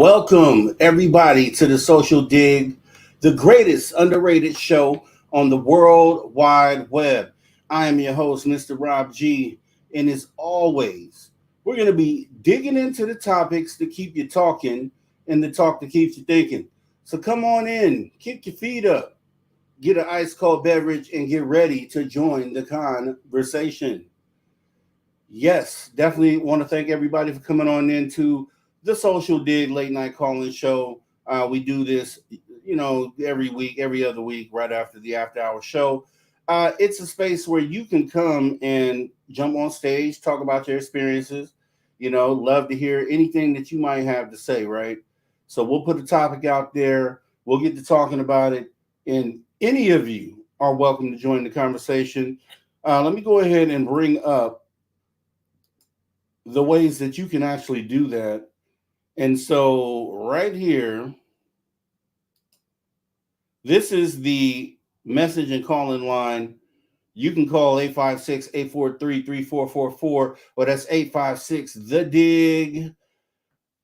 Welcome, everybody, to the Social Dig, the greatest underrated show on the World Wide Web. I am your host, Mr. Rob G, and as always, we're going to be digging into the topics to keep you talking and the talk that keeps you thinking. So come on in, kick your feet up, get an ice cold beverage, and get ready to join the conversation. Yes, definitely want to thank everybody for coming on into the Social Dig late night calling show. We do this, every week, every other week, right after the after hour show. It's a space where you can come and jump on stage, talk about your experiences. Love to hear anything that you might have to say, right? So we'll put the topic out there. We'll get to talking about it. And any of you are welcome to join the conversation. Let me go ahead and bring up the ways that you can actually do that. And so right here, this is the message and call-in line. You can call 856-843-3444, or that's 856-THE-DIGG.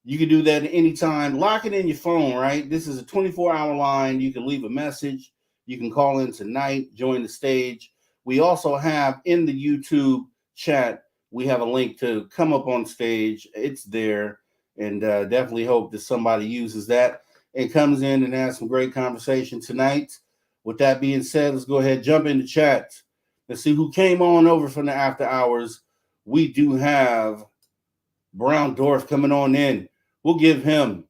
You can do that at any time. Lock it in your phone, right? This is a 24-hour line. You can leave a message. You can call in tonight, join the stage. We also have in the YouTube chat, we have a link to come up on stage. It's there, and definitely hope that somebody uses that and comes in and has some great conversation tonight. With that being said, let's go ahead, jump in the chat. Let's see who came on over from the after hours. We do have Brown Dwarf coming on in. We'll give him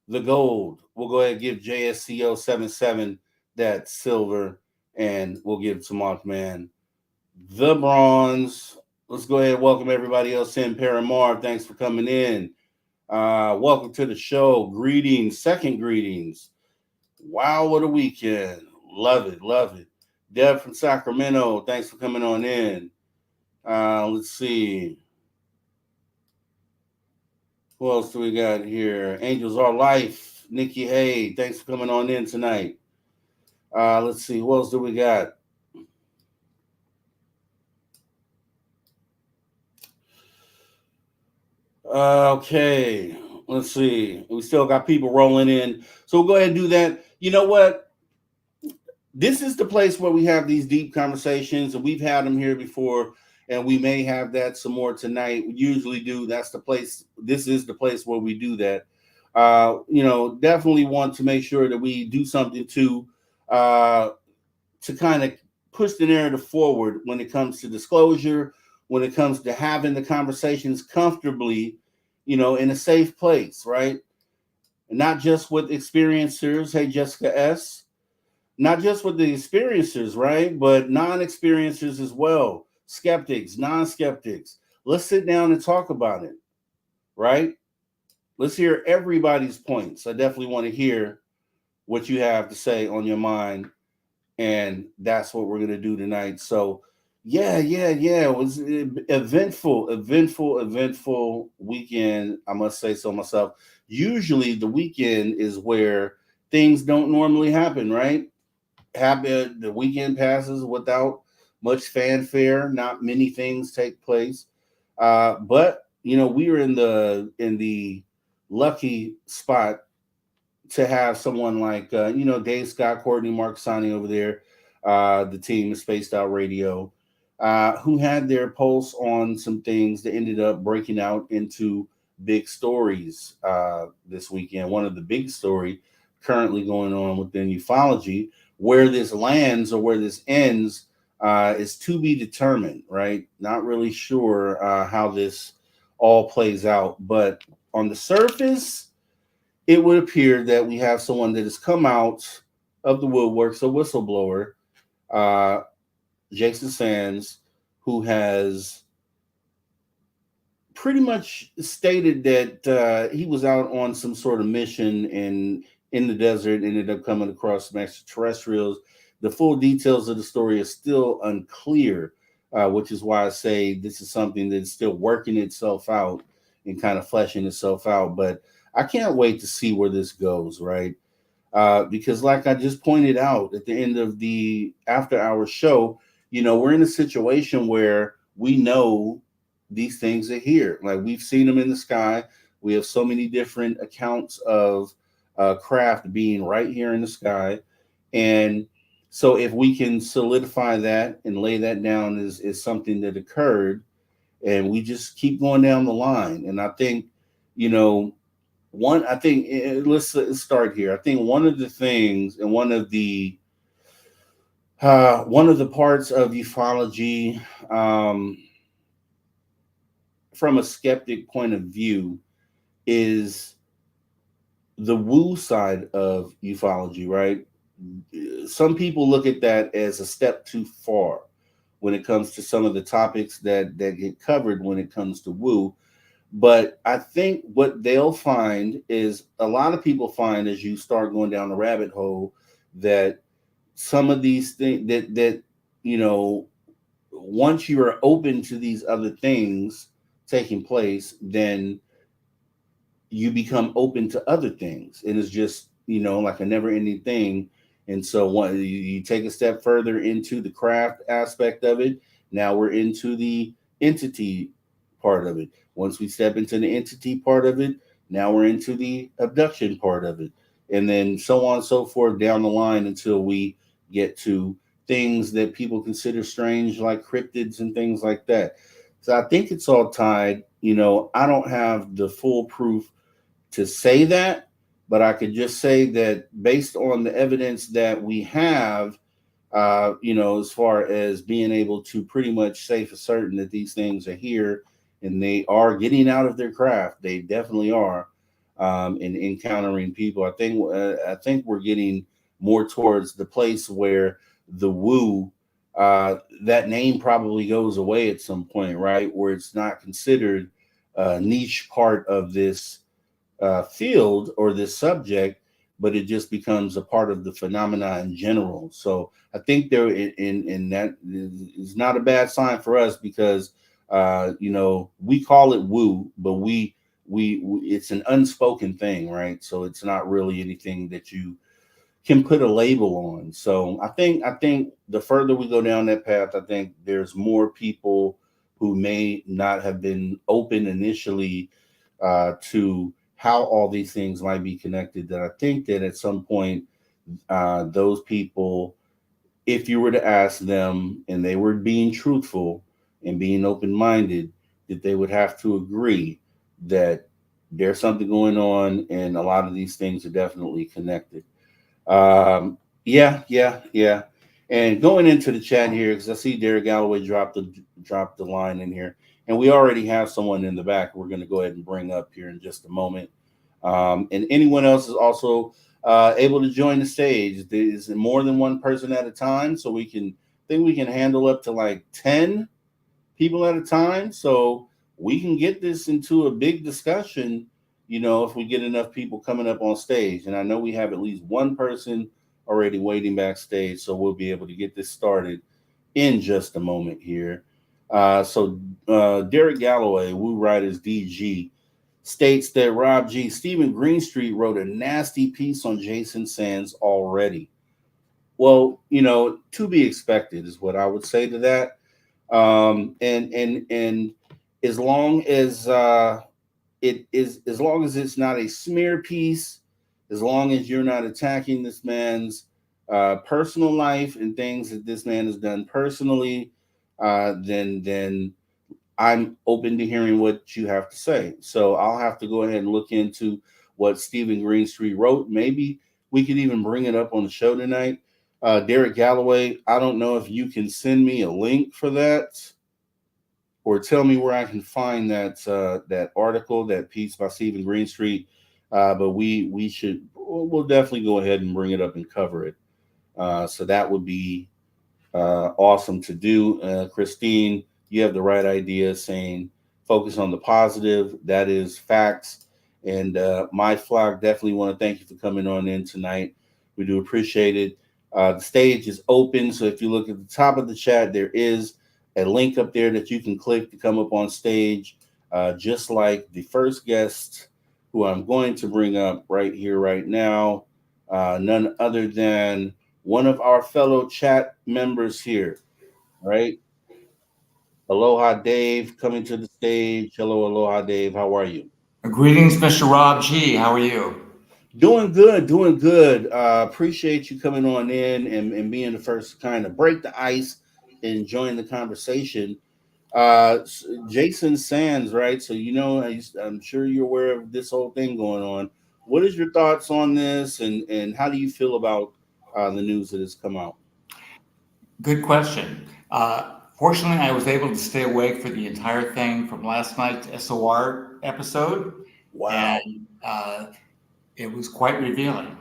the gold. We'll go ahead and give JSCO77 that silver, and we'll give Tamak Man the bronze. Let's go ahead and welcome everybody else in. Paramar, thanks for coming in. Welcome to the show. Greetings, second greetings. Wow, what a weekend. Love it, love it. Deb from Sacramento, thanks for coming on in. Let's see. Who else do we got here? Angels Are Life. Nikki Hay, thanks for coming on in tonight. Let's see. Who else do we got? Okay. Let's see. We still got people rolling in. So we'll go ahead and do that. You know what? This is the place where we have these deep conversations, and we've had them here before, and we may have that some more tonight. We usually do. That's the place. This is the place where we do that. Definitely want to make sure that we do something to kind of push the narrative forward when it comes to disclosure, when it comes to having the conversations comfortably, in a safe place, right? And not just with experiencers. Hey, Jessica S. Not just with the experiencers, right? But non-experiencers as well. Skeptics, non-skeptics. Let's sit down and talk about it, right? Let's hear everybody's points. I definitely want to hear what you have to say on your mind. And that's what we're going to do tonight. So, yeah. It was eventful weekend. I must say so myself. Usually the weekend is where things don't normally happen, right? The weekend passes without much fanfare. Not many things take place. But we were in the lucky spot to have someone like Dave Scott, Courtney Marcassani over there, the team of Spaced Out Radio, who had their pulse on some things that ended up breaking out into big stories this weekend. One of the big story currently going on within ufology. Where this lands or where this ends is to be determined, right? Not really sure how this all plays out, but on the surface, it would appear that we have someone that has come out of the woodworks, a whistleblower, Jason Sands, who has pretty much stated that he was out on some sort of mission and in the desert, ended up coming across some extraterrestrials. The full details of the story are still unclear, which is why I say this is something that's still working itself out and kind of fleshing itself out. But I can't wait to see where this goes, right? Because like I just pointed out at the end of the after hours show, we're in a situation where we know these things are here. Like we've seen them in the sky. We have so many different accounts of craft being right here in the sky. And so if we can solidify that and lay that down is something that occurred, and we just keep going down the line. And I think, you know, I think let's start here. I think one of the things and one of the parts of ufology, um, from a skeptic point of view, is the woo side of ufology, right? Some people look at that as a step too far when it comes to some of the topics that get covered when it comes to woo. But I think what they'll find is a lot of people find as you start going down the rabbit hole that some of these things that you know once you are open to these other things taking place, then you become open to other things, and it's just like a never ending thing. And so you take a step further into the craft aspect of it, now we're into the entity part of it. Once we step into the entity part of it, now we're into the abduction part of it, and then so on and so forth down the line until we get to things that people consider strange like cryptids and things like that. So I think it's all tied. I don't have the full proof to say that, but I could just say that based on the evidence that we have, as far as being able to pretty much say for certain that these things are here and they are getting out of their craft, they definitely are, and encountering people. I think we're getting more towards the place where the woo, that name probably goes away at some point, right? Where it's not considered a niche part of this field or this subject, but it just becomes a part of the phenomena in general. So I think there in that is not a bad sign for us because we call it woo, but we it's an unspoken thing, right? So it's not really anything that you can put a label on. So I think the further we go down that path, I think there's more people who may not have been open initially to how all these things might be connected. That I think that at some point, those people, if you were to ask them and they were being truthful and being open minded, that they would have to agree that there's something going on and a lot of these things are definitely connected. Yeah, yeah, yeah. And going into the chat here, because I see Derek Galloway dropped the line in here, and we already have someone in the back. We're going to go ahead and bring up here in just a moment. And anyone else is also able to join the stage. There's more than one person at a time, so we can handle up to like 10 people at a time. So we can get this into a big discussion, if we get enough people coming up on stage. And I know we have at least one person already waiting backstage, so we'll be able to get this started in just a moment here. So Derek Galloway, Woo Writers DG, states that Rob G. Stephen Greenstreet wrote a nasty piece on Jason Sands already. Well, to be expected is what I would say to that. And as long as as long as it's not a smear piece, as long as you're not attacking this man's personal life and things that this man has done personally, then I'm open to hearing what you have to say. So I'll have to go ahead and look into what Stephen Greenstreet wrote. Maybe we could even bring it up on the show tonight. Derek Galloway, I don't know if you can send me a link for that or tell me where I can find that article, that piece by Stephen Greenstreet. But we'll definitely go ahead and bring it up and cover it. So that would be awesome to do. Christine, you have the right idea saying focus on the positive. That is facts. And my flock, definitely want to thank you for coming on in tonight. We do appreciate it. The stage is open. So if you look at the top of the chat, there is a link up there that you can click to come up on stage, just like the first guest who I'm going to bring up right here, right now. None other than one of our fellow chat members here, right? Aloha Dave coming to the stage. Hello, Aloha Dave. How are you? Greetings, Mr. Rob G. How are you? Doing good, doing good. Appreciate you coming on in and being the first to kind of break the ice and join the conversation. Jason Sands, right? So I'm sure you're aware of this whole thing going on. What is your thoughts on this, and how do you feel about the news that has come out? Good question. Fortunately, I was able to stay awake for the entire thing from last night's SOR episode, and Wow. uh, it was quite revealing.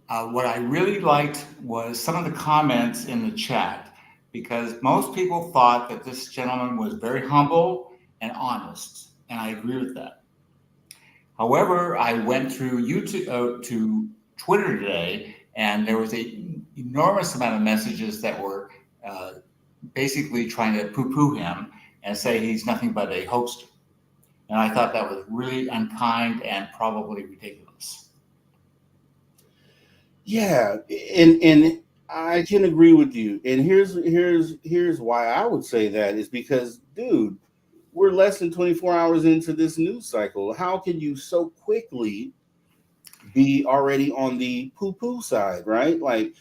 What I really liked was some of the comments in the chat, because most people thought that this gentleman was very humble and honest, and I agree with that. However, I went through YouTube to Twitter today, and there was a enormous amount of messages that were uh, basically trying to poo-poo him and say he's nothing but a hoaxer. And I thought that was really unkind and probably ridiculous. Yeah, and I can agree with you. And here's why I would say that is because, dude, we're less than 24 hours into this news cycle. How can you so quickly be already on the poo poo side, right? Like,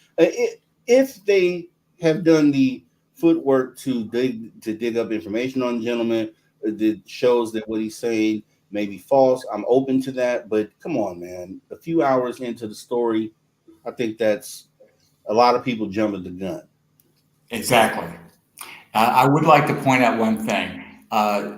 if they have done the footwork to dig up information on the gentleman that shows that what he's saying may be false, I'm open to that. But come on, man, a few hours into the story, I think that's a lot of people jumping the gun. Exactly. I would like to point out one thing.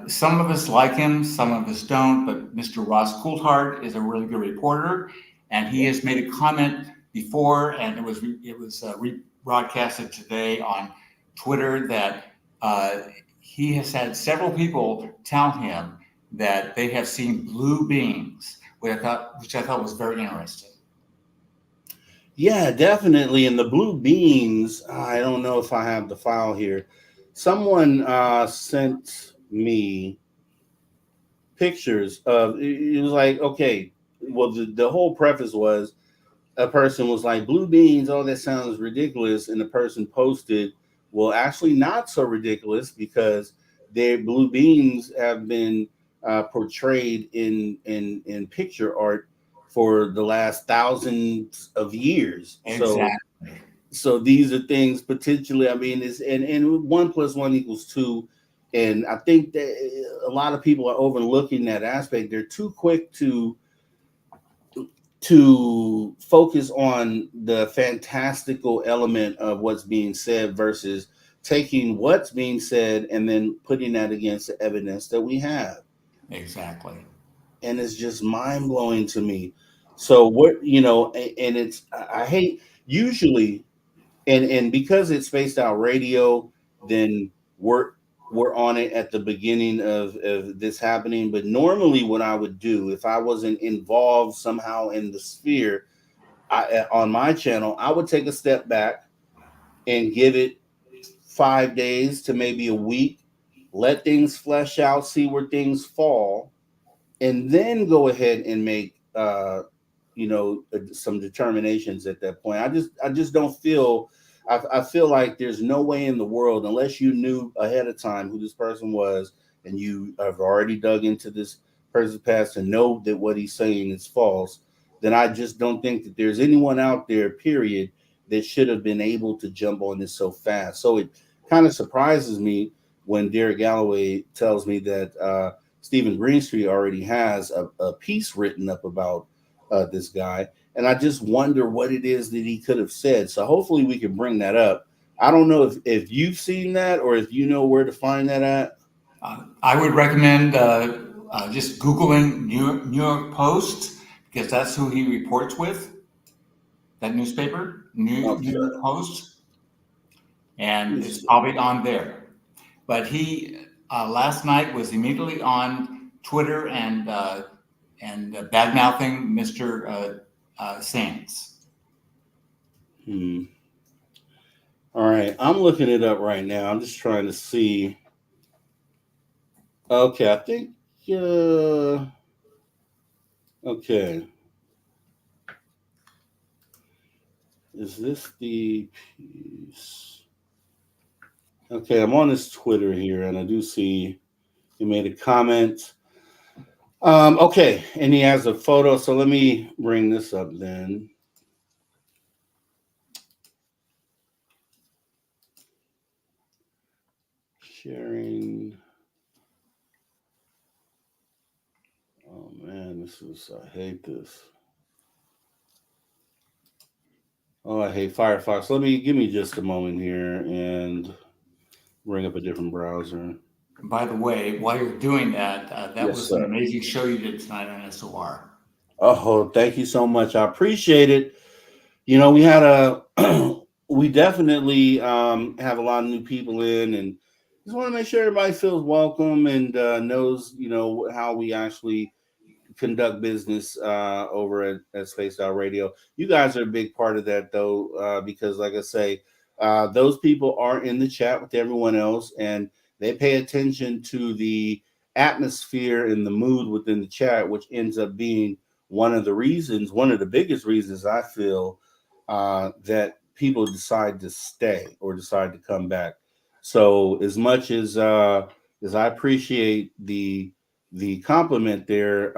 Some of us like him, some of us don't, but Mr. Ross Coulthard is a really good reporter, and he has made a comment before, and it was rebroadcasted today on Twitter that uh, he has had several people tell him that they have seen blue beings, which I thought was very interesting. Yeah, definitely. And the blue beans, I don't know if I have the file here. Someone sent me pictures of it was like, okay, well, the whole preface was a person was like, blue beans, oh, that sounds ridiculous. And the person posted, well, actually, not so ridiculous because their blue beans have been portrayed in picture art for the last thousands of years. So Exactly. so these are things potentially, I mean, it's and one plus one equals two. And I think that a lot of people are overlooking that aspect. They're too quick to focus on the fantastical element of what's being said versus taking what's being said and then putting that against the evidence that we have. Exactly. And it's just mind blowing to me. So what and it's I hate usually, and because it's spaced out radio, then we're on it at the beginning of this happening. But normally, what I would do if I wasn't involved somehow in the sphere, on my channel, I would take a step back and give it 5 days to maybe a week, let things flesh out, see where things fall, and then go ahead and make some determinations at that point. I just don't feel I feel like there's no way in the world, unless you knew ahead of time who this person was and you have already dug into this person's past and know that what he's saying is false, then I just don't think that there's anyone out there, period, that should have been able to jump on this so fast. So it kind of surprises me when Derek Galloway tells me that Stephen Greenstreet already has a piece written up about this guy. And I just wonder what it is that he could have said. So hopefully we can bring that up. I don't know if you've seen that or if you know where to find that at. I would recommend just Googling New York Post, because that's who he reports with, that newspaper, New Okay. York Post, Let and me it's see. probably on there. But he last night was immediately on Twitter and bad mouthing Mr. Sands. Hmm. All right. I'm looking it up right now. I'm just trying to see. Okay. I think, uh, okay. Is this the piece? Okay. I'm on his Twitter here and I do see he made a comment. Okay, and he has a photo. So let me bring this up then. Sharing. Oh man, I hate this. Oh, I hate Firefox. Give me just a moment here and bring up a different browser. By the way, while you're doing that, that Yes, was an sir. amazing show you did tonight on SOR. Oh, thank you so much. I appreciate it. You know, we had a we definitely have a lot of new people in, and just want to make sure everybody feels welcome and knows, you know, how we actually conduct business over at Spaced Out Radio. You guys are a big part of that, though, because, like I say, those people are in the chat with everyone else, and they pay attention to the atmosphere and the mood within the chat, which ends up being one of the biggest reasons I feel that people decide to stay or decide to come back. So, as I appreciate the compliment there,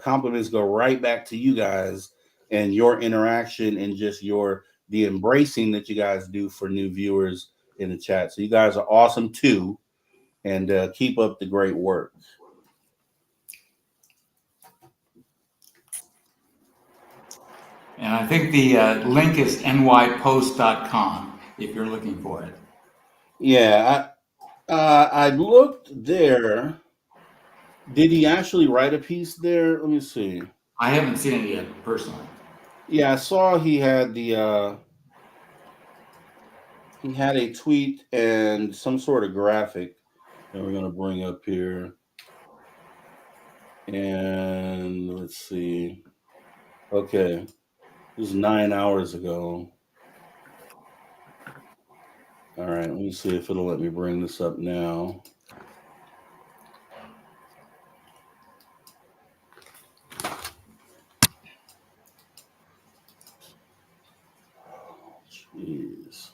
compliments go right back to you guys and your interaction and just your the embracing that you guys do for new viewers in the chat. So you guys are awesome too, and keep up the great work. And I think the link is nypost.com if you're looking for it. Yeah, I looked there. Did he actually write a piece there? Let me see. I haven't seen it yet personally. Yeah, I saw he had a tweet and some sort of graphic that we're gonna bring up here. And let's see. Okay, this is 9 hours ago. All right, let me see if it'll let me bring this up now. Jeez.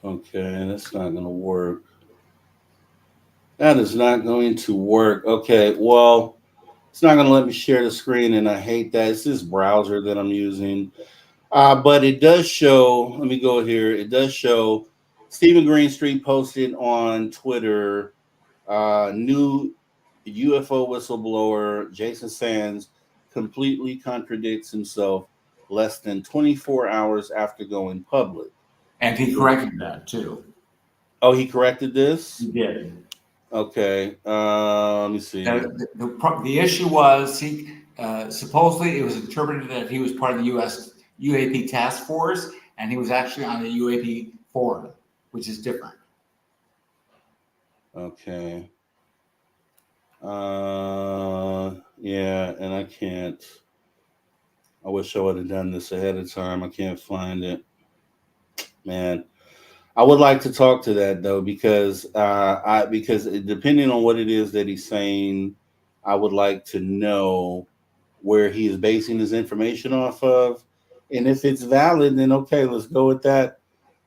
Okay, that's not gonna work. That is not going to work. Okay, well, it's not gonna let me share the screen, and I hate that. It's this browser that I'm using. But it does show, let me go here. It does show Stephen Greenstreet posted on Twitter, new UFO whistleblower Jason Sands completely contradicts himself less than 24 hours after going public. And he corrected that too. Oh, he corrected this? He did. Okay. Let me see. The issue was he supposedly it was interpreted that he was part of the U.S. UAP task force, and he was actually on the UAP forum, which is different. Okay. Yeah, and I can't. I wish I would have done this ahead of time. I can't find it. Man, I would like to talk to that though because depending on what it is that he's saying, I would like to know where he is basing his information off of, and if it's valid, then okay, let's go with that.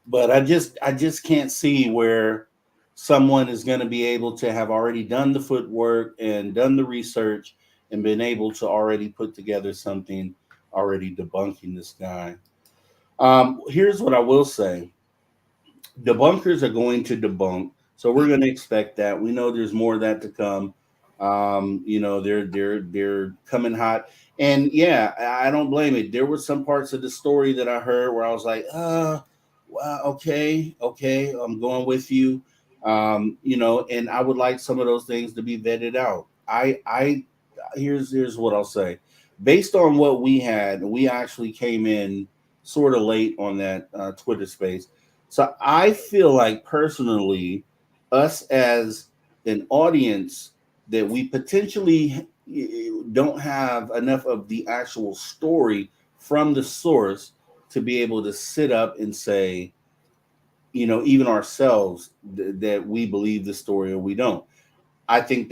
But I just can't see where someone is going to be able to have already done the footwork and done the research and been able to already put together something already debunking this guy. Here's what I will say: debunkers are going to debunk, so we're going to expect that. We know there's more of that to come. You know, they're coming hot, and yeah, I don't blame it. There were some parts of the story that I heard where I was like, wow, okay, I'm going with you. You know, and I would like some of those things to be vetted out. I here's what I'll say. Based on what we had, we actually came in sort of late on that Twitter space. So I feel like personally, us as an audience, that we potentially don't have enough of the actual story from the source to be able to sit up and say, you know, even ourselves that we believe the story or we don't. I think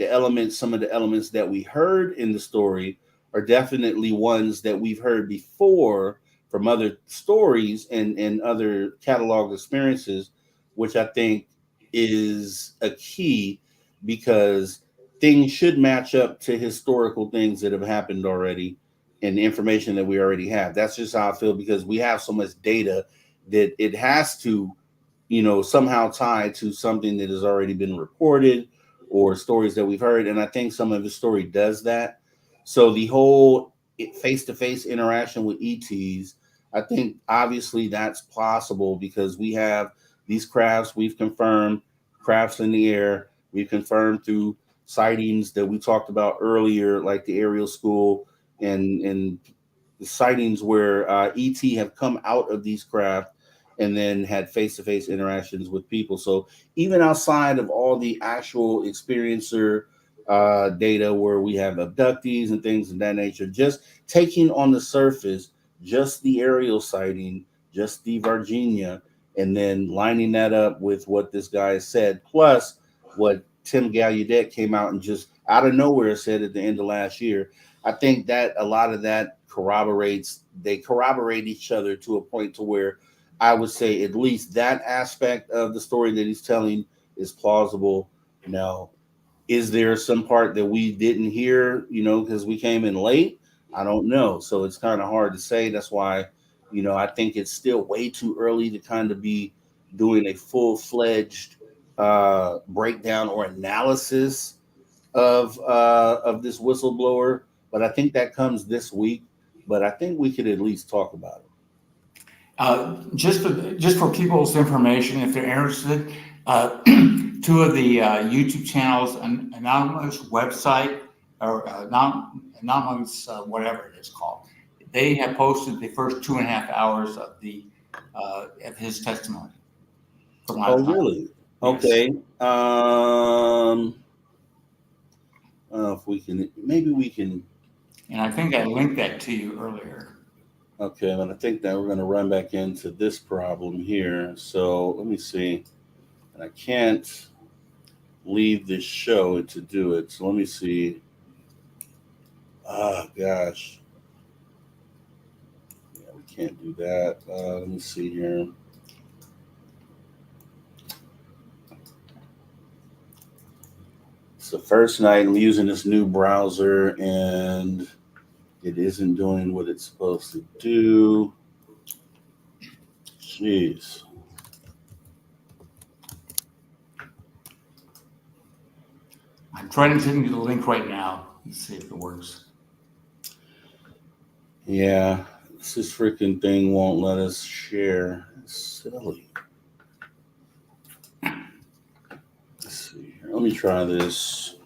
some of the elements that we heard in the story are definitely ones that we've heard before from other stories and other catalog experiences, which I think is a key because things should match up to historical things that have happened already and the information that we already have. That's just how I feel because we have so much data that it has to, somehow tie to something that has already been reported or stories that we've heard. And I think some of the story does that. So the whole face to face interaction with ETs, I think obviously that's possible because we have these crafts we've confirmed, crafts in the air. We've confirmed through sightings that we talked about earlier, like the aerial school and the sightings where ET have come out of these craft and then had face-to-face interactions with people. So even outside of all the actual experiencer data where we have abductees and things of that nature, just taking on the surface, just the aerial sighting, just the Virginia, and then lining that up with what this guy said, plus what Tim Gallaudet came out and just out of nowhere said at the end of last year. I think that a lot of that they corroborate each other to a point to where I would say at least that aspect of the story that he's telling is plausible. Now, is there some part that we didn't hear, because we came in late? I don't know. So it's kind of hard to say. That's why, I think it's still way too early to kind of be doing a full-fledged breakdown or analysis of this whistleblower. But I think that comes this week. But I think we could at least talk about it. Just for people's information, if they're interested, two of the YouTube channels, Anonymous website or Anonymous whatever it is called, they have posted the first 2.5 hours of his testimony from last night. Oh, really? Yes. Okay. If we can, maybe we can. And I think I linked that to you earlier. Okay, and I think that we're going to run back into this problem here. So let me see. And I can't leave this show to do it. So let me see. Gosh. Yeah, we can't do that. Let me see here. It's the first night I'm using this new browser and it isn't doing what it's supposed to do. Jeez. I'm trying to send you the link right now. Let's see if it works. Yeah, this freaking thing won't let us share. It's silly. Let's see here. Let me try this.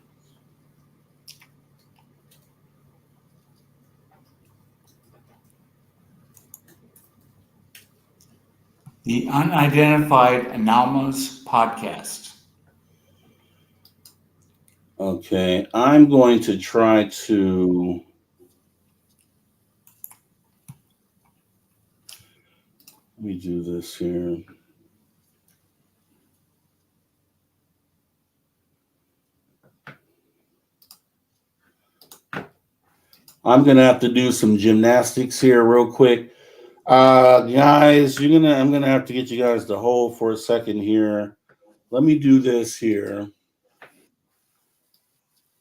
The Unidentified Anomalous Podcast. Okay, I'm going to try to. Let me do this here. I'm gonna have to do some gymnastics here real quick. Guys, I'm gonna have to get you guys to hold for a second here. Let me do this here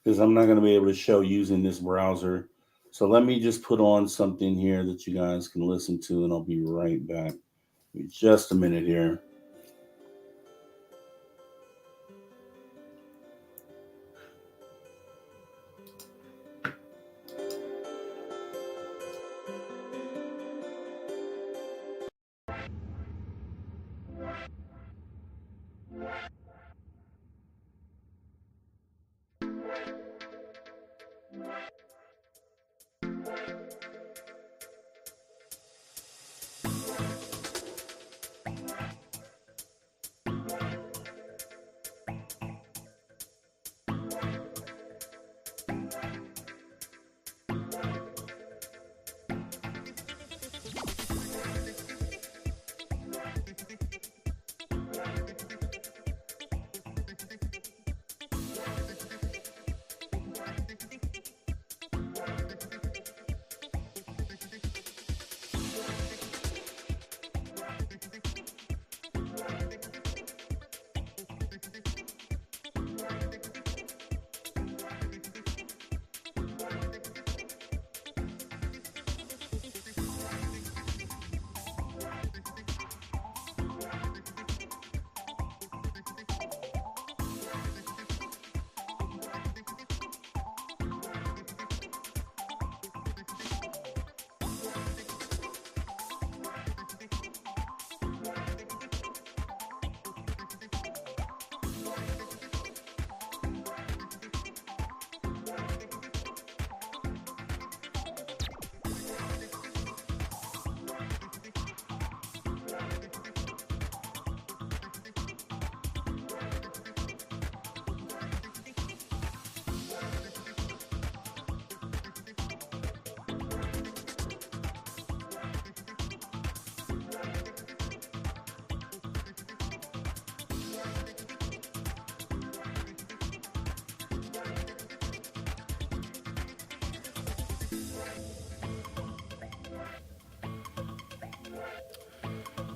because I'm not gonna be able to show using this browser. So let me just put on something here that you guys can listen to, and I'll be right back. Just a minute here.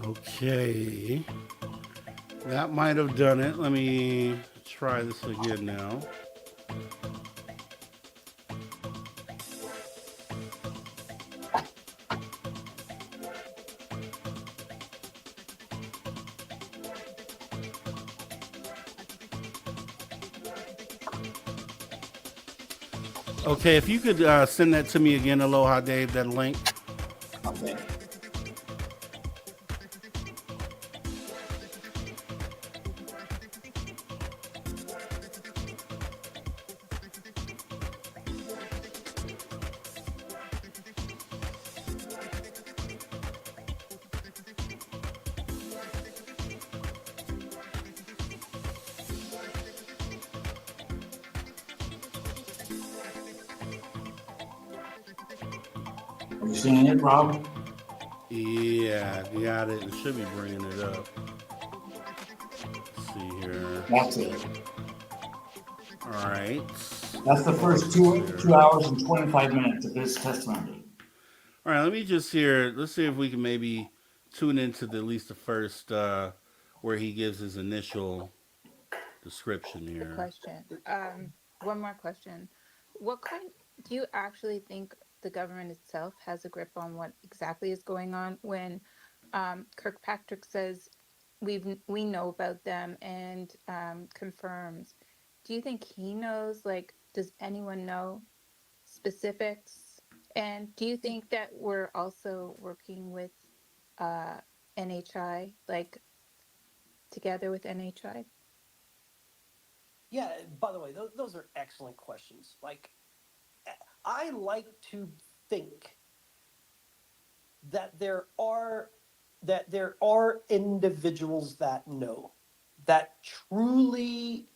Okay. That might have done it. Let me try this again now. Okay, if you could send that to me again, Aloha Dave, that link. Okay. Are you seeing it, Rob? Yeah, got it. It should be bringing it up. Let's see here. That's it. All right. That's the first two hours and 25 minutes of his testimony. All right, let me just hear. Let's see if we can maybe tune into at least the first where he gives his initial description here. Question. One more question. What kind do you actually think the government itself has a grip on what exactly is going on when Kirkpatrick says we know about them and confirms? Do you think he knows? Like, does anyone know specifics? And do you think that we're also working with NHI, like together with NHI? Yeah, by the way, those are excellent questions. Like, I like to think that there are individuals that know, that truly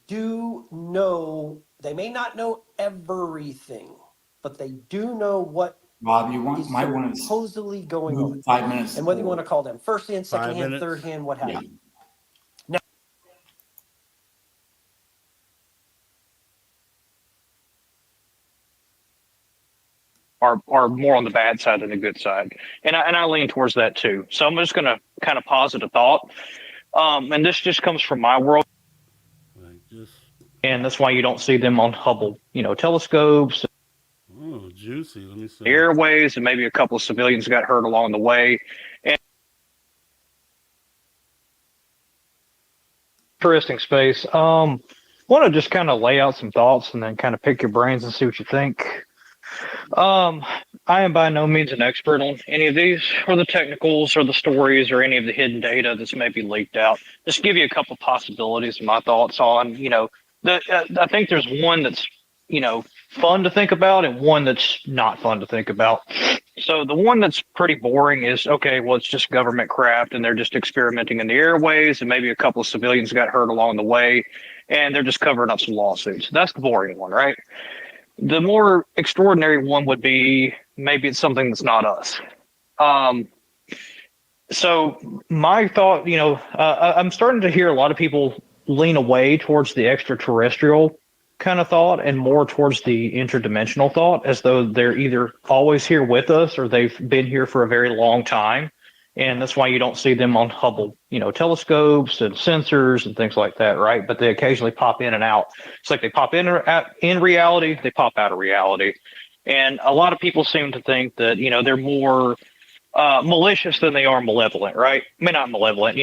do know. They may not know everything, but they do know what Rob, you is might want to supposedly going move on. 5 minutes. And whether you want to call them first hand, second 5 hand, minutes? third hand, what have Yeah. you. Are more on the bad side than the good side, and I lean towards that too. So I'm just going to kind of posit a thought, and this just comes from my world, Like just and that's why you don't see them on Hubble, telescopes, juicy. Let me see. airways, and maybe a couple of civilians got hurt along the way. And interesting space. Want to just kind of lay out some thoughts and then kind of pick your brains and see what you think. I am by no means an expert on any of these, or the technicals, or the stories, or any of the hidden data that's maybe leaked out. Just give you a couple possibilities and my thoughts on, I think there's one that's, fun to think about and one that's not fun to think about. So the one that's pretty boring is, okay, well, it's just government craft and they're just experimenting in the airways and maybe a couple of civilians got hurt along the way and they're just covering up some lawsuits. That's the boring one, right? The more extraordinary one would be maybe it's something that's not us. So my thought, I'm starting to hear a lot of people lean away towards the extraterrestrial kind of thought and more towards the interdimensional thought, as though they're either always here with us or they've been here for a very long time. And that's why you don't see them on Hubble, telescopes and sensors and things like that, right? But they occasionally pop in and out. It's like they pop in reality, they pop out of reality. And a lot of people seem to think that, they're more malicious than they are malevolent, right? I mean, not malevolent,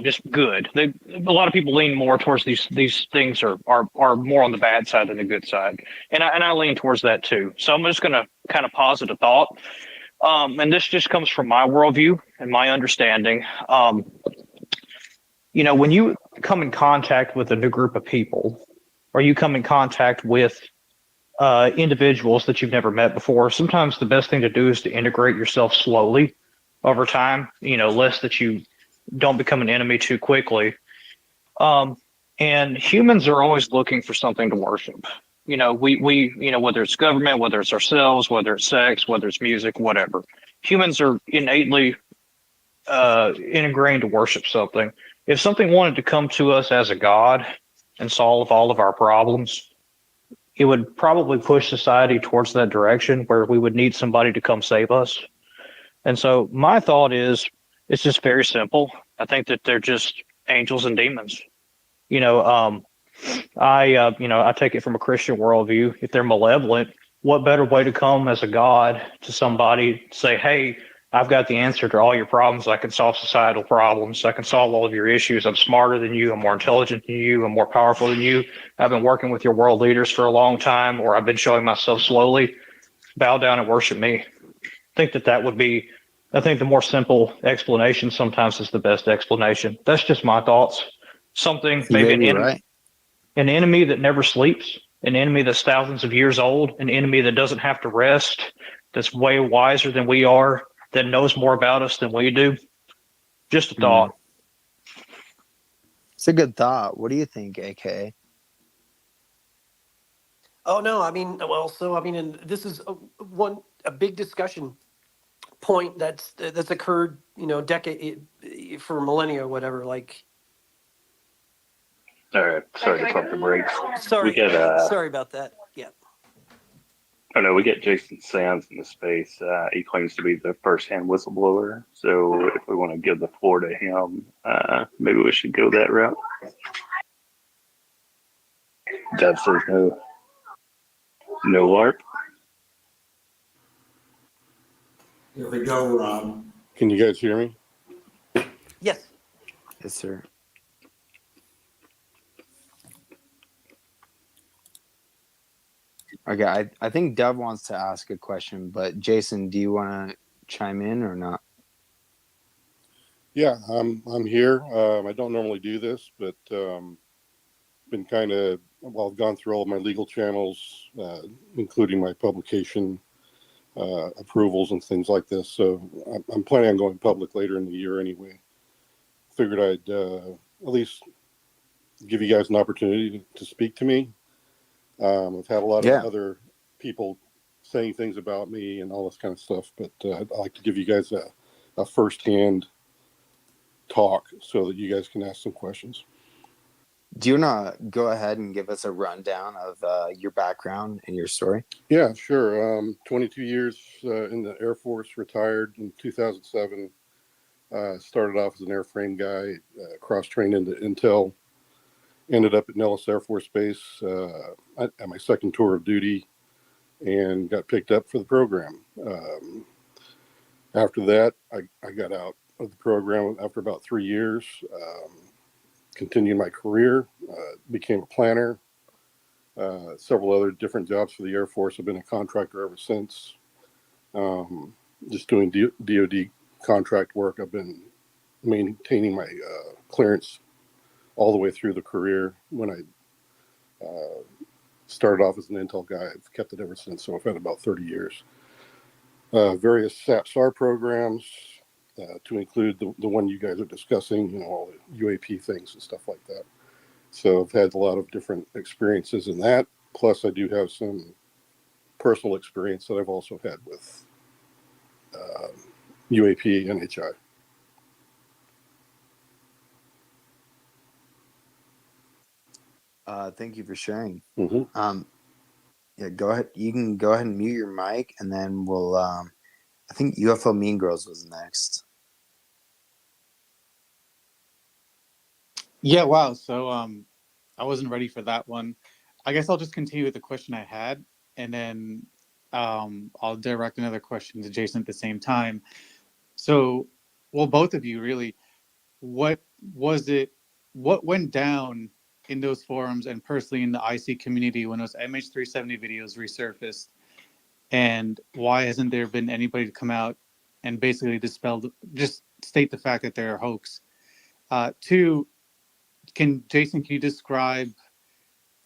just good. A lot of people lean more towards these things are more on the bad side than the good side. And I lean towards that too. So I'm just going to kind of posit a thought. And this just comes from my worldview and my understanding. When you come in contact with a new group of people, or you come in contact with individuals that you've never met before, sometimes the best thing to do is to integrate yourself slowly over time, lest that you don't become an enemy too quickly. And humans are always looking for something to worship. We whether it's government, whether it's ourselves, whether it's sex, whether it's music, whatever. Humans are innately ingrained to worship something. If something wanted to come to us as a god and solve all of our problems, it would probably push society towards that direction where we would need somebody to come save us. And so my thought is It's just very simple. I think that they're just angels and demons. I take it from a Christian worldview. If they're malevolent, what better way to come as a god to somebody to say, "Hey, I've got the answer to all your problems. I can solve societal problems. I can solve all of your issues. I'm smarter than you. I'm more intelligent than you. I'm more powerful than you. I've been working with your world leaders for a long time, or I've been showing myself slowly. Bow down and worship me." That would be. I think the more simple explanation sometimes is the best explanation. That's just my thoughts. Something You maybe may be right. an enemy that never sleeps, an enemy that's thousands of years old, an enemy that doesn't have to rest, that's way wiser than we are, that knows more about us than we do. Just a thought. It's a good thought. What do you think, AK? Oh no, I mean, well, so I mean, and this is a big discussion point that's occurred, decade for millennia or whatever. Like, All right, sorry to pump the brakes. sorry, We get sorry about that. Yeah. oh no, we get Jason Sands in the space. He claims to be the first-hand whistleblower. So if we want to give the floor to him, maybe we should go that route. Dev says no. No LARP. Here we go, Rob. Can you guys hear me? Yes. Yes, sir. Okay, I think Dev wants to ask a question, but Jason, do you want to chime in or not? Yeah, I'm here. I don't normally do this, but been kind of, well, I've gone through all of my legal channels, including my publication approvals and things like this. So I'm planning on going public later in the year anyway. Figured I'd at least give you guys an opportunity to speak to me. I've had a lot of other people saying things about me and all this kind of stuff, but I'd like to give you guys a firsthand talk so that you guys can ask some questions. Do you want to go ahead and give us a rundown of your background and your story? Yeah, sure. 22 years in the Air Force, retired in 2007. Started off as an airframe guy, cross-trained into Intel. Ended up at Nellis Air Force Base at my second tour of duty and got picked up for the program. After that, I got out of the program after about 3 years. Continued my career, became a planner, several other different jobs for the Air Force. I've been a contractor ever since. Just doing DoD contract work. I've been maintaining my clearance all the way through the career. When I started off as an Intel guy, I've kept it ever since. So I've had about 30 years. Various SAP-SAR programs, to include the one you guys are discussing, all the UAP things and stuff like that. So I've had a lot of different experiences in that. Plus, I do have some personal experience that I've also had with UAP and HI. Thank you for sharing. Mm-hmm. Yeah, go ahead. You can go ahead and mute your mic, and then we'll. I think UFO Mean Girls was next. Yeah, wow. So I wasn't ready for that one. I guess I'll just continue with the question I had, and then I'll direct another question to Jason at the same time. So, well, both of you really, what was it, what went down in those forums and personally in the IC community when those MH370 videos resurfaced? And why hasn't there been anybody to come out and basically just state the fact that they're a hoax? Two, Jason, can you describe,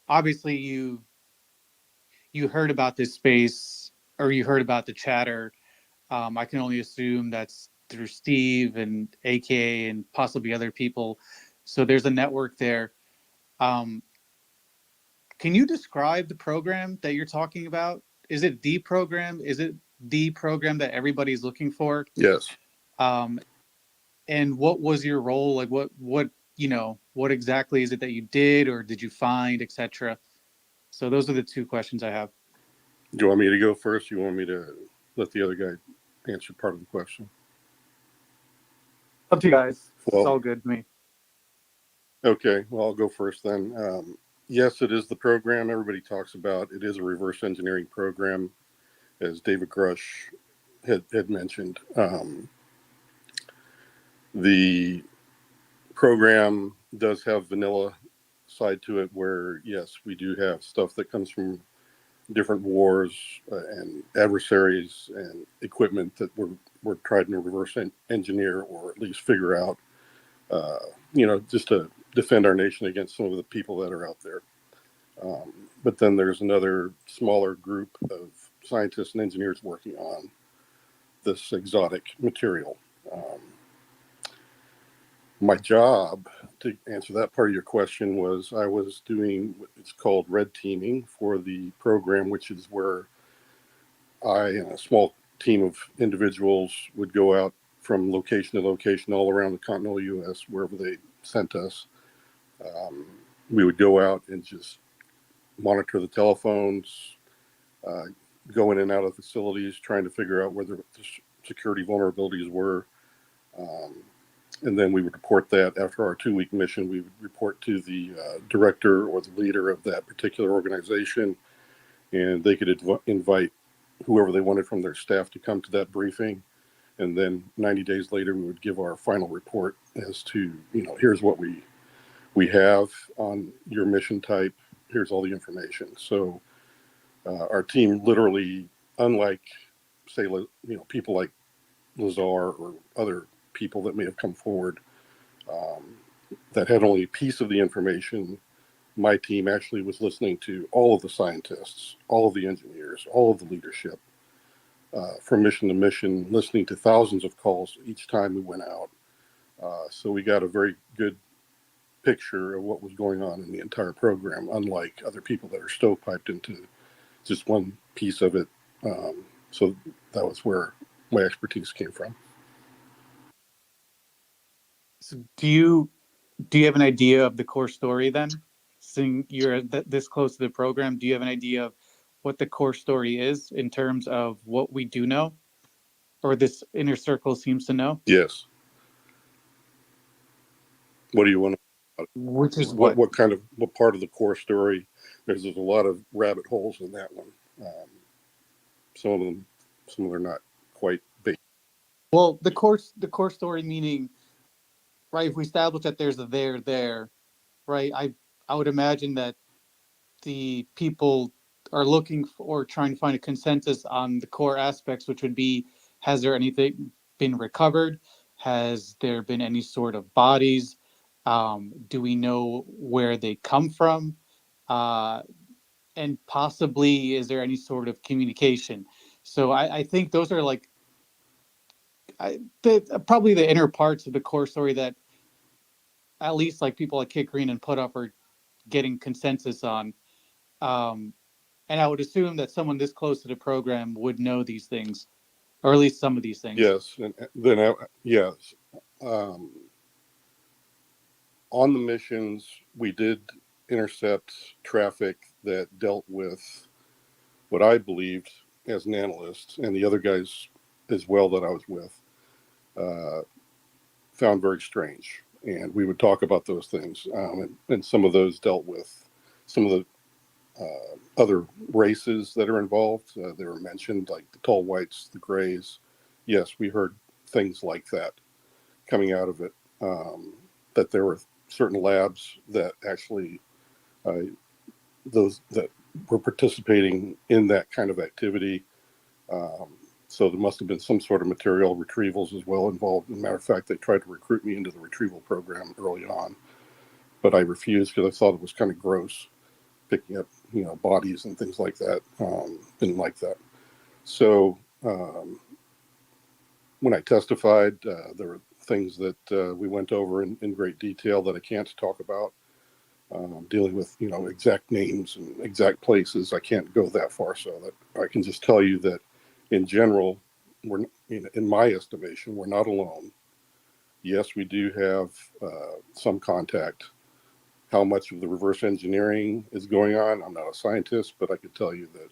obviously you heard about this space or you heard about the chatter. I can only assume that's through Steve and AKA and possibly other people. So there's a network there. Can you describe the program that you're talking about? Is it the program? Is it the program that everybody's looking for? Yes. And what was your role? Like what exactly is it that you did or did you find, etc.? So those are the two questions I have. Do you want me to go first? You want me to let the other guy answer part of the question? Up to you guys. It's Well, all good to me. okay. Well, I'll go first then. Yes, it is the program everybody talks about. It is a reverse engineering program, as David Grush had mentioned. The program does have vanilla side to it where, yes, we do have stuff that comes from different wars and adversaries and equipment that we're trying to reverse engineer or at least figure out, uh, just to defend our nation against some of the people that are out there. But then there's another smaller group of scientists and engineers working on this exotic material. My job, to answer that part of your question, was I was doing it's called red teaming for the program, which is where I and a small team of individuals would go out from location to location all around the continental U.S., wherever they sent us. We would go out and just monitor the telephones, uh, go in and out of facilities, trying to figure out where the security vulnerabilities were. Um, and then we would report that after our 2-week mission. We would report to the director or the leader of that particular organization, and they could invite whoever they wanted from their staff to come to that briefing. And then 90 days later, we would give our final report as to, here's what we have on your mission type. Here's all the information. So our team literally, unlike, say, people like Lazar or other people that may have come forward that had only a piece of the information, my team actually was listening to all of the scientists, all of the engineers, all of the leadership from mission to mission, listening to thousands of calls each time we went out. So we got a very good picture of what was going on in the entire program, unlike other people that are stovepiped into just one piece of it. So that was where my expertise came from. So do you have an idea of the core story then? Seeing you're this close to the program, do you have an idea of what the core story is in terms of what we do know, or this inner circle seems to know? Yes. What do you want to? Which is What what? what part of the core story? There's a lot of rabbit holes in that one. Some of them are not quite big. Well, the core story meaning, right? If we establish that there's a there, right? I would imagine that the people are looking for or trying to find a consensus on the core aspects, which would be, has there anything been recovered? Has there been any sort of bodies? Do we know where they come from? And possibly, is there any sort of communication? So I think those are like probably the inner parts of the core story that at least like people like Kit Green and Put Up are getting consensus on. Um, And I would assume that someone this close to the program would know these things, or at least some of these things. Yes, and then yes. Um, on the missions, we did intercept traffic that dealt with what I believed as an analyst, and the other guys as well that I was with uh, found very strange. And we would talk about those things, and some of those dealt with some of the other races that are involved. They were mentioned, like the tall whites, the grays. Yes, we heard things like that coming out of it. That there were certain labs that actually those that were participating in that kind of activity. Um, so there must have been some sort of material retrievals as well involved. As a matter of fact, they tried to recruit me into the retrieval program early on, but I refused because I thought it was kind of gross, picking up bodies and things like that. Didn't like that. So when I testified, there were things that we went over in great detail that I can't talk about. Dealing with exact names and exact places, I can't go that far. So that I can just tell you that in general, we're in my estimation, we're not alone. Yes, we do have some contact. How much of the reverse engineering is going on, I'm not a scientist, but I could tell you that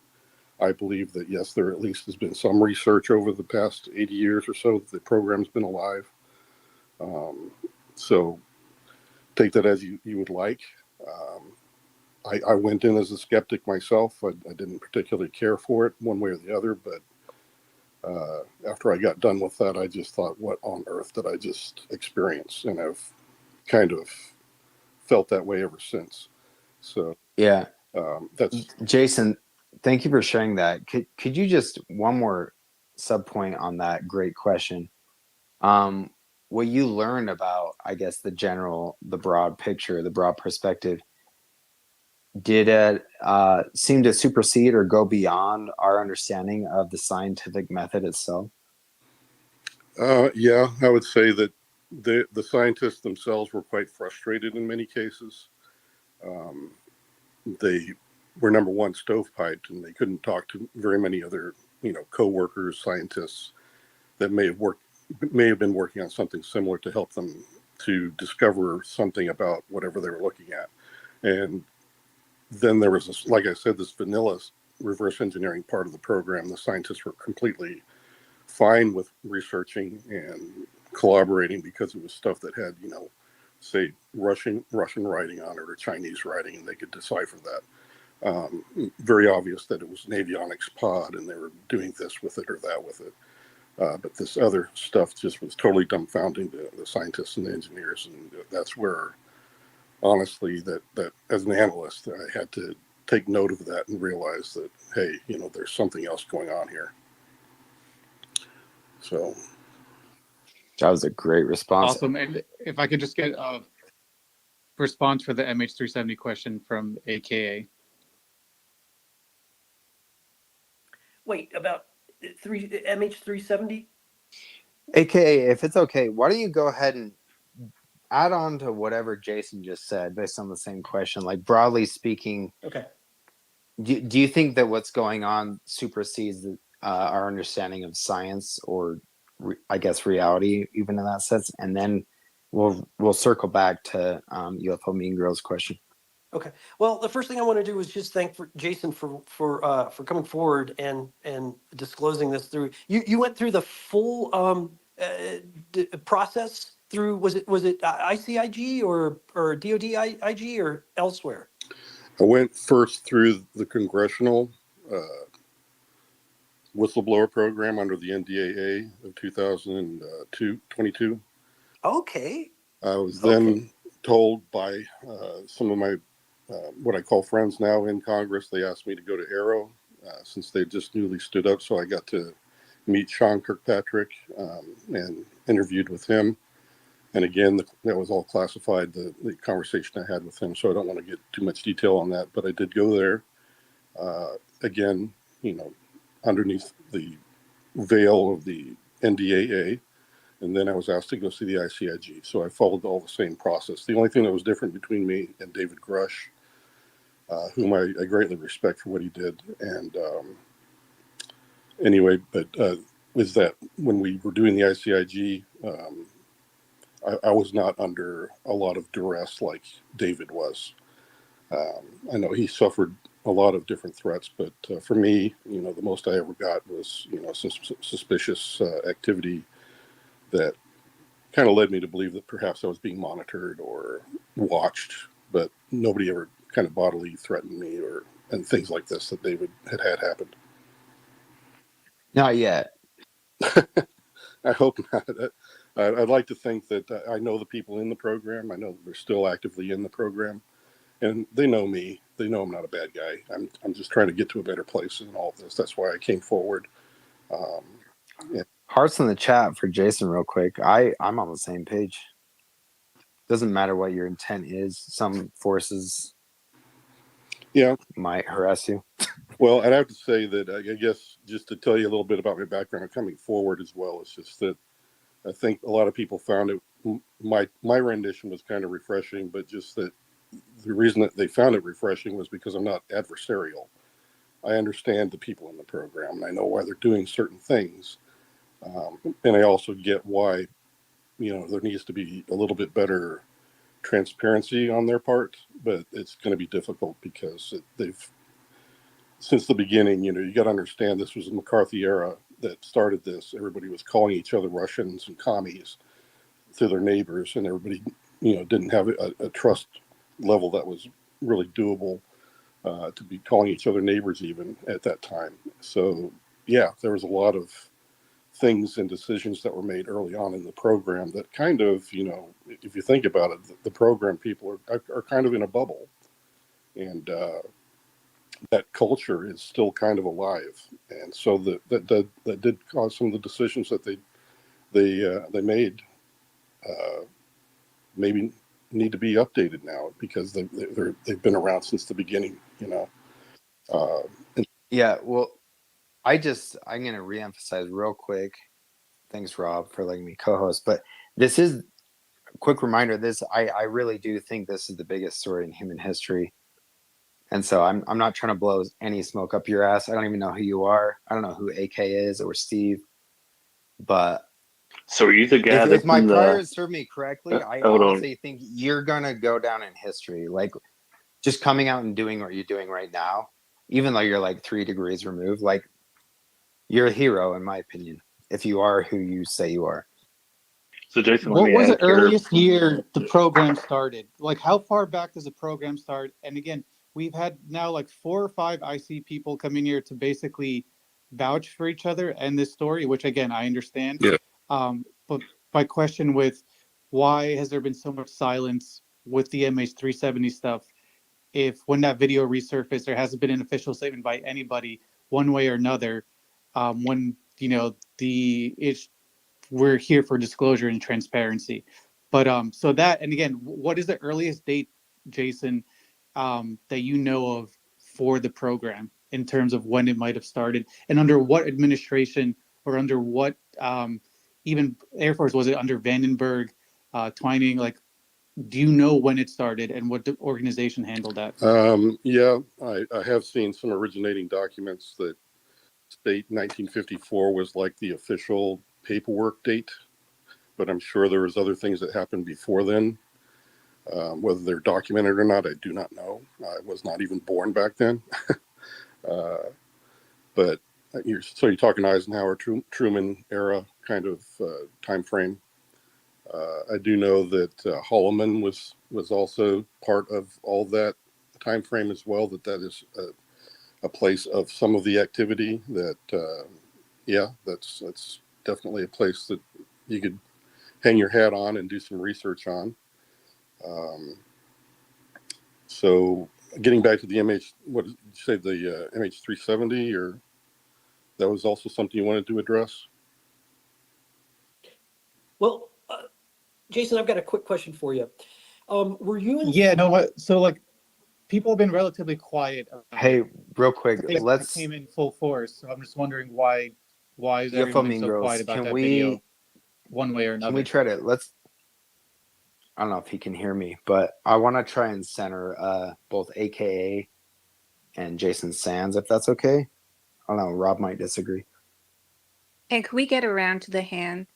I believe that yes, there at least has been some research over the past 80 years or so that the program's been alive. So take that as you would like. I went in as a skeptic myself. I didn't particularly care for it one way or the other, but after I got done with that, I just thought, what on earth did I just experience? And I've kind of felt that way ever since. So Yeah. that's Jason, thank you for sharing that. Could you just one more sub point on that great question? What you learned about, I guess, the broad picture, the broad perspective, did it seem to supersede or go beyond our understanding of the scientific method itself? yeah, I would say that the scientists themselves were quite frustrated in many cases. Um, they were number one stovepiped, and they couldn't talk to very many other co-workers, scientists that may have been working on something similar to help them to discover something about whatever they were looking at. And then there was this, like I said, this vanilla reverse engineering part of the program. The scientists were completely fine with researching and collaborating because it was stuff that had, say Russian writing on it or Chinese writing, and they could decipher that. Very obvious that it was an avionics pod and they were doing this with it or that with it. But this other stuff just was totally dumbfounding to the scientists and the engineers. And that's where, honestly, that as an analyst, I had to take note of that and realize that, hey, there's something else going on here. So That was a great response. Awesome. And if I could just get a response for the MH370 question from AKA. Wait, about MH370? AKA, if it's okay, why don't you go ahead and add on to whatever Jason just said based on the same question? Like, broadly speaking, Okay. do you think that what's going on supersedes our understanding of science or I guess reality, even in that sense? And then we'll circle back to UFO Mean Girls question. Okay. Well, the first thing I want to do is just thank Jason for coming forward and disclosing this through. You went through the full process through. Was it ICIG or DoD-IG or elsewhere? I went first through the congressional whistleblower program under the NDAA of 2022. Okay. I was then told by some of my what I call friends now in Congress. They asked me to go to Aero since they just newly stood up. So I got to meet Sean Kirkpatrick and interviewed with him. And again, that was all classified, the conversation I had with him. So I don't want to get too much detail on that. But I did go there. Again, underneath the veil of the NDAA. And then I was asked to go see the ICIG. So I followed all the same process. The only thing that was different between me and David Grush, whom I greatly respect for what he did. And anyway, but was that when we were doing the ICIG, I was not under a lot of duress like David was. I know he suffered a lot of different threats, but for me, the most I ever got was, some suspicious activity that kind of led me to believe that perhaps I was being monitored or watched, but nobody ever kind of bodily threatened me and things like this that David had happened. Not yet. I hope not. I'd like to think that I know the people in the program. I know they're still actively in the program, and they know me. They know I'm not a bad guy. I'm just trying to get to a better place in all of this. That's why I came forward. Yeah. Hearts in the chat for Jason real quick. I'm on the same page. Doesn't matter what your intent is. Some forces might harass you. Well, I'd have to say that I guess just to tell you a little bit about my background coming forward as well, it's just that I think a lot of people found it, my rendition was kind of refreshing, but just that the reason that they found it refreshing was because I'm not adversarial. I understand the people in the program and I know why they're doing certain things. And I also get why, there needs to be a little bit better transparency on their part, but it's going to be difficult because they've, since the beginning, you got to understand this was the McCarthy era that started this. Everybody was calling each other Russians and commies to their neighbors, and everybody, didn't have a trust level that was really doable to be calling each other neighbors even at that time. So yeah, there was a lot of things and decisions that were made early on in the program that kind of, if you think about it, the program people are kind of in a bubble, and that culture is still kind of alive, and so that did cause some of the decisions that they made maybe need to be updated now because they've been around since the beginning. Uh, Yeah, well, I'm going to reemphasize real quick. Thanks, Rob, for letting me co-host. But this is a quick reminder. I really do think this is the biggest story in human history. And so I'm not trying to blow any smoke up your ass. I don't even know who you are. I don't know who AK is or Steve. But So are you the guy if that my can priors serve me correctly, I hold on? honestly think you're gonna go down in history. Like just coming out and doing what you're doing right now, even though you're like 3 degrees removed, like you're a hero in my opinion, if you are who you say you are. So Jason, let What me was the ask your. earliest year the program started? Like, how far back does the program start? And again, we've had now like 4 or 5 IC people come in here to basically vouch for each other and this story, which again, I understand. Yeah. But my question with why has there been so much silence with the MH370 stuff? If when that video resurfaced, there hasn't been an official statement by anybody one way or another. When we're here for disclosure and transparency. But so that, and again, what is the earliest date, Jason, that you know of for the program in terms of when it might have started, and under what administration or under what even Air Force, was it under Vandenberg, Twining? Like, do you know when it started and what the organization handled that? yeah, I have seen some originating documents that state 1954 was like the official paperwork date, but I'm sure there was other things that happened before then. Whether they're documented or not, I do not know. I was not even born back then. But you're talking Eisenhower, Truman era kind of time frame. I do know that Holloman was also part of all that time frame as well. That is a place of some of the activity. That that's definitely a place that you could hang your hat on and do some research on. So getting back to the MH, what did you say, the MH370, or that was also something you wanted to address? Well, Jason, I've got a quick question for you. Were you in? Yeah, no, what? So like, people have been relatively quiet about Hey, it. real quick, It let's came in full force, so I'm just wondering why is UFO everyone Mean so quiet Girls. about that video one way or Can we another? try to I don't know if he can hear me, but I want to try and center both AKA and Jason Sands, if that's okay. I don't know. Rob might disagree. And can we get around to the hand?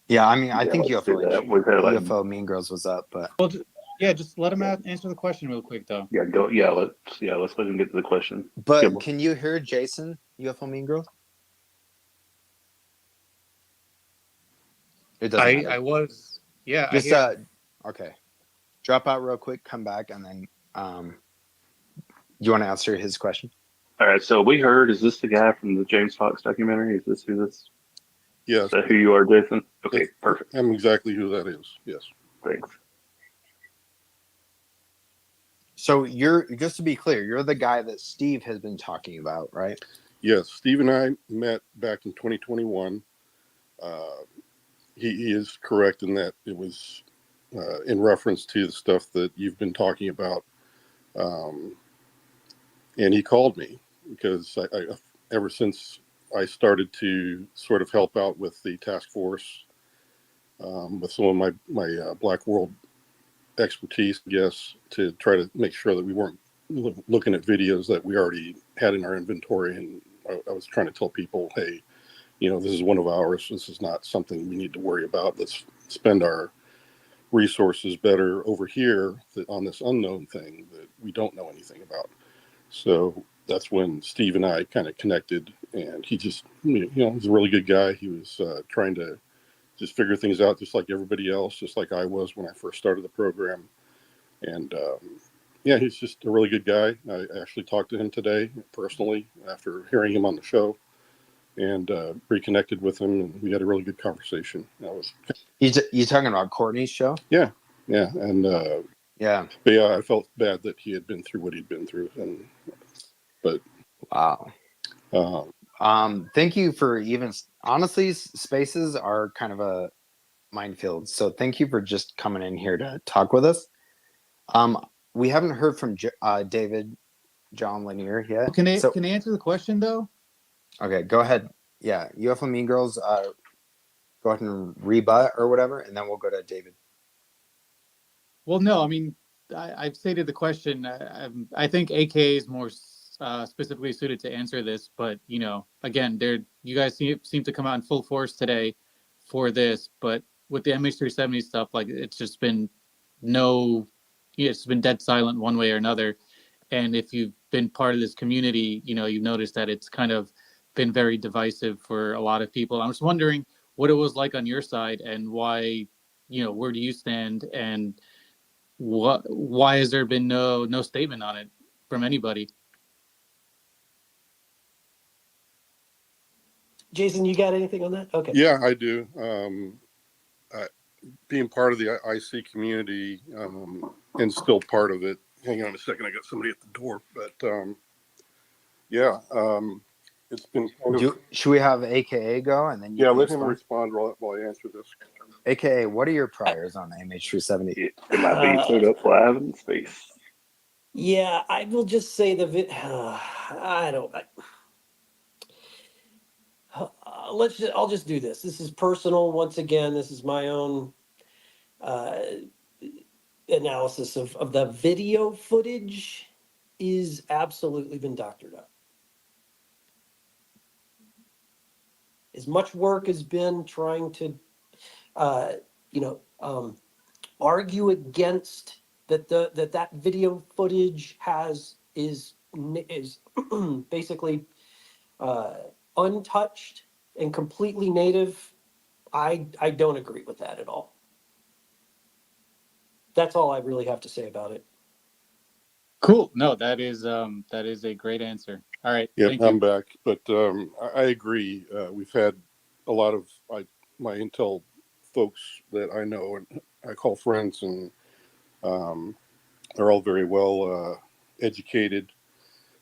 Yeah, I mean, I Yeah, think let's do that. We've had UFO Mean Girls was up, but Well, yeah, just let him yeah, answer the question real quick, though. go. Let's let him get to the question. but can you hear Jason, UFO Mean Girls? It doesn't matter. I was, yeah, I Just hear. okay. Drop out real quick, come back, and then you want to answer his question? All right. So we heard. Is this the guy from the James Fox documentary? Is this who this? Yes. Is that who you are, Jason? Okay, perfect. I'm exactly who that is. Yes. Thanks. So you're, just to be clear, you're the guy that Steve has been talking about, right? Yes. Steve and I met back in 2021. He is correct in that it was in reference to the stuff that you've been talking about. And he called me because I ever since I started to sort of help out with the task force, with some of my Black World expertise, I guess, to try to make sure that we weren't looking at videos that we already had in our inventory. And I was trying to tell people, hey, this is one of ours. This is not something we need to worry about. Let's spend our resources better over here on this unknown thing that we don't know anything about. So that's when Steve and I kind of connected, and he just, he's a really good guy. He was trying to just figure things out just like everybody else, just like I was when I first started the program. And yeah, he's just a really good guy. I actually talked to him today personally after hearing him on the show, and reconnected with him, and we had a really good conversation. That was You talking about Courtney's show? yeah, and Yeah. but yeah, I felt bad that he had been through what he'd been through, but Wow. Thank you for even honestly, spaces are kind of a minefield. So thank you for just coming in here to talk with us. We haven't heard from David John Lanier yet. Can I So answer the question though? okay, go ahead. Yeah, UFO Mean Girls, go ahead and rebut or whatever, and then we'll go to David. Well, no, I mean, I've stated the question. I think AKA is more specifically suited to answer this, but you know, again, you guys seem to come out in full force today for this, but with the MH370 stuff, like it's just been it's been dead silent one way or another. And if you've been part of this community, you know, you've noticed that it's kind of been very divisive for a lot of people. I'm just wondering what it was like on your side and why, you know, where do you stand and why has there been no statement on it from anybody? Jason, you got anything on that? Okay. yeah, I do. Being part of the IC community, and still part of it. Hang on a second, I got somebody at the door. But yeah, it's been kind of, Should we have AKA go and then you yeah. can Let him respond? respond while I answer this. AKA, what are your priors on the MH370? It might be put up live in space. Yeah, I will just say I don't. I'll just do this. This is personal. Once again, this is my own analysis of the video footage. Is absolutely been doctored up. As much work has been trying to, you know, argue against that video footage is basically untouched and completely native. I don't agree with that at all. That's all I really have to say about it. Cool. No, that is a great answer. All right. Yep, Thank you. I'm back. But I agree. We've had a lot of my intel folks that I know and I call friends, and they're all very well educated.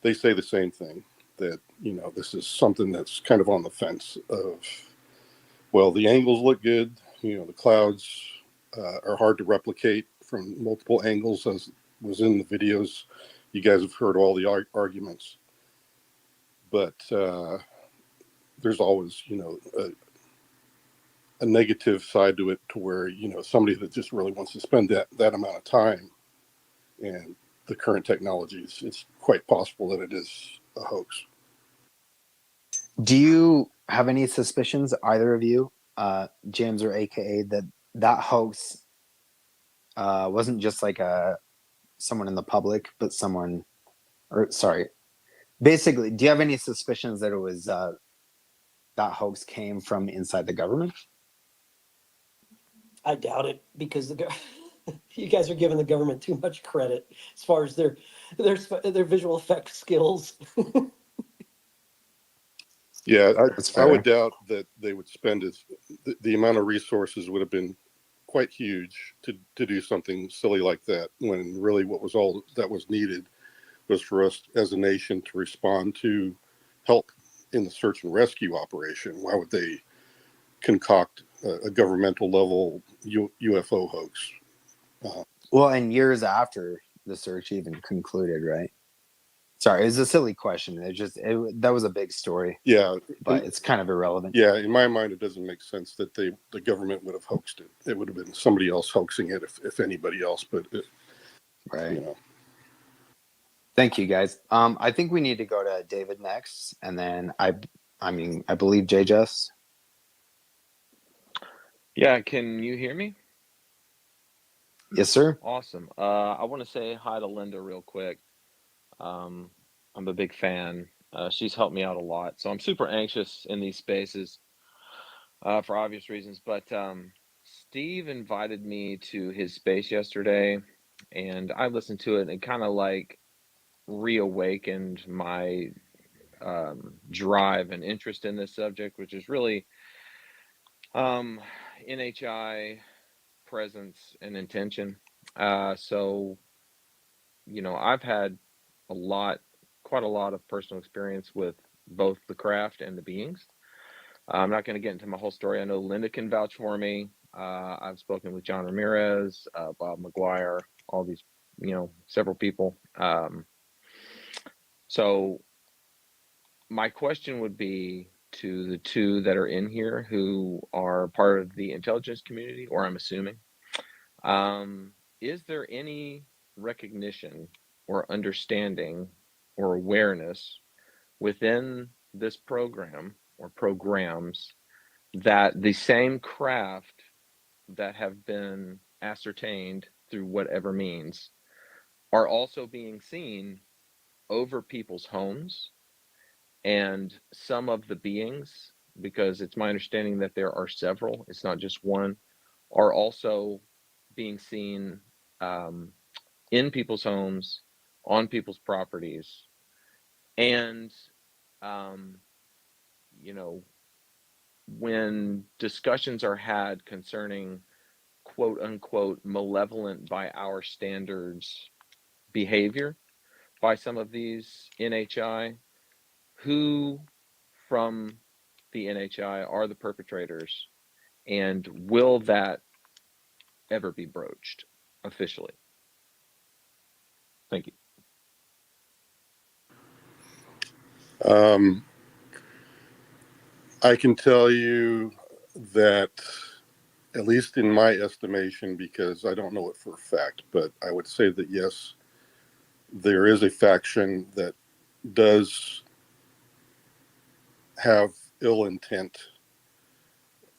They say the same thing, that you know this is something that's kind of on the fence of, well, the angles look good. You know, the clouds are hard to replicate from multiple angles, as was in the videos. You guys have heard all the arguments, but there's always, you know, a negative side to it, to where, you know, somebody that just really wants to spend that amount of time and the current technologies, it's quite possible that it is a hoax. Do you have any suspicions, either of you, James or AKA, that hoax wasn't just like someone in the public, but someone, or sorry, basically, do you have any suspicions that it was that hoax came from inside the government? I doubt it, because you guys are giving the government too much credit as far as their visual effect skills. Yeah, That's I would fair. doubt that they would spend the amount of resources would have been quite huge to do something silly like that, when really what was all that was needed was for us as a nation to respond to help in the search and rescue operation. Why would they concoct a governmental level UFO hoax? Well, and years after the search even concluded, right? Sorry, it's a silly question. That was a big story, Yeah, but it's kind of irrelevant. yeah. In my mind, it doesn't make sense that the government would have hoaxed it. It would have been somebody else hoaxing it, if anybody else. But Right. you know, Thank you, guys. I think we need to go to David next, and then I believe JJS. Yeah, can you hear me? Yes, sir. Awesome. I want to say hi to Linda real quick. I'm a big fan. She's helped me out a lot, so I'm super anxious in these spaces. for obvious reasons. But Steve invited me to his space yesterday, and I listened to it, and it kind of like reawakened my drive and interest in this subject, which is really NHI presence and intention. So, you know, I've had quite a lot of personal experience with both the craft and the beings. I'm not going to get into my whole story. I know Linda can vouch for me. I've spoken with John Ramirez, Bob McGuire, all these, you know, several people. So my question would be to the two that are in here who are part of the intelligence community, or I'm assuming, is there any recognition or understanding or awareness within this program or programs that the same craft that have been ascertained through whatever means are also being seen over people's homes, and some of the beings, because it's my understanding that there are several, it's not just one, are also being seen in people's homes, on people's properties, and um, you know, when discussions are had concerning quote unquote malevolent by our standards behavior by some of these NHI, who from the NHI are the perpetrators, and will that ever be broached officially? Thank you. I can tell you that, at least in my estimation, because I don't know it for a fact, but I would say that yes, there is a faction that does have ill intent,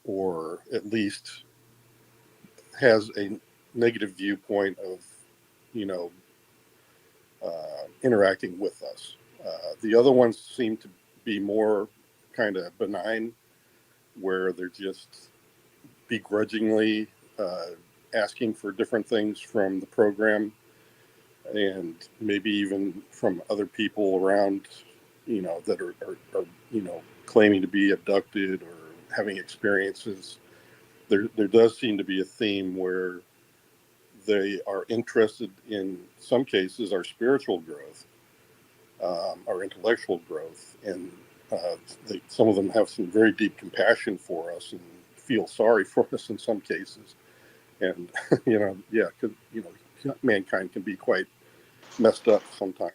or at least has a negative viewpoint of, you know, interacting with us. The other ones seem to be more kind of benign, where they're just begrudgingly asking for different things from the program, and maybe even from other people around, you know, that are you know, claiming to be abducted or having experiences. There does seem to be a theme where they are interested in some cases our spiritual growth, our intellectual growth, and some of them have some very deep compassion for us and feel sorry for us in some cases. And you know, yeah, because you know, mankind can be quite messed up sometimes.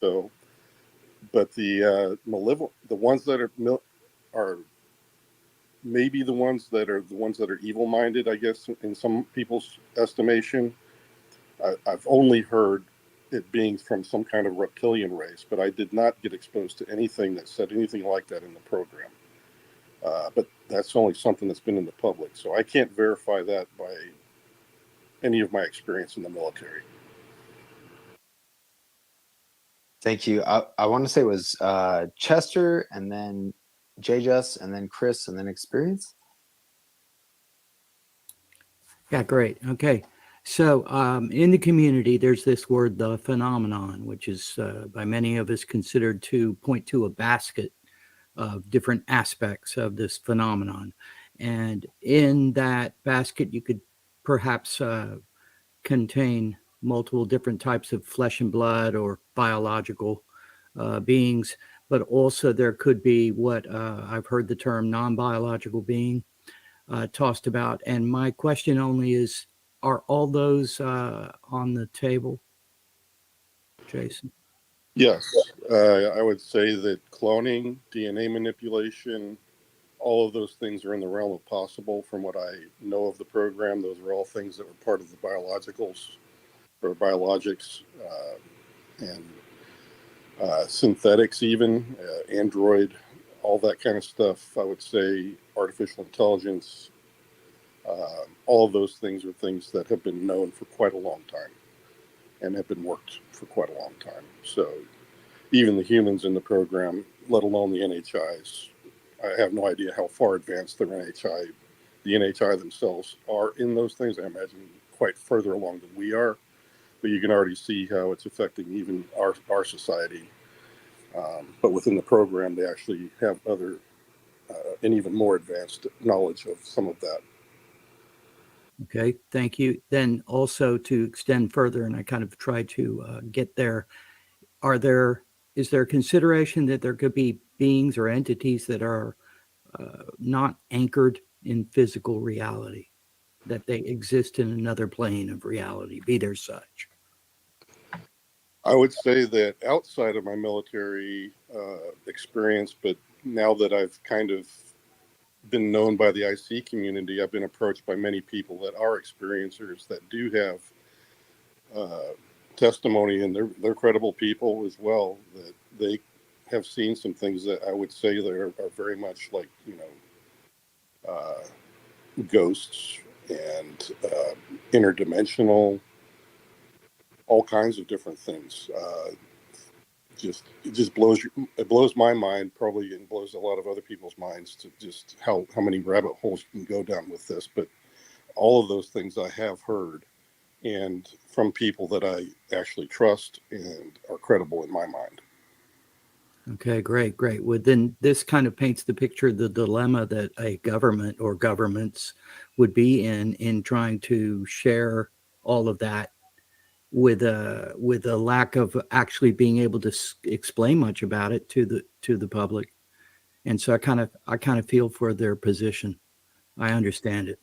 So, but the malevolent, the ones that are maybe the ones that are evil-minded, I guess, in some people's estimation. I've only heard it being from some kind of reptilian race, but I did not get exposed to anything that said anything like that in the program. But that's only something that's been in the public, so I can't verify that by any of my experience in the military. Thank you. I want to say it was Chester, and then JJus, and then Chris, and then Experience. Yeah, great. Okay. So in the community, there's this word, the phenomenon, which is by many of us considered to point to a basket of different aspects of this phenomenon. And in that basket, you could perhaps contain multiple different types of flesh and blood or biological beings, but also there could be what I've heard the term non-biological being tossed about. And my question only is, are all those on the table, Jason? Yes, I would say that cloning, DNA manipulation, all of those things are in the realm of possible. From what I know of the program, those are all things that were part of the biologicals or biologics, and synthetics, even Android, all that kind of stuff. I would say artificial intelligence, all of those things are things that have been known for quite a long time and have been worked for quite a long time. So even the humans in the program, let alone the NHIs, I have no idea how far advanced the NHI themselves are in those things. I imagine quite further along than we are, but you can already see how it's affecting even our society. But within the program, they actually have other and even more advanced knowledge of some of that. Okay, thank you. Then also to extend further, and I kind of tried to get there, is there consideration that there could be beings or entities that are not anchored in physical reality, that they exist in another plane of reality, be there such? I would say that outside of my military experience, but now that I've kind of been known by the IC community, I've been approached by many people that are experiencers that do have testimony, and they're credible people as well, that they have seen some things that I would say that are very much like, ghosts and interdimensional, all kinds of different things. It blows my mind, probably, and blows a lot of other people's minds, to just how many rabbit holes you can go down with this. But all of those things I have heard, and from people that I actually trust and are credible in my mind. Okay, great. Well, then this kind of paints the picture of the dilemma that a government or governments would be in trying to share all of that with a lack of actually being able to explain much about it to the public. And so I kind of feel for their position. I understand it.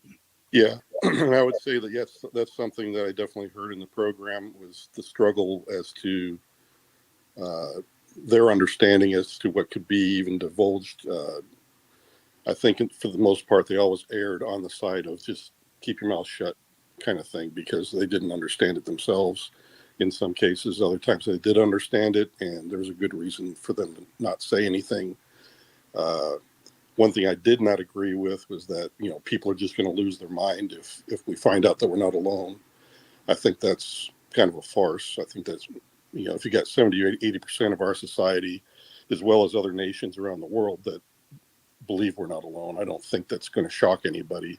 Yeah, I would say that yes, that's something that I definitely heard in the program, was the struggle as to their understanding as to what could be even divulged. I think for the most part, they always erred on the side of just keep your mouth shut kind of thing, because they didn't understand it themselves. In some cases, other times they did understand it, and there was a good reason for them to not say anything. One thing I did not agree with was that, people are just going to lose their mind if we find out that we're not alone. I think that's kind of a farce. I think that's, if you got 70 or 80% of our society, as well as other nations around the world, that believe we're not alone, I don't think that's going to shock anybody.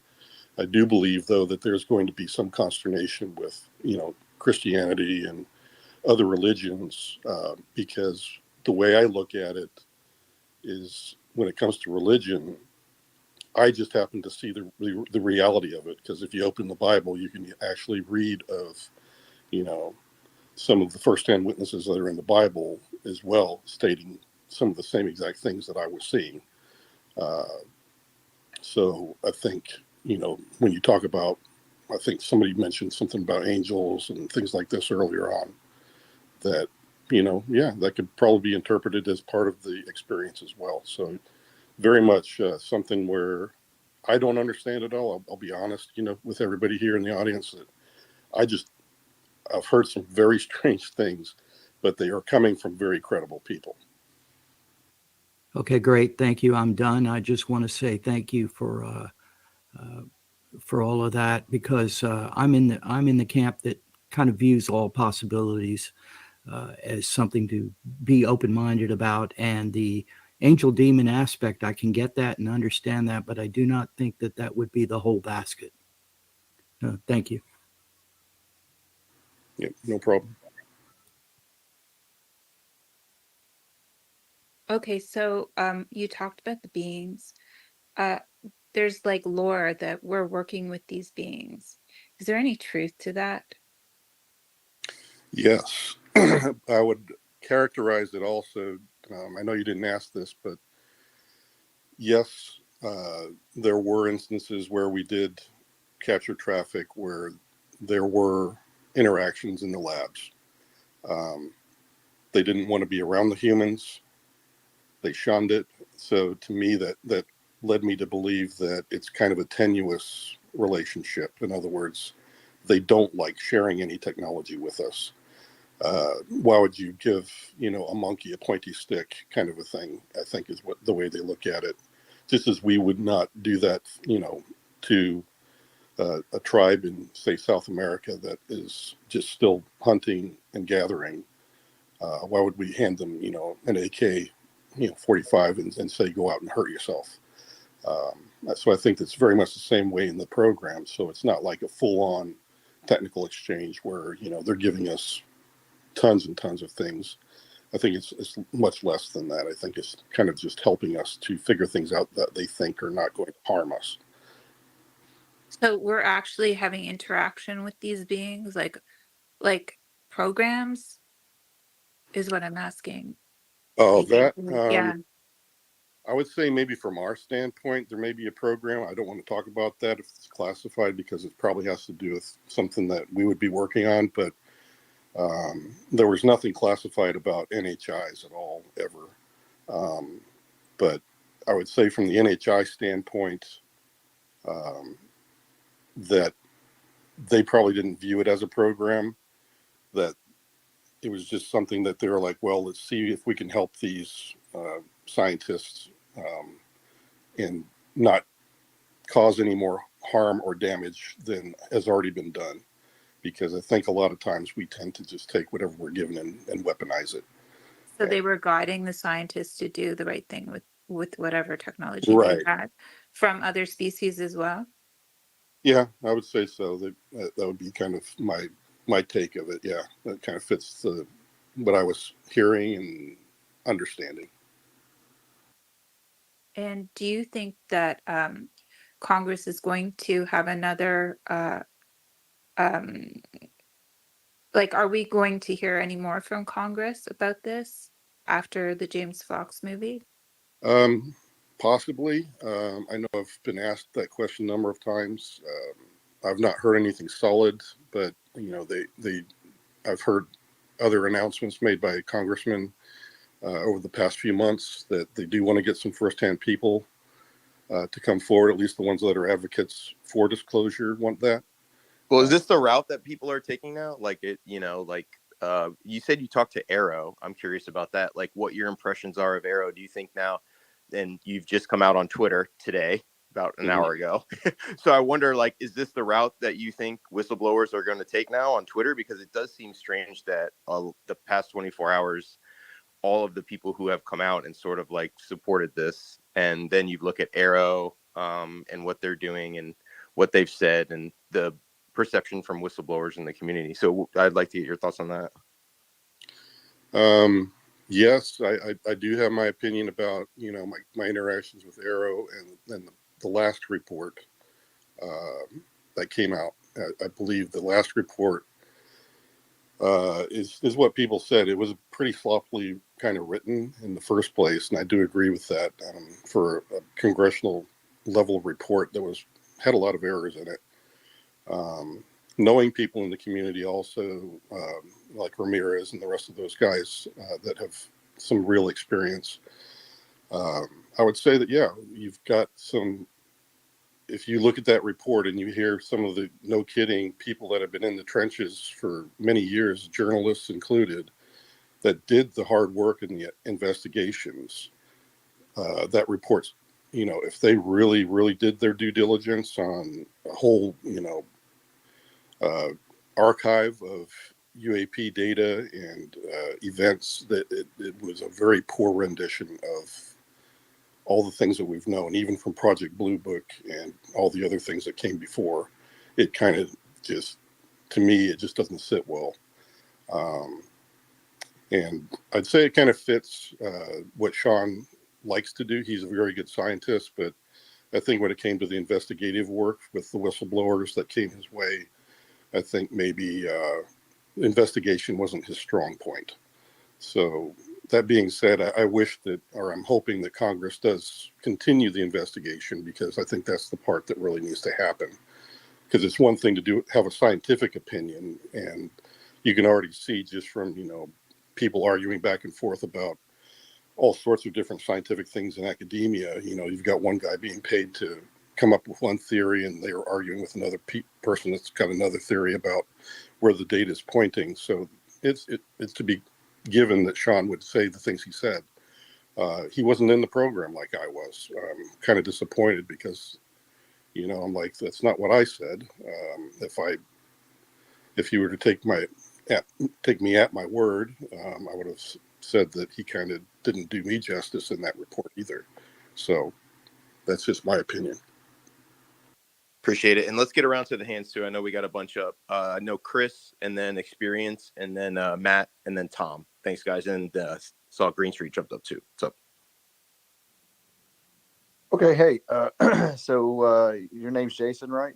I do believe, though, that there's going to be some consternation with, Christianity and other religions, because the way I look at it is, when it comes to religion, I just happen to see the reality of it, because if you open the Bible, you can actually read of, some of the first-hand witnesses that are in the Bible as well, stating some of the same exact things that I was seeing. So I think, when you talk about, I think somebody mentioned something about angels and things like this earlier on, that, that could probably be interpreted as part of the experience as well. So very much something where I don't understand it all. I'll be honest, with everybody here in the audience, that I've heard some very strange things, but they are coming from very credible people. Okay, great. Thank you. I'm done. I just want to say thank you for all of that, because I'm in the camp that kind of views all possibilities as something to be open-minded about. And the angel demon aspect, I can get that and understand that, but I do not think that would be the whole basket. Thank you. Yep, no problem. Okay, so you talked about the beings. There's like lore that we're working with these beings. Is there any truth to that? Yes, I would characterize it also. I know you didn't ask this, but yes, there were instances where we did capture traffic where there were interactions in the labs. They didn't want to be around the humans. They shunned it. So to me, that led me to believe that it's kind of a tenuous relationship. In other words, they don't like sharing any technology with us. Why would you give, a monkey a pointy stick, kind of a thing, I think is what the way they look at it. Just as we would not do that, to a tribe in, say, South America that is just still hunting and gathering. Why would we hand them, an AK 45 and say go out and hurt yourself. So I think that's very much the same way in the program. So it's not like a full-on technical exchange where they're giving us tons and tons of things. I think it's much less than that. I think it's kind of just helping us to figure things out that they think are not going to harm us. So we're actually having interaction with these beings, like programs, is what I'm asking. Oh, Do you- that yeah. I would say maybe from our standpoint, there may be a program. I don't want to talk about that if it's classified because it probably has to do with something that we would be working on. But there was nothing classified about NHIs at all, ever. But I would say from the NHI standpoint, that they probably didn't view it as a program, that it was just something that they were like, well, let's see if we can help these scientists and not cause any more harm or damage than has already been done. Because I think a lot of times we tend to just take whatever we're given and weaponize it. So they were guiding the scientists to do the right thing with whatever technology they Right. had from other species as well. Yeah, I would say so. That would be kind of my take of it. Yeah, that kind of fits what I was hearing and understanding. And do you think that Congress is going to have another like, are we going to hear any more from Congress about this after the James Fox movie? Possibly. I know I've been asked that question a number of times. I've not heard anything solid, but I've heard other announcements made by congressmen over the past few months that they do want to get some firsthand people to come forward. At least the ones that are advocates for disclosure want that. Well, is this the route that people are taking now? Like you said you talked to Arrow. I'm curious about that. Like what your impressions are of Arrow. Do you think now, and you've just come out on Twitter today, about an hour ago. So I wonder, like, is this the route that you think whistleblowers are going to take now on Twitter? Because it does seem strange that the past 24 hours, all of the people who have come out and sort of like supported this, and then you look at Arrow and what they're doing and what they've said and the perception from whistleblowers in the community. So I'd like to get your thoughts on that. Yes, I do have my opinion about, my interactions with Arrow and the last report that came out. I believe the last report is what people said. It was pretty sloppily kind of written in the first place, and I do agree with that. For a congressional level report that had a lot of errors in it. Knowing people in the community also, like Ramirez and the rest of those guys that have some real experience, I would say that, yeah, you've got some. If you look at that report and you hear some of the, no kidding, people that have been in the trenches for many years, journalists included, that did the hard work in the investigations, that report's, if they really, really did their due diligence on a whole, archive of UAP data and events, that it was a very poor rendition of all the things that we've known, even from Project Blue Book and all the other things that came before. It kind of just, to me, it just doesn't sit well. And I'd say it kind of fits what Sean likes to do. He's a very good scientist, but I think when it came to the investigative work with the whistleblowers that came his way, I think maybe investigation wasn't his strong point. So that being said, I wish that, or I'm hoping that Congress does continue the investigation, because I think that's the part that really needs to happen. Because it's one thing to have a scientific opinion, and you can already see just from, people arguing back and forth about all sorts of different scientific things in academia. You've got one guy being paid to come up with one theory, and they are arguing with another person that's got another theory about where the data is pointing. So it's to be given that Sean would say the things he said. He wasn't in the program like I was. I'm kind of disappointed because, I'm like, that's not what I said. If you were to take me at my word, I would have said that he kind of didn't do me justice in that report either. So that's just my opinion. Appreciate it. And let's get around to the hands too. I know we got a bunch up. I know Chris, and then Experience, and then Matt, and then Tom. Thanks, guys. And saw Green Street jumped up too. What's up? Okay, hey, your name's Jason, right?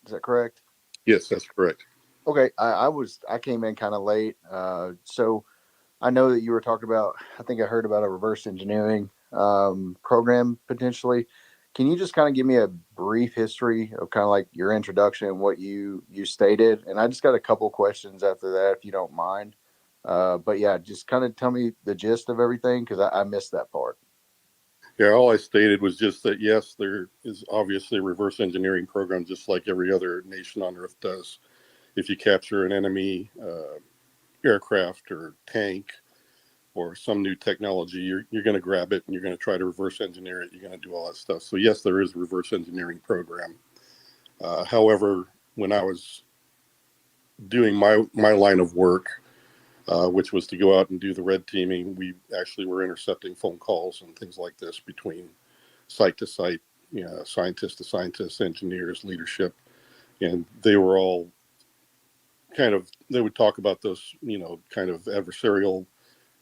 Is that correct? Yes, that's correct. Okay, I came in kind of late, so I know that you were talking about. I think I heard about a reverse engineering program potentially. Can you just kind of give me a brief history of kind of like your introduction and what you stated? And I just got a couple questions after that, if you don't mind. But yeah, just kind of tell me the gist of everything because I missed that part. Yeah, all I stated was just that, yes, there is obviously a reverse engineering program just like every other nation on Earth does. If you capture an enemy aircraft or tank or some new technology, you're going to grab it and you're going to try to reverse engineer it. You're going to do all that stuff. So, yes, there is a reverse engineering program. However, when I was doing my line of work, which was to go out and do the red teaming, we actually were intercepting phone calls and things like this between site to site, scientist to scientist, engineers, leadership, and they were all they would talk about those, kind of adversarial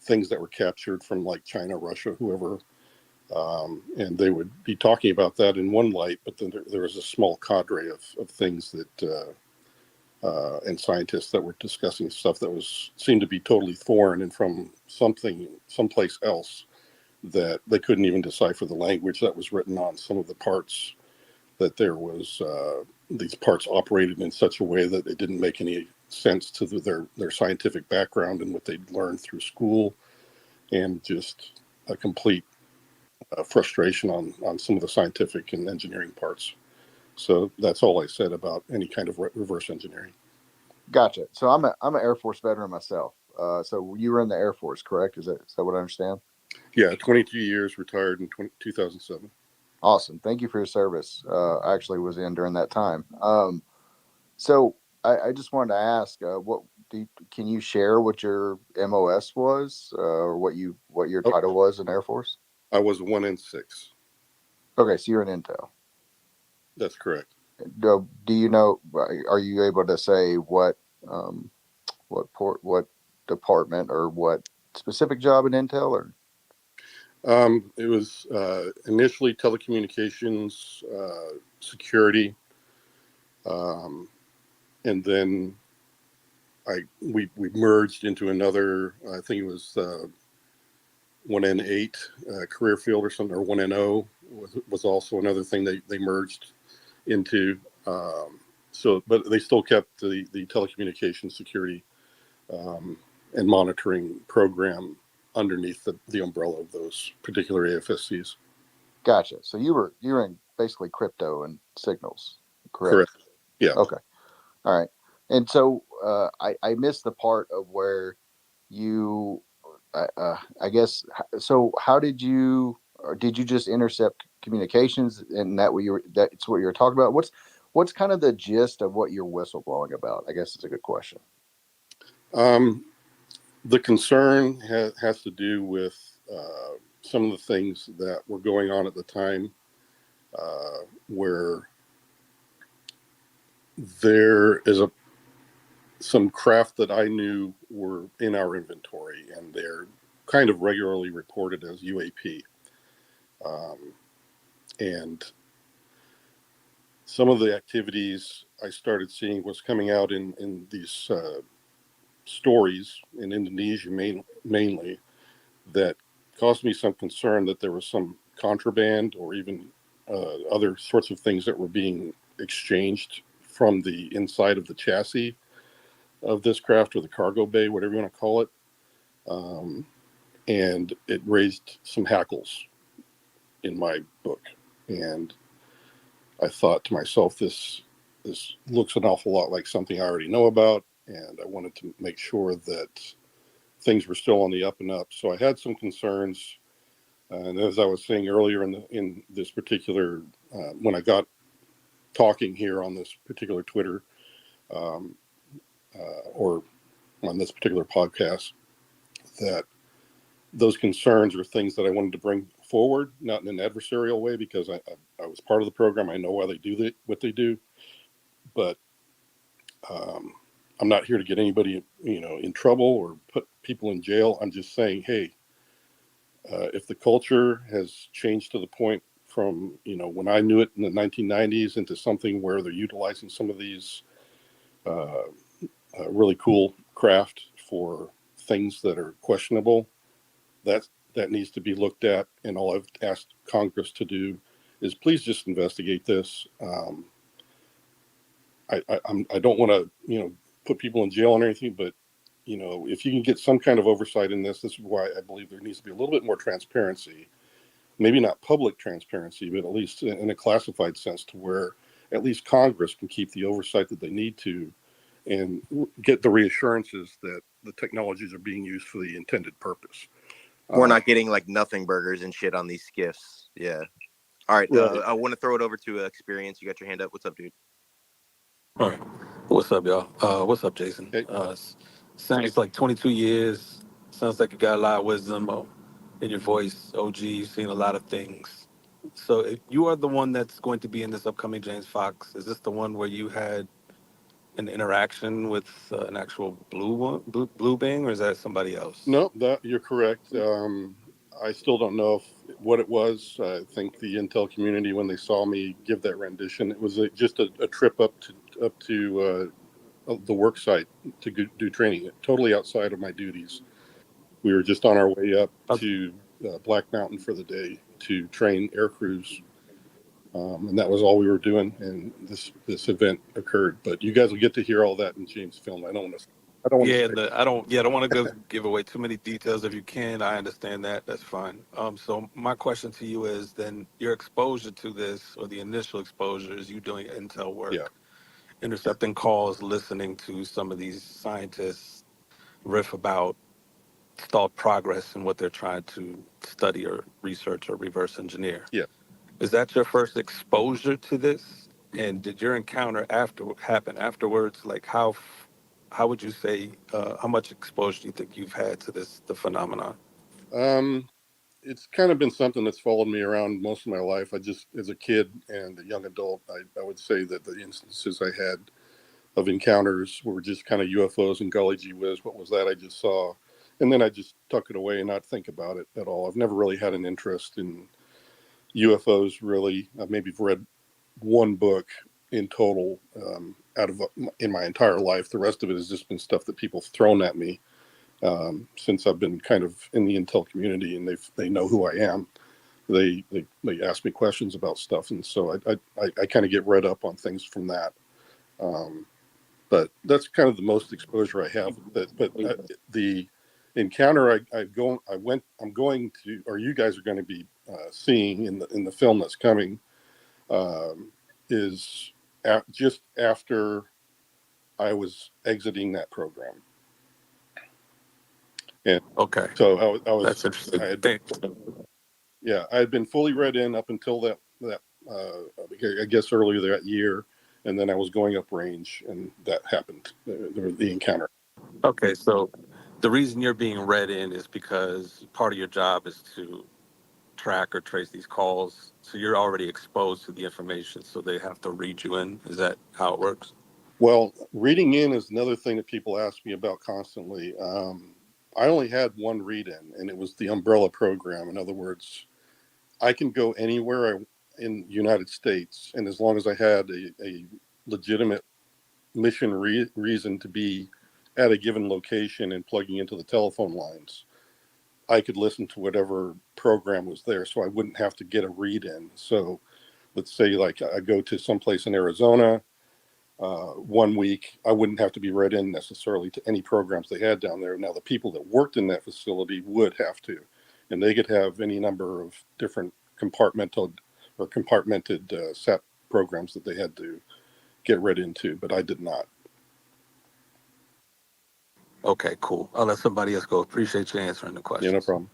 things that were captured from like China, Russia, whoever, and they would be talking about that in one light, but then there was a small cadre of things that and scientists that were discussing stuff that seemed to be totally foreign and from someplace else that they couldn't even decipher the language that was written on some of the parts, that there was these parts operated in such a way that it didn't make any sense to their scientific background and what they'd learned through school, and just a complete frustration on some of the scientific and engineering parts. So that's all I said about any kind of reverse engineering. Gotcha. So I'm an Air Force veteran myself. So you were in the Air Force, correct? Is that what I understand? Yeah, 22 years, retired in 2007. Awesome. Thank you for your service. I actually was in during that time. So I just wanted to ask, can you share what your MOS was, or what your title was in Air Force? I was 1N6. Okay, so you're an Intel. That's correct. Do you know? Are you able to say what department or what specific job in Intel? Or It was initially telecommunications, security, and then we merged into another. I think it was 1N8 career field or something, or 1NO was also another thing they merged into. But they still kept the telecommunications security and monitoring program underneath the umbrella of those particular AFSCs. Gotcha. So you're in basically crypto and signals, correct? Correct. Yeah. Okay. All right. And so I missed the part of where you, I guess. So how did you, or did you just intercept communications, and that's what you were talking about? What's kind of the gist of what you're whistleblowing about? I guess it's a good question. The concern has to do with some of the things that were going on at the time, where there is some craft that I knew were in our inventory, and they're kind of regularly reported as UAP. And some of the activities I started seeing was coming out in these stories in Indonesia mainly, that caused me some concern that there was some contraband or even other sorts of things that were being exchanged from the inside of the chassis of this craft, or the cargo bay, whatever you want to call it. And it raised some hackles in my book. And I thought to myself, this looks an awful lot like something I already know about, and I wanted to make sure that things were still on the up and up. So I had some concerns, and as I was saying earlier in this particular, when I got talking here on this particular Twitter, or on this particular podcast, that those concerns are things that I wanted to bring forward, not in an adversarial way, because I was part of the program. I know why they do what they do, but I'm not here to get anybody, in trouble or put people in jail. I'm just saying, hey, if the culture has changed to the point from, when I knew it in the 1990s into something where they're utilizing some of these uh, really cool craft for things that are questionable, that needs to be looked at. And all I've asked Congress to do is please just investigate this. I don't want to, put people in jail or anything, but if you can get some kind of oversight in this is why I believe there needs to be a little bit more transparency. Maybe not public transparency, but at least in a classified sense, to where at least Congress can keep the oversight that they need to and get the reassurances that the technologies are being used for the intended purpose. We're not getting like nothing burgers and shit on these skiffs. Yeah. All right. Right. I want to throw it over to Experience. You got your hand up. What's up, dude? All right. What's up, y'all? What's up, Jason? Hey. Sounds like 22 years. Sounds like you got a lot of wisdom in your voice. OG, you've seen a lot of things. So if you are the one that's going to be in this upcoming James Fox, is this the one where you had an interaction with an actual blue being, or is that somebody else? No, that you're correct. I still don't know what it was. I think the Intel community, when they saw me give that rendition, it was just a trip up to the work site to do training, totally outside of my duties. We were just on our way up to Black Mountain for the day to train air crews, and that was all we were doing. And this event occurred. But you guys will get to hear all that in James' film. I don't want to. Yeah, Say. I don't want to give away too many details. If you can, I understand that. That's fine. So my question to you is then your exposure to this, or the initial exposure, is you doing intel work, Yeah. intercepting calls, listening to some of these scientists riff about stalled progress and what they're trying to study or research or reverse engineer. Yeah. Is that your first exposure to this? And did your encounter happen afterwards? Like how would you say how much exposure do you think you've had to the phenomenon? It's kind of been something that's followed me around most of my life. As a kid and a young adult, I would say that the instances I had of encounters were just kind of UFOs and golly gee whiz, what was that I just saw? And then I just tuck it away and not think about it at all. I've never really had an interest in UFOs, really. I've maybe read one book in total in my entire life. The rest of it has just been stuff that people have thrown at me since I've been kind of in the intel community, and they know who I am. They ask me questions about stuff, and so I kind of get read up on things from that. But that's kind of the most exposure I have. But the encounter I'm going to, or you guys are going to be seeing in the film that's coming, is just after I was exiting that program. And Okay. so That's interesting. I had been fully read in up until that I guess earlier that year, and then I was going up range, and that happened. The encounter. Okay, so the reason you're being read in is because part of your job is to track or trace these calls. So you're already exposed to the information, so they have to read you in. Is that how it works? Well, reading in is another thing that people ask me about constantly. I only had one read in, and it was the umbrella program. In other words, I can go anywhere in the United States, and as long as I had a legitimate mission reason to be at a given location and plugging into the telephone lines, I could listen to whatever program was there, so I wouldn't have to get a read in. So let's say like I go to someplace in Arizona 1 week, I wouldn't have to be read in necessarily to any programs they had down there. Now the people that worked in that facility would have to, and they could have any number of different compartmented SAP programs that they had to get read into, but I did not. Okay, cool. I'll let somebody else go. Appreciate you answering the questions. Yeah, no problem.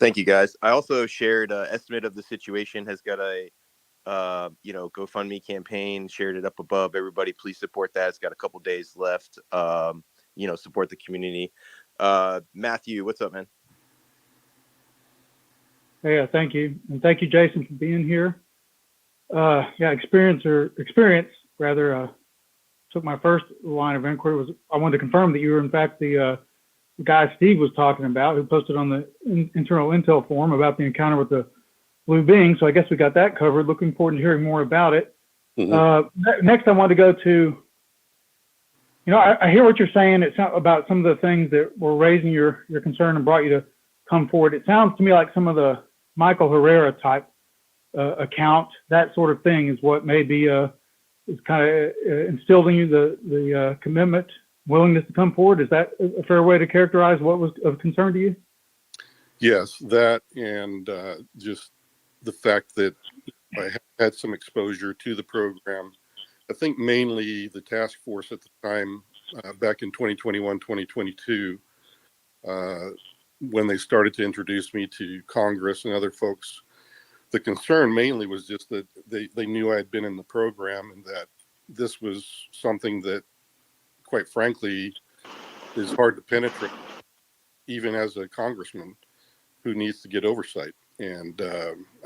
Thank you, guys. I also shared estimate of the situation, has got a GoFundMe campaign, shared it up above. Everybody please support that. It's got a couple days left. Support the community. Matthew, what's up, man? Yeah, thank you. And thank you, Jason, for being here. Experience took my first line of inquiry was I wanted to confirm that you were in fact the guy Steve was talking about, who posted on the internal intel forum about the encounter with the blue being. So I guess we got that covered. Looking forward to hearing more about it. Next, I want to go to, I hear what you're saying. It's about some of the things that were raising your concern and brought you to come forward. It sounds to me like some of the Michael Herrera type account, that sort of thing, is what maybe is kind of instilled in you the commitment, willingness to come forward. Is that a fair way to characterize what was of concern to you? Yes, that, and just the fact that I had some exposure to the program. I think mainly the task force at the time, back in 2021, 2022, when they started to introduce me to Congress and other folks. The concern mainly was just that they knew I had been in the program, and that this was something that, quite frankly, is hard to penetrate, even as a congressman who needs to get oversight. And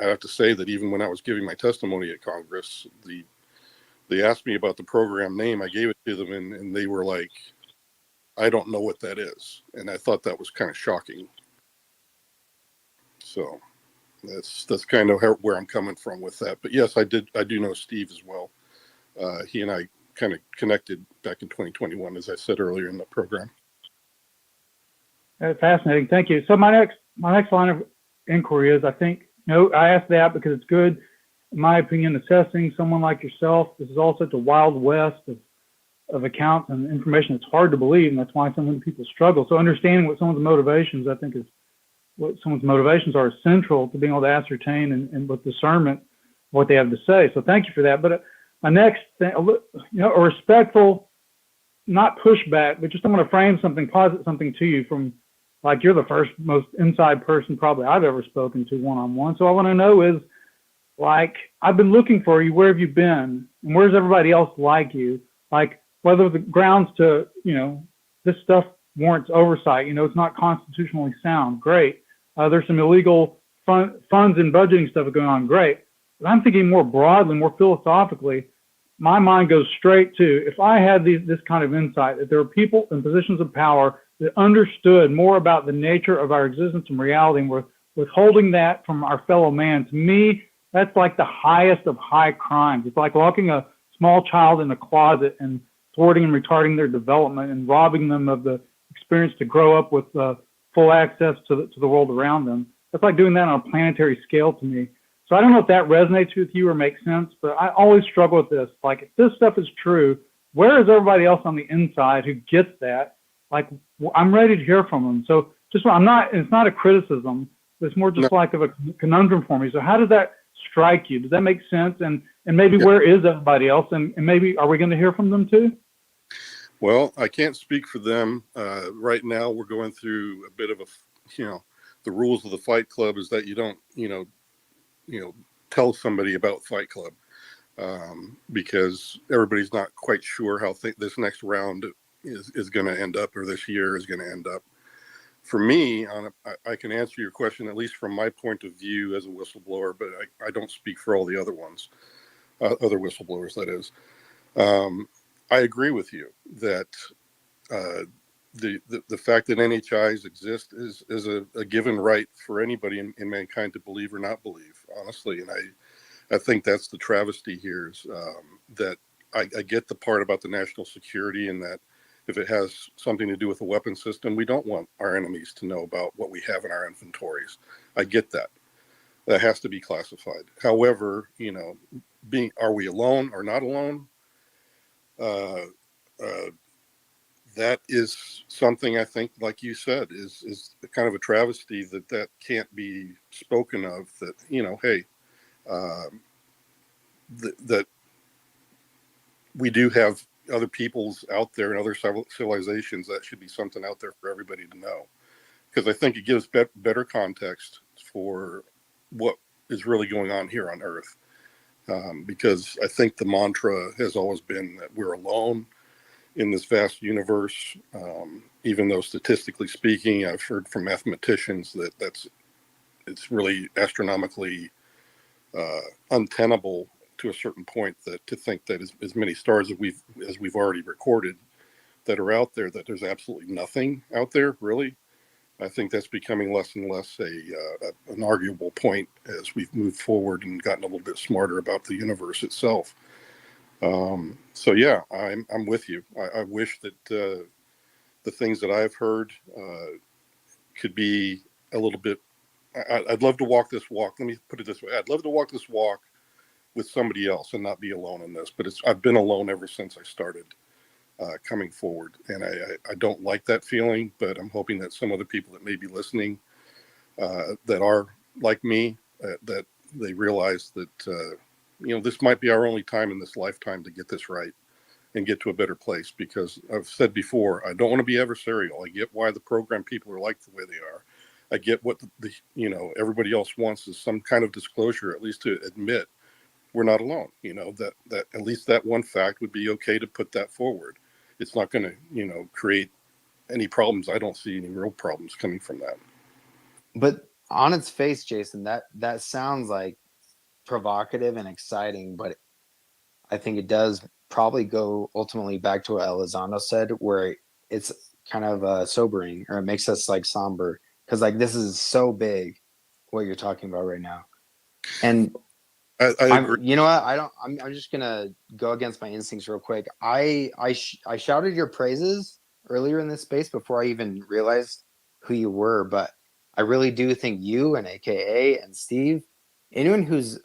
I have to say that even when I was giving my testimony at Congress, they asked me about the program name. I gave it to them, and they were like, I don't know what that is. And I thought that was kind of shocking. So that's kind of where I'm coming from with that. But yes, I do know Steve as well. He and I kind of connected back in 2021, as I said earlier in the program. That's fascinating. Thank you. So my next line of inquiry is, I think, I asked that because it's good, in my opinion, assessing someone like yourself. This is all such a wild west of accounts and information. It's hard to believe, and that's why so many people struggle. So understanding what someone's motivations, I think, is what someone's motivations are central to being able to ascertain and with discernment what they have to say. So thank you for that. But my next thing, a respectful, not pushback, but just I'm going to frame something, posit something to you from, like, you're the first most inside person probably I've ever spoken to one-on-one. So I want to know is, like, I've been looking for you. Where have you been? And where's everybody else like you? Like, whether the grounds to, this stuff warrants oversight. It's not constitutionally sound. Great. There's some illegal funds and budgeting stuff going on. Great. But I'm thinking more broadly, more philosophically. My mind goes straight to, if I had this kind of insight, that there are people in positions of power that understood more about the nature of our existence and reality, and were withholding that from our fellow man. To me, that's like the highest of high crimes. It's like locking a small child in a closet and thwarting and retarding their development and robbing them of the experience to grow up with full access to the world around them. That's like doing that on a planetary scale to me. So I don't know if that resonates with you or makes sense, but I always struggle with this. Like, if this stuff is true, where is everybody else on the inside who gets that? Like, I'm ready to hear from them. So it's not a criticism, but it's more just like of a conundrum for me. So how does that strike you? Does that make sense? And maybe where is everybody else? And maybe, are we going to hear from them too? Well, I can't speak for them. Right now, we're going through a bit of the rules of the Fight Club is that you don't, tell somebody about Fight Club because everybody's not quite sure how this next round is going to end up, or this year is going to end up. For me, I can answer your question, at least from my point of view as a whistleblower, but I don't speak for all the other ones, other whistleblowers, that is. I agree with you that the fact that NHIs exist is a given right for anybody in mankind to believe or not believe, honestly. And I think that's the travesty here is that I get the part about the national security, and that if it has something to do with a weapon system, we don't want our enemies to know about what we have in our inventories. I get that. That has to be classified. However, are we alone or not alone? That is something I think, like you said, is kind of a travesty that can't be spoken of. That hey, that we do have other peoples out there and other civilizations. That should be something out there for everybody to know, because I think it gives better context for what is really going on here on Earth. Because I think the mantra has always been that we're alone. in this vast universe. Even though statistically speaking, I've heard from mathematicians that it's really astronomically untenable to a certain point, that to think that as many stars as we've already recorded that are out there, that there's absolutely nothing out there really. I think that's becoming less and less an arguable point as we've moved forward and gotten a little bit smarter about the universe itself. So yeah, I'm with you. I wish that the things that I've heard could be a little bit. I'd love to walk this walk. Let me put it this way: I'd love to walk this walk with somebody else and not be alone in this. But I've been alone ever since I started coming forward, and I don't like that feeling. But I'm hoping that some other people that may be listening that are like me, that they realize that this might be our only time in this lifetime to get this right and get to a better place. Because I've said before, I don't want to be adversarial. I get why the program people are like the way they are. I get what the everybody else wants is some kind of disclosure, at least to admit we're not alone. That at least that one fact would be okay to put that forward. It's not going to create any problems. I don't see any real problems coming from that. But on its face, Jason, that sounds like provocative and exciting, but I think it does probably go ultimately back to what Elizondo said, where it's kind of sobering, or it makes us like somber, because like this is so big what you're talking about right now. And I agree. you know what, I'm just gonna go against my instincts real quick. I shouted your praises earlier in this space before I even realized who you were, but I really do think you and AKA and Steve, anyone who's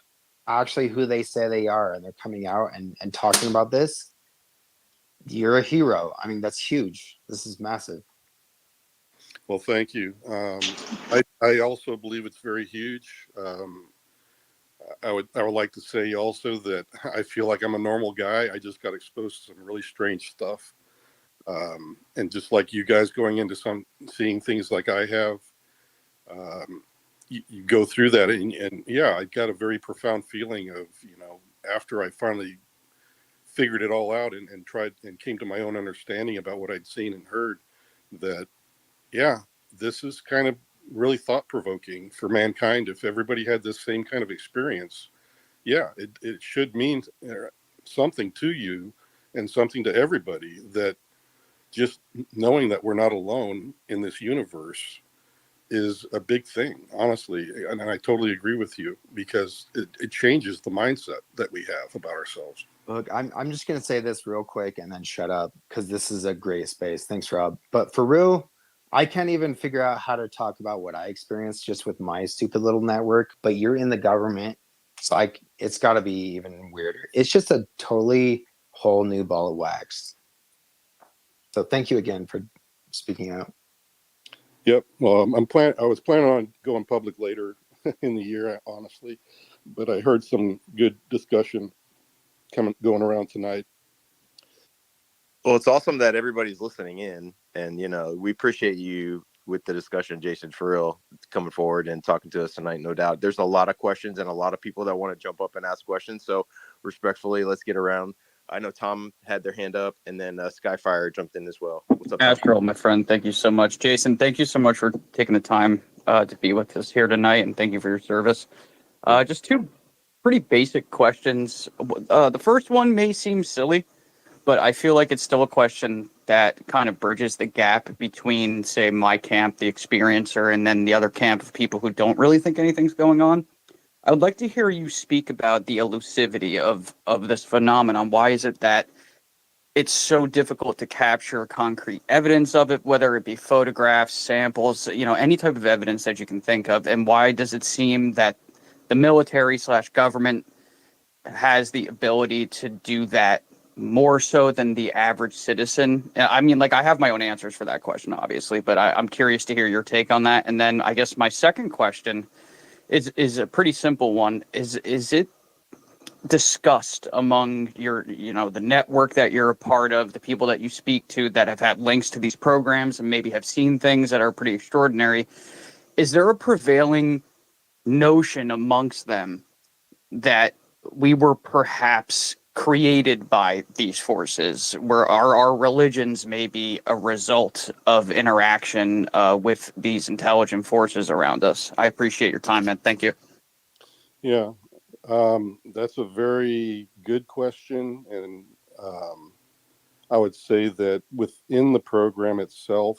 actually who they say they are and they're coming out and talking about this, you're a hero. I mean, that's huge. This is massive. Well, thank you. I also believe it's very huge. I would like to say also that I feel like I'm a normal guy. I just got exposed to some really strange stuff. And just like you guys going into seeing things like I have, you go through that and yeah, I got a very profound feeling of, after I finally figured it all out and tried and came to my own understanding about what I'd seen and heard, that, yeah, this is kind of really thought provoking for mankind. If everybody had this same kind of experience, yeah, it should mean something to you and something to everybody, that just knowing that we're not alone in this universe is a big thing, honestly. And I totally agree with you, because it changes the mindset that we have about ourselves. Look, I'm just gonna say this real quick and then shut up, because this is a great space. Thanks, Rob. But for real, I can't even figure out how to talk about what I experienced just with my stupid little network. But you're in the government, so it's got to be even weirder. It's just a totally whole new ball of wax. So thank you again for speaking out. Yep. Well, I was planning on going public later in the year, honestly, but I heard some good discussion going around tonight. Well, it's awesome that everybody's listening in, and we appreciate you with the discussion, Jason, for real, coming forward and talking to us tonight. No doubt, there's a lot of questions and a lot of people that want to jump up and ask questions. So, respectfully, let's get around. I know Tom had their hand up, and then Skyfire jumped in as well. What's up, Tom? Astral, my friend, thank you so much. Jason, thank you so much for taking the time to be with us here tonight, and thank you for your service. Just two pretty basic questions. The first one may seem silly, but I feel like it's still a question that kind of bridges the gap between, say, my camp, the experiencer, and then the other camp of people who don't really think anything's going on. I would like to hear you speak about the elusivity of this phenomenon. Why is it that it's so difficult to capture concrete evidence of it, whether it be photographs, samples, any type of evidence that you can think of? And why does it seem that the military/government has the ability to do that more so than the average citizen? I mean, I have my own answers for that question, obviously, but I'm curious to hear your take on that. And then I guess my second question is a pretty simple one. Is it discussed among your, the network that you're a part of, the people that you speak to that have had links to these programs and maybe have seen things that are pretty extraordinary? Is there a prevailing notion amongst them that we were perhaps created by these forces, where our religions may be a result of interaction with these intelligent forces around us. I appreciate your time, man. Thank you. Yeah, that's a very good question, and I would say that within the program itself,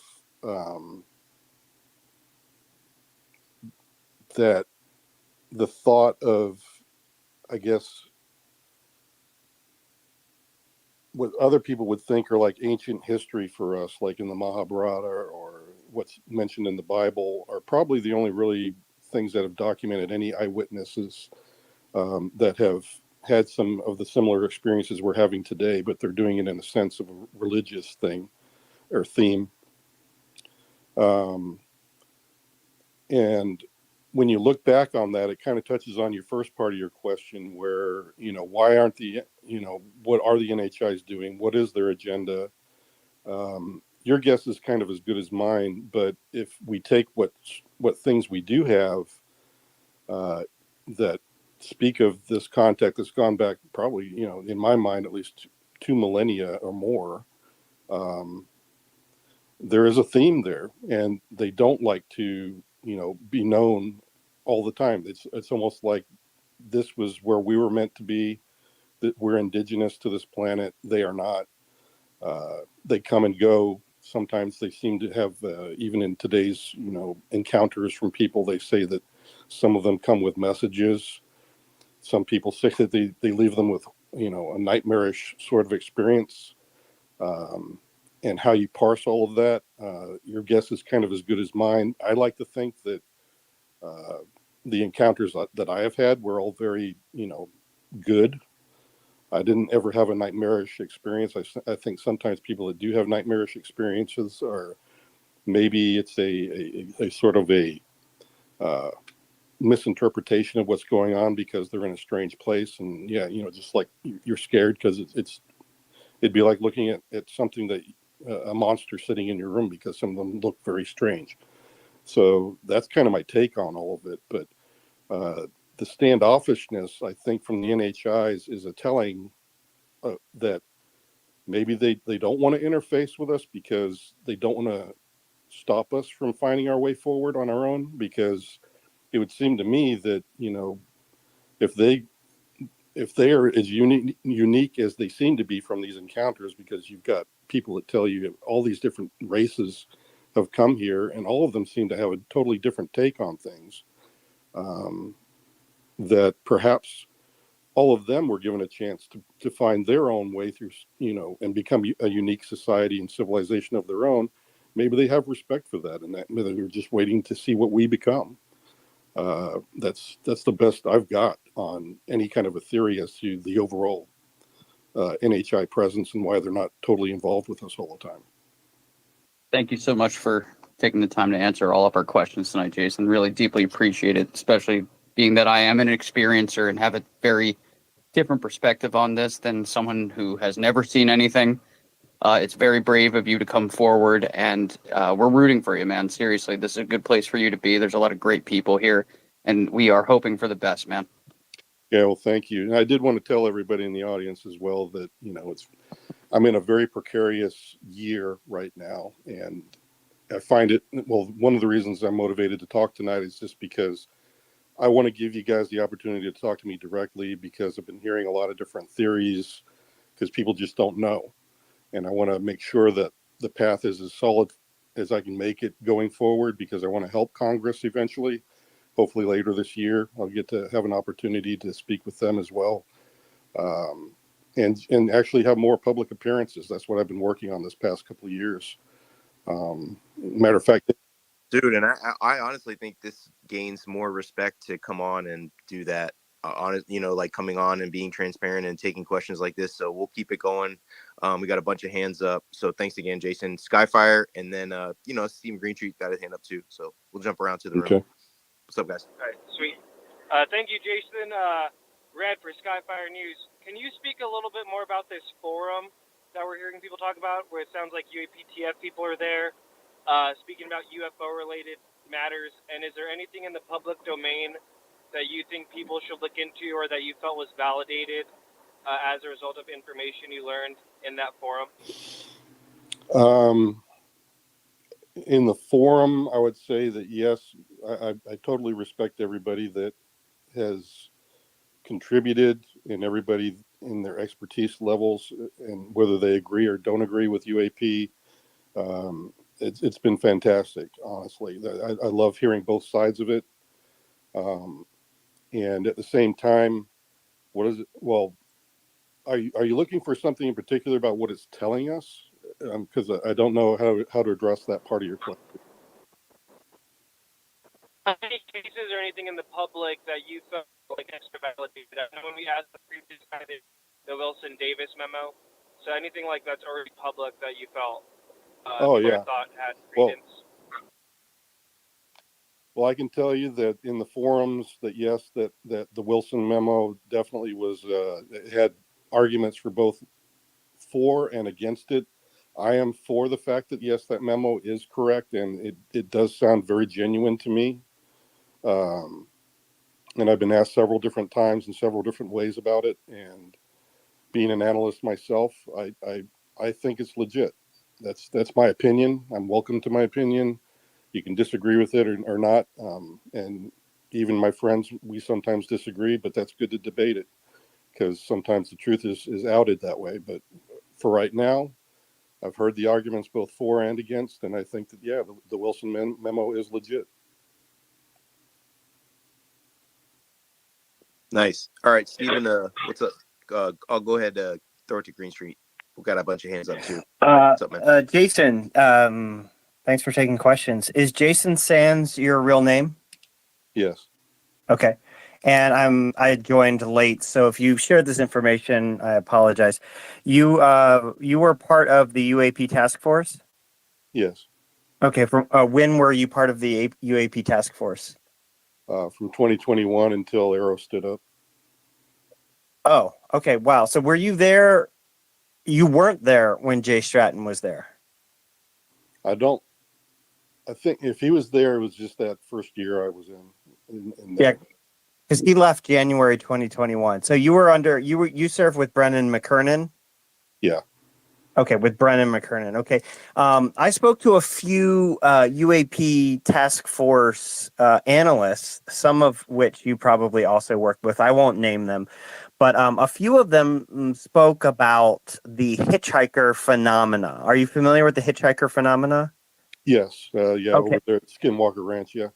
that the thought of, I guess, what other people would think are like ancient history for us, like in the Mahabharata or what's mentioned in the Bible, are probably the only really things that have documented any eyewitnesses that have had some of the similar experiences we're having today, but they're doing it in a sense of a religious thing or theme. And when you look back on that, it kind of touches on your first part of your question where, why aren't what are the NHIs doing? What is their agenda? Your guess is kind of as good as mine, but if we take what things we do have that speak of this contact that's gone back probably, in my mind, at least 2 millennia or more, there is a theme there, and they don't like to, be known all the time. It's almost like this was where we were meant to be, that we're indigenous to this planet. They are not. They come and go. Sometimes they seem to have, even in today's, encounters from people, they say that some of them come with messages. Some people say that they leave them with, a nightmarish sort of experience. And how you parse all of that, your guess is kind of as good as mine. I like to think that the encounters that I have had were all very, good. I didn't ever have a nightmarish experience. I think sometimes people that do have nightmarish experiences are maybe it's a sort of a misinterpretation of what's going on because they're in a strange place. And yeah, just like you're scared because it'd be like looking at something that a monster sitting in your room because some of them look very strange. So that's kind of my take on all of it. But the standoffishness, I think, from the NHIs is a telling that maybe they don't want to interface with us because they don't want to stop us from finding our way forward on our own. Because it would seem to me that, if they are as unique as they seem to be from these encounters, because you've got people that tell you all these different races have come here and all of them seem to have a totally different take on things, that perhaps all of them were given a chance to find their own way through, and become a unique society and civilization of their own. Maybe they have respect for that, and that maybe they're just waiting to see what we become. That's the best I've got on any kind of a theory as to the overall NHI presence and why they're not totally involved with us all the time. Thank you so much for taking the time to answer all of our questions tonight, Jason. Really deeply appreciate it, especially being that I am an experiencer and have a very different perspective on this than someone who has never seen anything. It's very brave of you to come forward, and we're rooting for you, man. Seriously, this is a good place for you to be. There's a lot of great people here, and we are hoping for the best, man. Yeah, well, thank you. And I did want to tell everybody in the audience as well that, I'm in a very precarious year right now. And I find it, well, one of the reasons I'm motivated to talk tonight is just because I want to give you guys the opportunity to talk to me directly, because I've been hearing a lot of different theories because people just don't know. And I want to make sure that the path is as solid as I can make it going forward, because I want to help Congress eventually. Hopefully later this year, I'll get to have an opportunity to speak with them as well. And actually have more public appearances. That's what I've been working on this past couple of years. Matter of fact, dude, and I honestly think this gains more respect to come on and do that. Like coming on and being transparent and taking questions like this. So we'll keep it going. We got a bunch of hands up. So thanks again, Jason. Skyfire, and then Stephen Greentree got his hand up too. So we'll jump around to the room. What's up, guys? All right, sweet. Thank you, Jason. Red for Skyfire News. Can you speak a little bit more about this forum that we're hearing people talk about, where it sounds like UAPTF people are there, speaking about UFO-related matters? And is there anything in the public domain that you think people should look into, or that you felt was validated as a result of information you learned in that forum? In the forum, I would say that yes, I totally respect everybody that has contributed and everybody in their expertise levels and whether they agree or don't agree with UAP. It's been fantastic, honestly. I love hearing both sides of it. And at the same time, what is it? Well, are you looking for something in particular about what it's telling us? Because I don't know how to address that part of your question. Any cases or anything in the public that you felt like extra validated? I know when we asked the previous guy the Wilson Davis memo. So anything like that's already public that you felt Oh or yeah. thought had credence? Well, I can tell you that in the forums that yes, that the Wilson memo definitely was it had arguments for both for and against it. I am for the fact that yes, that memo is correct and it does sound very genuine to me. And I've been asked several different times in several different ways about it. And being an analyst myself, I think it's legit. That's my opinion. I'm welcome to my opinion. You can disagree with it or not. And even my friends, we sometimes disagree, but that's good to debate it because sometimes the truth is outed that way. But for right now, I've heard the arguments both for and against, and I think that, yeah, the Wilson memo is legit. Nice. All right, Stephen, what's up? I'll go ahead, throw it to Green Street. We've got a bunch of hands up too. What's up, man? Jason, thanks for taking questions. Is Jason Sands your real name? Yes. Okay. And I joined late, so if you shared this information, I apologize. You were part of the UAP task force? Yes. Okay. From when were you part of the UAP task force? From 2021 until Arrow stood up. Oh, okay. Wow. So were you there? You weren't there when Jay Stratton was there. I think if he was there, it was just that first year I was in Yeah, there. because he left January 2021. So you served with Brennan McKernan? Yeah. Okay, with Brennan McKernan. Okay. I spoke to a few UAP task force analysts, some of which you probably also worked with. I won't name them, but a few of them spoke about the hitchhiker phenomena. Are you familiar with the hitchhiker phenomena? Yes. Yeah. Okay. Over there at Skinwalker Ranch. Yeah.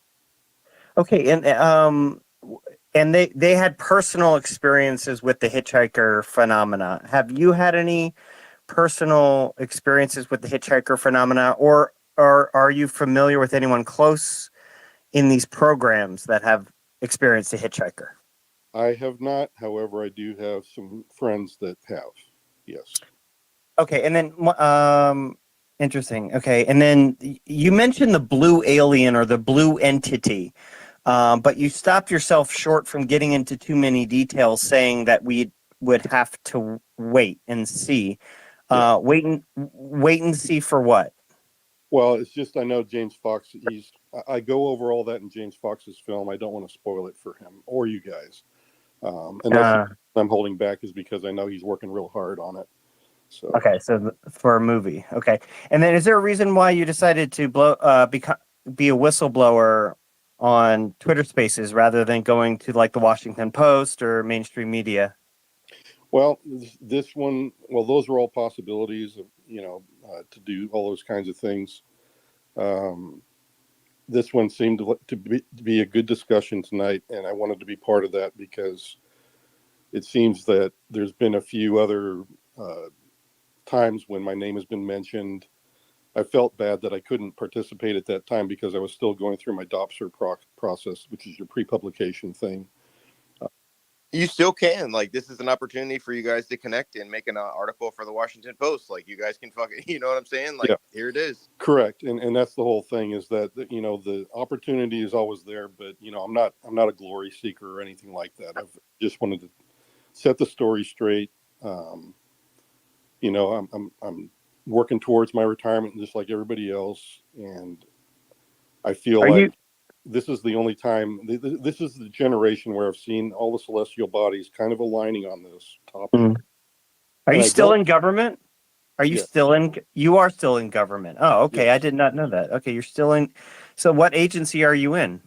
Okay, and they had personal experiences with the hitchhiker phenomena. Have you had any personal experiences with the hitchhiker phenomena, or are you familiar with anyone close in these programs that have experienced a hitchhiker? I have not. However, I do have some friends that have. Yes. Okay, and then interesting. Okay, and then you mentioned the blue alien or the blue entity. But you stopped yourself short from getting into too many details, saying that we would have to wait and see. Yeah. Wait and see for what? Well, it's just I know James Fox. I go over all that in James Fox's film. I don't want to spoil it for him or you guys. And that's I'm holding back is because I know he's working real hard on it. So Okay, so for a movie, okay. And then, is there a reason why you decided to be a whistleblower on Twitter Spaces rather than going to like the Washington Post or mainstream media? well, this one, well, those are all possibilities of to do all those kinds of things. This one seemed to be a good discussion tonight, and I wanted to be part of that because it seems that there's been a few other times when my name has been mentioned. I felt bad that I couldn't participate at that time because I was still going through my DOPSR process, which is your pre-publication thing. You still can. Like, this is an opportunity for you guys to connect and make an article for the Washington Post. Like, you guys can fucking, you know what I'm saying? Like, Yeah. Here it is. Correct. And that's the whole thing is that, the opportunity is always there, but, I'm not a glory seeker or anything like that. I've just wanted to set the story straight. I'm working towards my retirement just like everybody else. And I feel like this is the only time. This is the generation where I've seen all the celestial bodies kind of aligning on this topic. Mm. Are And you I still don't. in government? Are you Yeah. still in? You are still in government. Oh, okay. I Yes. did not know that. Okay, you're still in. So, what agency are you in?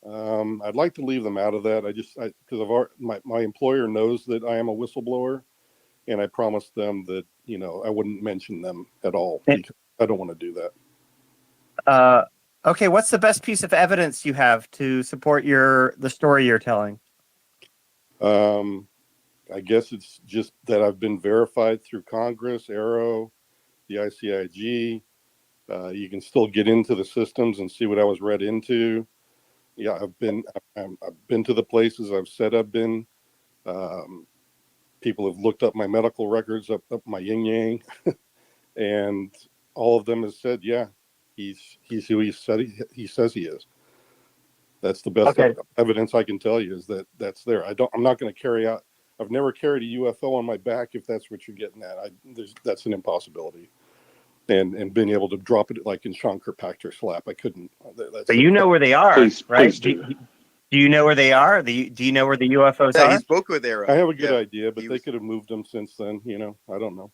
I'd like to leave them out of that. Because my employer knows that I am a whistleblower, and I promised them that I wouldn't mention them at all because I don't want to do that. Okay. What's the best piece of evidence you have to support the story you're telling? I guess it's just that I've been verified through Congress, Arrow, the ICIG. You can still get into the systems and see what I was read into. Yeah, I've been to the places I've said I've been. People have looked up my medical records, up my yin yang, and all of them have said, yeah, he's who he says he is. That's the best evidence I can tell you is that's there. I'm not going to carry out. I've never carried a UFO on my back if that's what you're getting at. That's an impossibility. And being able to drop it like in Sean Kirkpatrick's lap, I couldn't. But you know where they are, Please, right? please do. Do you know where they are? Do you know where the UFOs Yeah, he are? spoke with Arrow. I have a good idea, but they could have moved them since then. I don't know.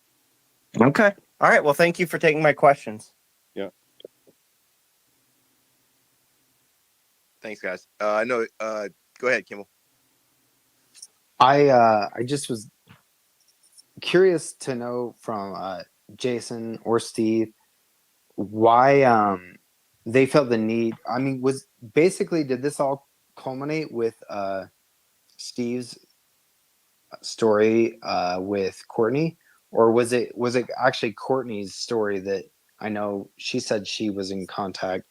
Okay. All right. Well, thank you for taking my questions. Yeah. Thanks, guys. I know. Go ahead, Kimmel. I just was curious to know from Jason or Steve why they felt the need. I mean, did this all culminate with Steve's story with Courtney, or was it actually Courtney's story that I know she said she was in contact?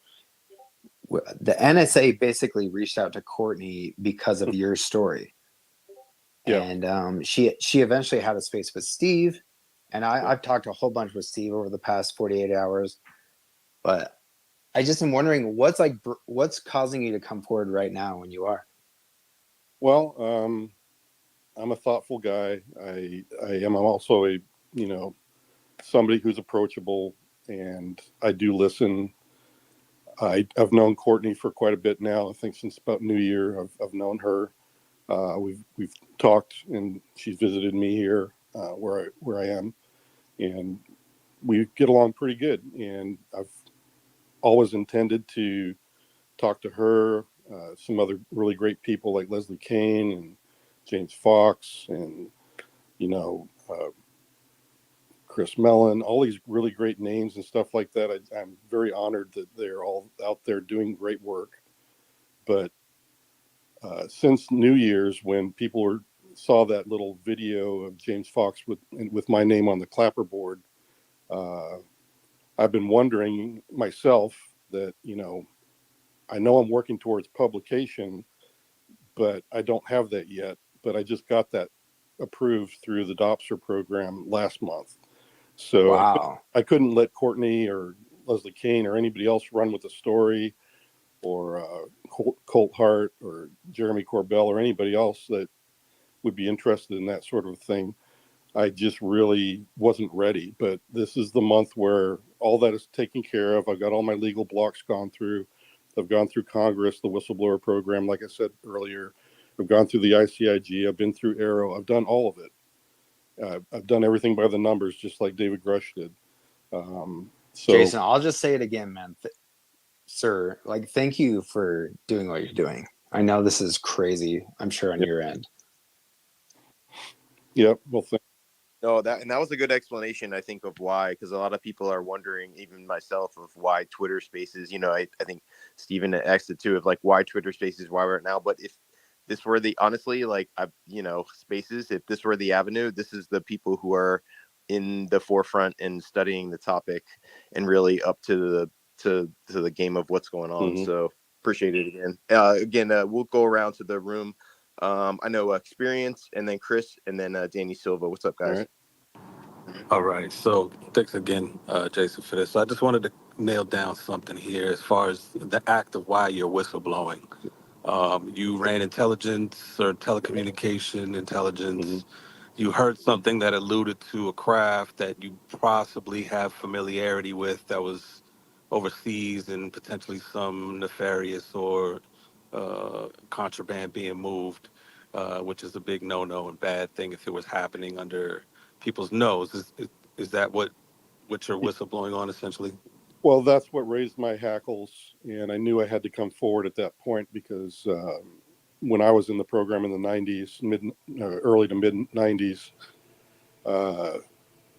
The NSA basically reached out to Courtney because of your story. Yeah. And she eventually had a space with Steve, and I've talked a whole bunch with Steve over the past 48 hours, but I just am wondering what's causing you to come forward right now when you are. Well, I'm a thoughtful guy. I'm also a somebody who's approachable, and I do listen. I've known Courtney for quite a bit now. I think since about New Year, I've known her. We've talked, and she's visited me here where I am, and we get along pretty good. And I've always intended to talk to her, some other really great people like Leslie Kane and James Fox, and Chris Mellon, all these really great names and stuff like that. I'm very honored that they're all out there doing great work. But since New Year's, when people saw that little video of James Fox with my name on the clapperboard, I've been wondering myself that, I know I'm working towards publication, but I don't have that yet. But I just got that approved through the DOPSR program last month. So wow. I couldn't let Courtney or Leslie Kane or anybody else run with the story, or Colt Hart or Jeremy Corbell or anybody else that would be interested in that sort of thing. I just really wasn't ready. But this is the month where all that is taken care of. I've got all my legal blocks gone through. I've gone through Congress, the whistleblower program, like I said earlier. I've gone through the ICIG. I've been through Arrow. I've done all of it. I've done everything by the numbers, just like David Grush did. So, Jason, I'll just say it again, man. Sir, thank you for doing what you're doing. I know this is crazy, I'm sure, on your end. Yep. Well, No, that was a good explanation, I think, of why, because a lot of people are wondering, even myself, of why Twitter Spaces. I think Stephen asked it too, of why Twitter Spaces, why we're now. But if this were honestly, Spaces, if this were the avenue, this is the people who are in the forefront and studying the topic and really up to the game of what's going on. Mm-hmm. So appreciate it again. We'll go around to the room. I know Experience, and then Chris, and then Danny Silva. What's up, guys? All right. So thanks again, Jason, for this. So I just wanted to nail down something here as far as the act of why you're whistleblowing. You ran intelligence or telecommunication intelligence. Mm-hmm. You heard something that alluded to a craft that you possibly have familiarity with that was overseas and potentially some nefarious or contraband being moved, which is a big no-no and bad thing if it was happening under people's nose. Is that what you're whistleblowing on essentially? Well, that's what raised my hackles, and I knew I had to come forward at that point because when I was in the program in the 90s, early to mid 90s,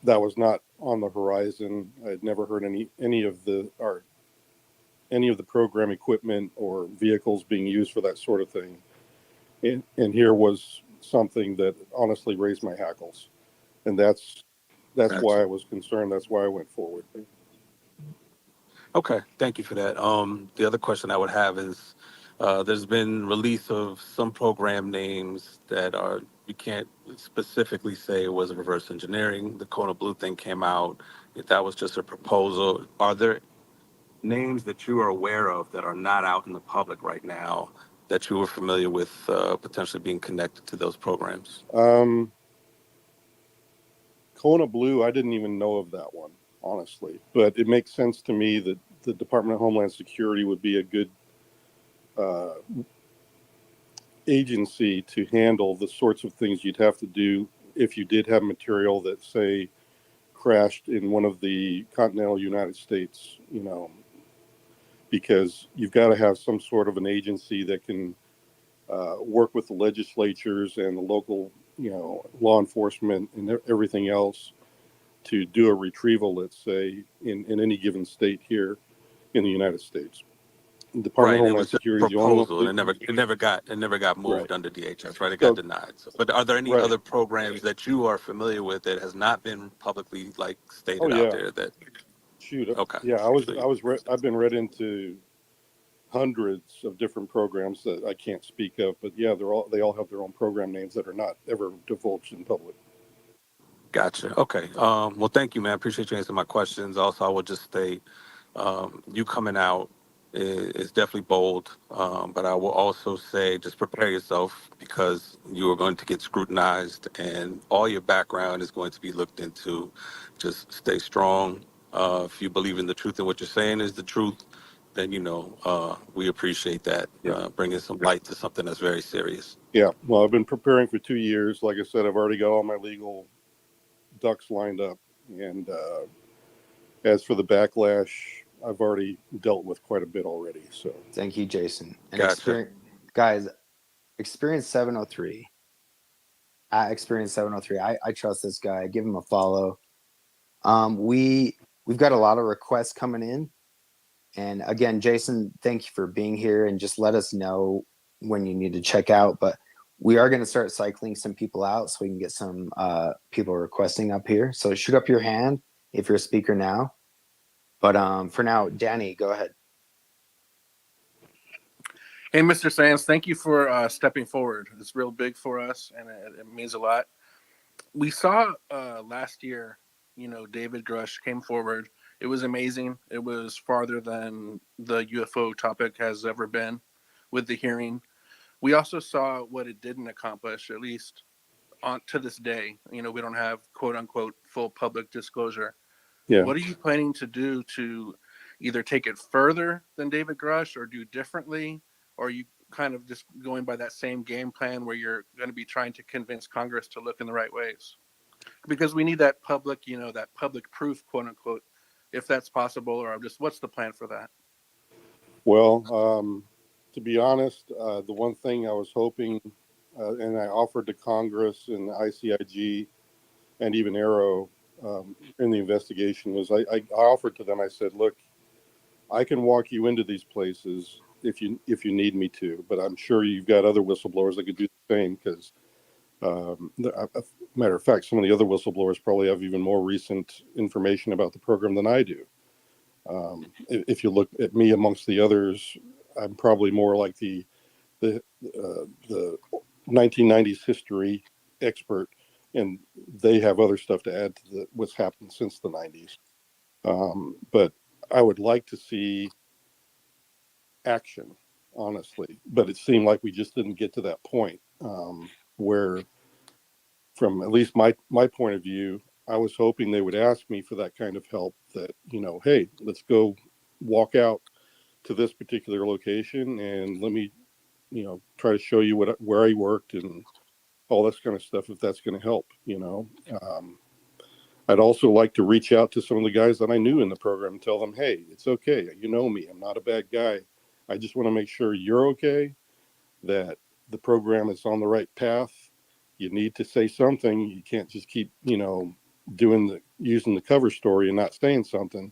that was not on the horizon. I'd never heard any of the program equipment or vehicles being used for that sort of thing. And here was something that honestly raised my hackles, and that's Gotcha. why I was concerned. That's why I went forward. Okay, thank you for that. The other question I would have is, there's been release of some program names that are, you can't specifically say it was reverse engineering. The Kona Blue thing came out. If that was just a proposal, are there names that you are aware of that are not out in the public right now that you were familiar with potentially being connected to those programs? Kona Blue, I didn't even know of that one, honestly. But it makes sense to me that the Department of Homeland Security would be a good agency to handle the sorts of things you'd have to do if you did have material that, say, crashed in one of the continental United States, because you've got to have some sort of an agency that can work with the legislatures and the local, law enforcement and everything else to do a retrieval, let's say, in any given state here in the United States. The Department Right, of it was Homeland just a Security is the only one. proposal, and it never got moved Right. under DHS. Right, it So, got denied. So, but are there any right. other programs that you are familiar with that has not been publicly Oh stated out yeah. there? That Shoot. okay, Yeah, I've been read into hundreds of different programs that I can't speak of, but yeah, they all have their own program names that are not ever divulged in public. gotcha. Okay, well, thank you, man. Appreciate you answering my questions. Also, I will just state, you coming out is definitely bold, but I will also say just prepare yourself because you are going to get scrutinized and all your background is going to be looked into. Just stay strong. If you believe in the truth and what you're saying is the truth, then we appreciate that, Yeah. bringing some light to something that's very serious. Yeah. Well, I've been preparing for 2 years. Like I said, I've already got all my legal ducks lined up, and as for the backlash, I've already dealt with quite a bit already. So Thank you, Jason. And Gotcha. guys, Experience 703. At Experience 703. I trust this guy. Give him a follow. We've got a lot of requests coming in. And again, Jason, thank you for being here, and just let us know when you need to check out. But we are going to start cycling some people out so we can get some people requesting up here. So shoot up your hand if you're a speaker now. But for now, Danny, go ahead. Hey, Mr. Sands, thank you for stepping forward. It's real big for us, and it means a lot. We saw last year, David Grush came forward. It was amazing. It was farther than the UFO topic has ever been with the hearing. We also saw what it didn't accomplish, at least to this day. We don't have quote unquote full public disclosure. yeah. What are you planning to do to either take it further than David Grush or do differently? Or are you kind of just going by that same game plan where you're going to be trying to convince Congress to look in the right ways? Because we need that public, that public proof, quote unquote, if that's possible, or just what's the plan for that? Well, to be honest, the one thing I was hoping, and I offered to Congress and ICIG and even Arrow in the investigation, was I offered to them. I said, "Look, I can walk you into these places if you need me to, but I'm sure you've got other whistleblowers that could do the same." Because, matter of fact, some of the other whistleblowers probably have even more recent information about the program than I do. If you look at me amongst the others, I'm probably more like the 1990s history expert, and they have other stuff to add to what's happened since the 90s. But I would like to see action, honestly. But it seemed like we just didn't get to that point where, from at least my point of view, I was hoping they would ask me for that kind of help. That hey, let's go walk out to this particular location and let me, try to show you where I worked and all this kind of stuff, if that's going to help, I'd also like to reach out to some of the guys that I knew in the program and tell them, hey, it's okay. You know me. I'm not a bad guy. I just want to make sure you're okay, that the program is on the right path. You need to say something. You can't just keep, using the cover story and not saying something.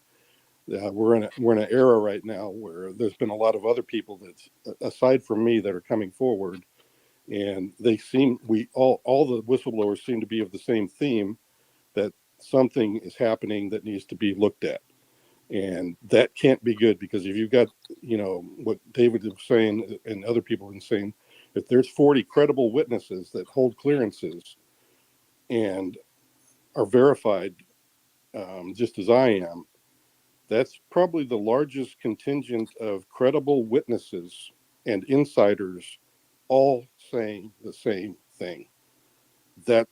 We're in an era right now where there's been a lot of other people that's aside from me that are coming forward, and all the whistleblowers seem to be of the same theme, that something is happening that needs to be looked at. And that can't be good, because if you've got, what David was saying and other people have been saying, if there's 40 credible witnesses that hold clearances and are verified, just as I am, that's probably the largest contingent of credible witnesses and insiders all saying the same thing. That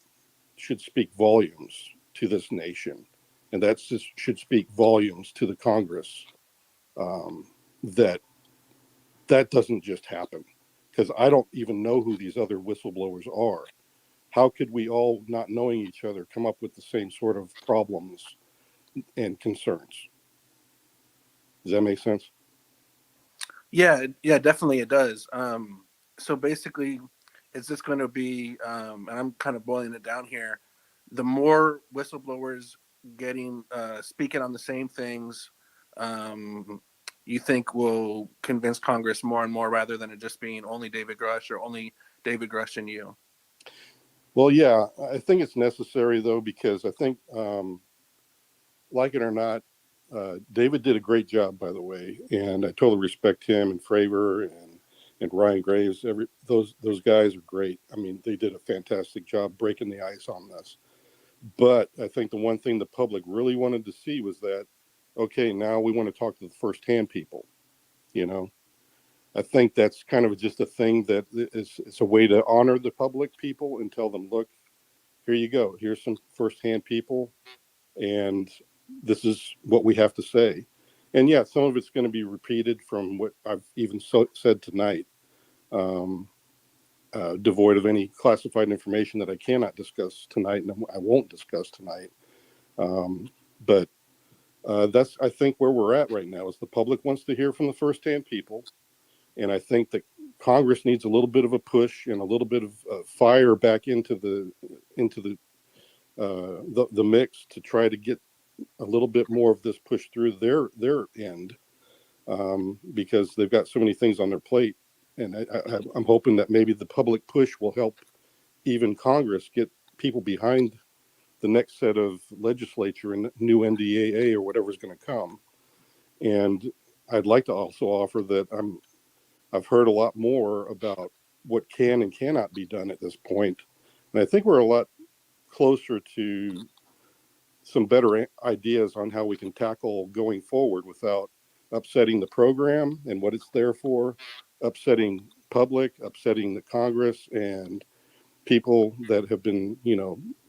should speak volumes to this nation. And that should speak volumes to the Congress, that doesn't just happen. Because I don't even know who these other whistleblowers are. How could we all, not knowing each other, come up with the same sort of problems and concerns? Does that make sense? Yeah, definitely it does. So basically, is this going to be, and I'm kind of boiling it down here, the more whistleblowers getting speaking on the same things, you think will convince Congress more and more, rather than it just being only David Grush or only David Grush and you? Well, yeah, I think it's necessary, though, because I think, like it or not, David did a great job, by the way, and I totally respect him and Fravor and Ryan Graves. Those guys are great. I mean, they did a fantastic job breaking the ice on this. But I think the one thing the public really wanted to see was that, okay, now we want to talk to the firsthand people. I think that's kind of just a thing that it's a way to honor the public people and tell them, look, here you go. Here's some firsthand people, and this is what we have to say. And yeah, some of it's going to be repeated from what I've even said tonight, devoid of any classified information that I cannot discuss tonight, and I won't discuss tonight. But that's, I think, where we're at right now, is the public wants to hear from the firsthand people. And I think that Congress needs a little bit of a push and a little bit of fire back into the mix to try to get a little bit more of this pushed through their end, because they've got so many things on their plate. And I'm hoping that maybe the public push will help even Congress get people behind the next set of legislature and new NDAA or whatever's going to come. And I'd like to also offer that I've heard a lot more about what can and cannot be done at this point. And I think we're a lot closer to some better ideas on how we can tackle going forward without upsetting the program and what it's there for, upsetting public, upsetting the Congress and people that have been,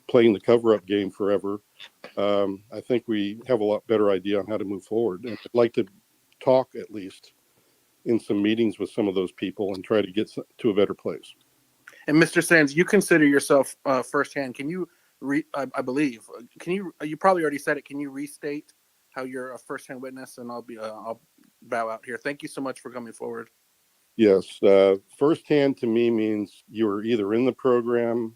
playing the cover-up game forever. I think we have a lot better idea on how to move forward. And I'd like to talk, at least in some meetings, with some of those people and try to get to a better place. And Mr. Sands, you consider yourself firsthand. Can you, I believe, you probably already said it. Can you restate how you're a firsthand witness? And I'll bow out here. Thank you so much for coming forward. Yes. Firsthand to me means you were either in the program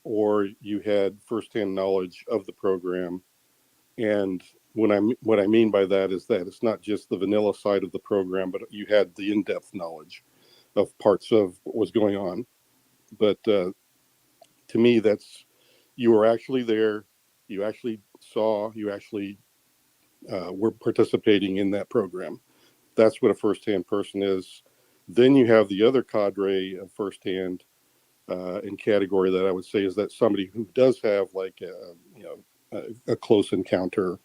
or you had firsthand knowledge of the program. And what I mean by that is that it's not just the vanilla side of the program, but you had the in-depth knowledge of parts of what was going on. But to me, that's, you were actually there, you actually saw, you actually were participating in that program. That's what a firsthand person is. Then you have the other cadre of firsthand in category that I would say is that somebody who does have like a close encounter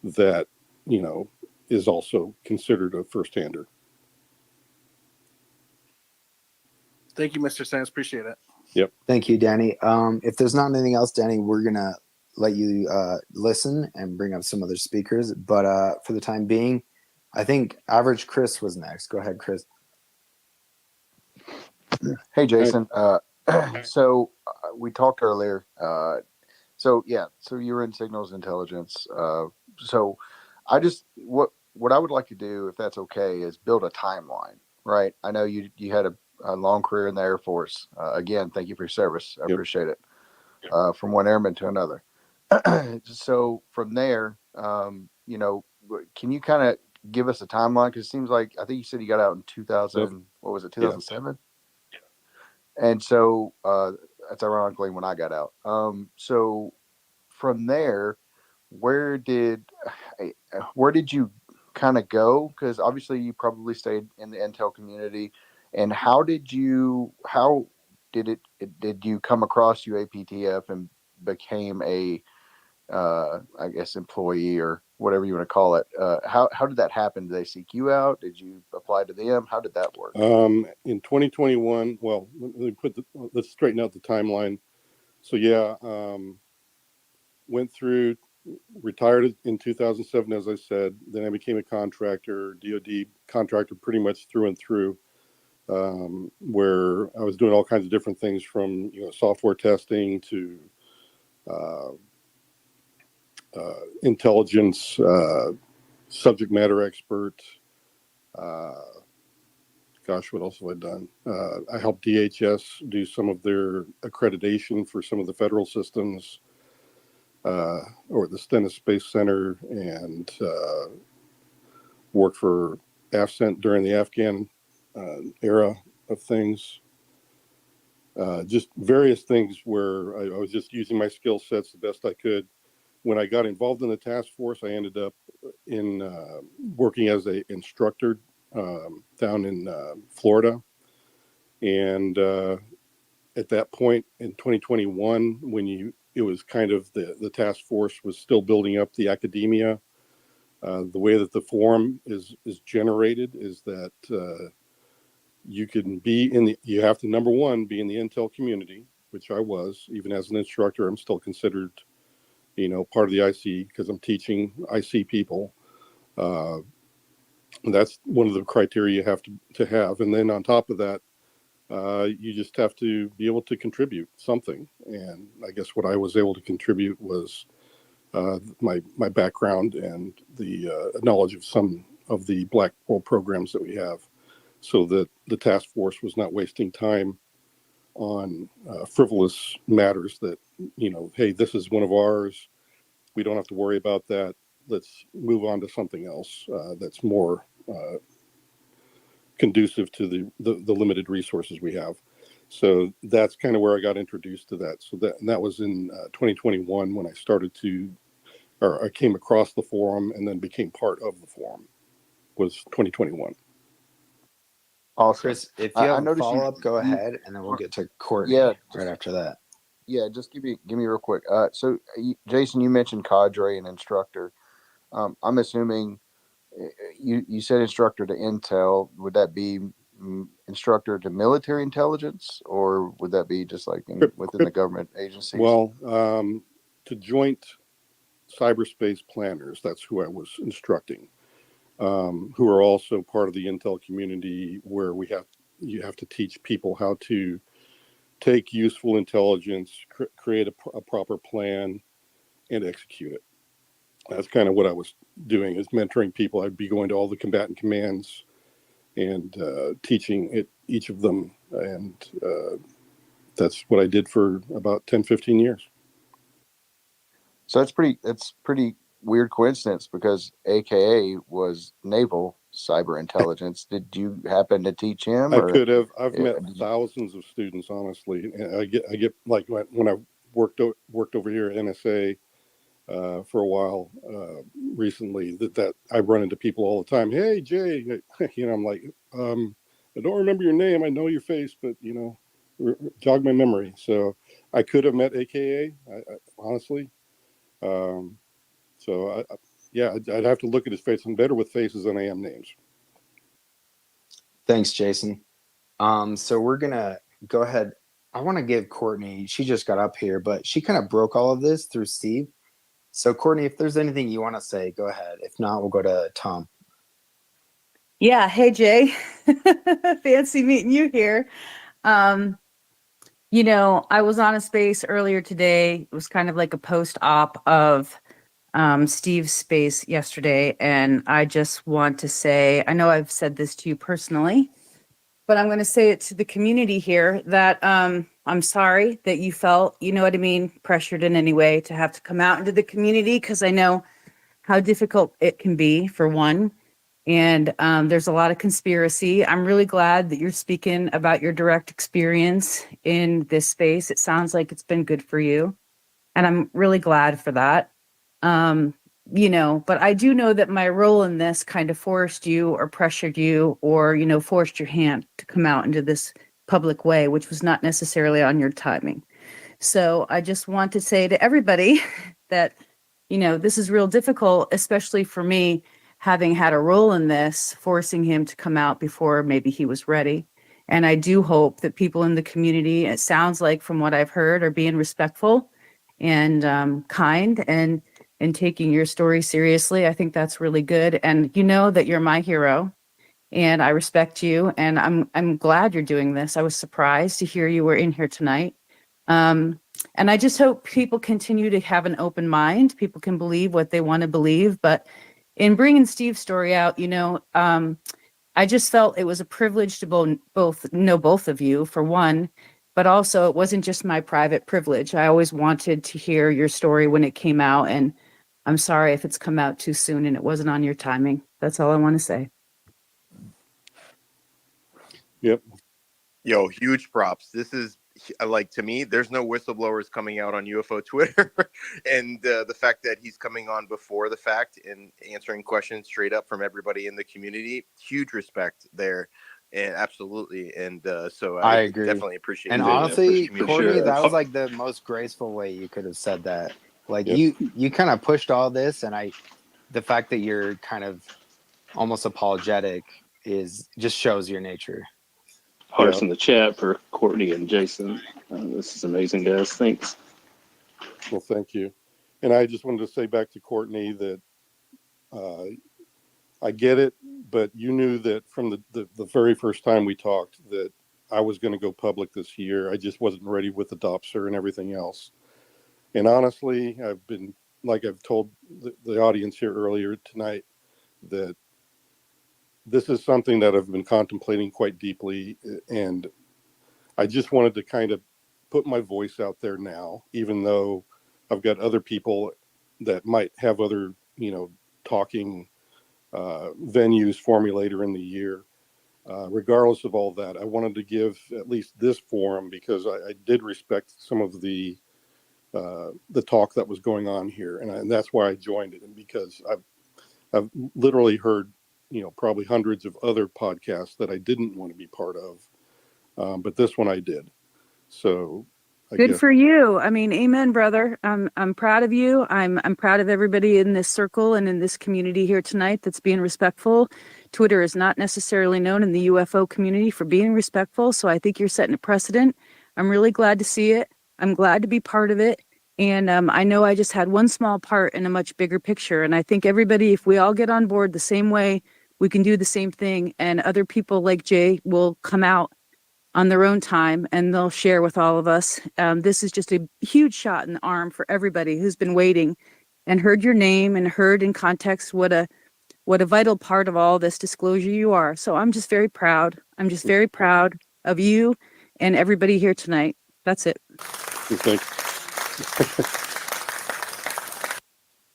that is also considered a first-hander. Thank you, Mr. Sands. Appreciate it. Yep. Thank you, Danny. If there's not anything else, Danny, we're gonna let you listen and bring up some other speakers. But for the time being, I think Average Chris was next. Go ahead, Chris. Hey, Jason. So we talked earlier. So you were in signals intelligence. So I just what I would like to do, if that's okay, is build a timeline. Right. I know you had a long career in the Air Force. Again, thank you for your service. I appreciate it. From one airman to another. So from there, can you kind of give us a timeline? Because it seems like I think you said you got out in 2000. What was it? 2007. And so that's ironically when I got out. So from there, where did you kind of go? Because obviously you probably stayed in the intel community. And how did you come across UAPTF and became a I guess employee or whatever you want to call it? How did that happen? Did they seek you out? Did you apply to them? How did that work? In 2021, well, let's straighten out the timeline. So went through, retired in 2007, as I said. Then I became a contractor, DoD contractor, pretty much through and through, where I was doing all kinds of different things, from software testing to intelligence, subject matter expert. Gosh, what else have I done? I helped DHS do some of their accreditation for some of the federal systems, or the Stennis Space Center, and worked for AFCENT during the Afghan era of things. Just various things where I was just using my skill sets the best I could. When I got involved in the task force, I ended up in working as an instructor down in Florida. And at that point in 2021, when it was kind of the task force was still building up the academia. The way that the forum is generated is that you can be you have to, number one, be in the intel community, which I was. Even as an instructor, I'm still considered, part of the IC because I'm teaching IC people. That's one of the criteria you have to have. And then on top of that, you just have to be able to contribute something. And I guess what I was able to contribute was my background and the knowledge of some of the Black World programs that we have, so that the task force was not wasting time on frivolous matters that, hey, this is one of ours. We don't have to worry about that. Let's move on to something else that's more conducive to the limited resources we have. So that's kind of where I got introduced to that. So that was in 2021 when I came across the forum and then became part of the forum. Was 2021. Awesome. Chris, if you have a follow-up, go ahead, and then we'll get to Courtney right after that. Yeah, just give me real quick. So Jason, you mentioned cadre and instructor. I'm assuming you said instructor to intel. Would that be instructor to military intelligence, or would that be just like within the government agencies? Well, to joint cyberspace planners, that's who I was instructing, who are also part of the intel community, where you have to teach people how to take useful intelligence, create a proper plan, and execute it. That's kind of what I was doing, is mentoring people. I'd be going to all the combatant commands and teaching each of them. And that's what I did for about 10, 15 years. So that's pretty weird coincidence, because AKA was naval cyber intelligence. Did you happen to teach him? I could have. I've met thousands of students, honestly. And I get like when I worked over here at NSA for a while recently, that I run into people all the time. Hey, Jay, I'm like, I don't remember your name. I know your face, but jog my memory. So I could have met AKA, honestly. So I'd have to look at his face. I'm better with faces than I am names. Thanks, Jason. So we're gonna go ahead. I want to give Courtney, she just got up here, but she kind of broke all of this through Steve. So Courtney, if there's anything you want to say, go ahead. If not, we'll go to Tom. Yeah. Hey, Jay. Fancy meeting you here. I was on a space earlier today. It was kind of like a post-op of Steve's space yesterday. And I just want to say, I know I've said this to you personally, but I'm going to say it to the community here that I'm sorry that you felt, pressured in any way to have to come out into the community, because I know how difficult it can be, for one. And there's a lot of conspiracy. I'm really glad that you're speaking about your direct experience in this space. It sounds like it's been good for you. And I'm really glad for that. But I do know that my role in this kind of forced you or pressured you or, forced your hand to come out into this public way, which was not necessarily on your timing. So I just want to say to everybody that, this is real difficult, especially for me, having had a role in this, forcing him to come out before maybe he was ready. And I do hope that people in the community, it sounds like from what I've heard, are being respectful and kind and taking your story seriously. I think that's really good. And you know that you're my hero and I respect you. And I'm glad you're doing this. I was surprised to hear you were in here tonight. And I just hope people continue to have an open mind. People can believe what they want to believe. But in bringing Steve's story out, I just felt it was a privilege to both know both of you, for one, but also it wasn't just my private privilege. I always wanted to hear your story when it came out, and I'm sorry if it's come out too soon and it wasn't on your timing. That's all I want to say. Yep. Yo, huge props. This is like, to me, there's no whistleblowers coming out on UFO Twitter. And the fact that he's coming on before the fact and answering questions straight up from everybody in the community, huge respect there. And absolutely. And so I I agree. definitely appreciate And that. honestly, For Courtney, sure. that was like the most graceful way you could have said that. Like Yep. you kind of pushed all this, and the fact that you're kind of almost apologetic is just shows your nature. Hearts in the chat for Courtney and Jason. This is amazing, guys. Thanks. Well, thank you. And I just wanted to say back to Courtney that I get it, but you knew that from the very first time we talked that I was going to go public this year. I just wasn't ready with the Dopser and everything else. And honestly, I've been, like I've told the audience here earlier tonight, that this is something that I've been contemplating quite deeply. And I just wanted to kind of put my voice out there now, even though I've got other people that might have other, talking venues for me later in the year. Regardless of all that, I wanted to give at least this forum because I did respect some of the talk that was going on here, and that's why I joined it. And because I've literally heard, probably hundreds of other podcasts that I didn't want to be part of, but this one I did. So I Good guess. for you. I mean, amen, brother. I'm proud of you. I'm proud of everybody in this circle and in this community here tonight that's being respectful. Twitter is not necessarily known in the UFO community for being respectful, so I think you're setting a precedent. I'm really glad to see it. I'm glad to be part of it. And I know I just had one small part in a much bigger picture. And I think everybody, if we all get on board the same way, we can do the same thing. And other people like Jay will come out on their own time and they'll share with all of us. This is just a huge shot in the arm for everybody who's been waiting and heard your name and heard in context what a vital part of all this disclosure you are. So I'm just very proud. I'm just very proud of you and everybody here tonight. That's it.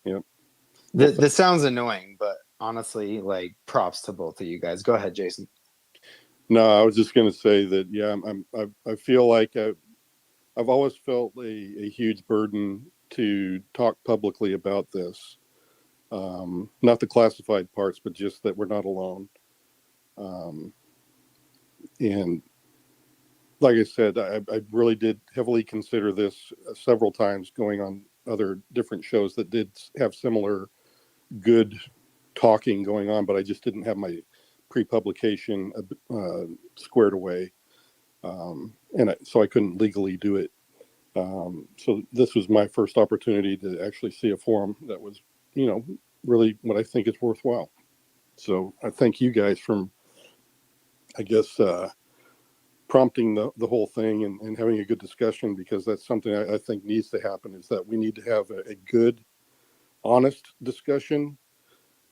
Yep. This sounds annoying, but honestly, like, props to both of you guys. Go ahead, Jason. No, I was just going to say that, yeah, I feel like I've always felt a huge burden to talk publicly about this. Not the classified parts, but just that we're not alone. And like I said, I really did heavily consider this several times, going on other different shows that did have similar good talking going on, but I just didn't have my pre-publication squared away. so I couldn't legally do it. So this was my first opportunity to actually see a forum that was, really what I think is worthwhile. So I thank you guys from, I guess, prompting the whole thing and having a good discussion, because that's something I think needs to happen, is that we need to have a good, honest discussion.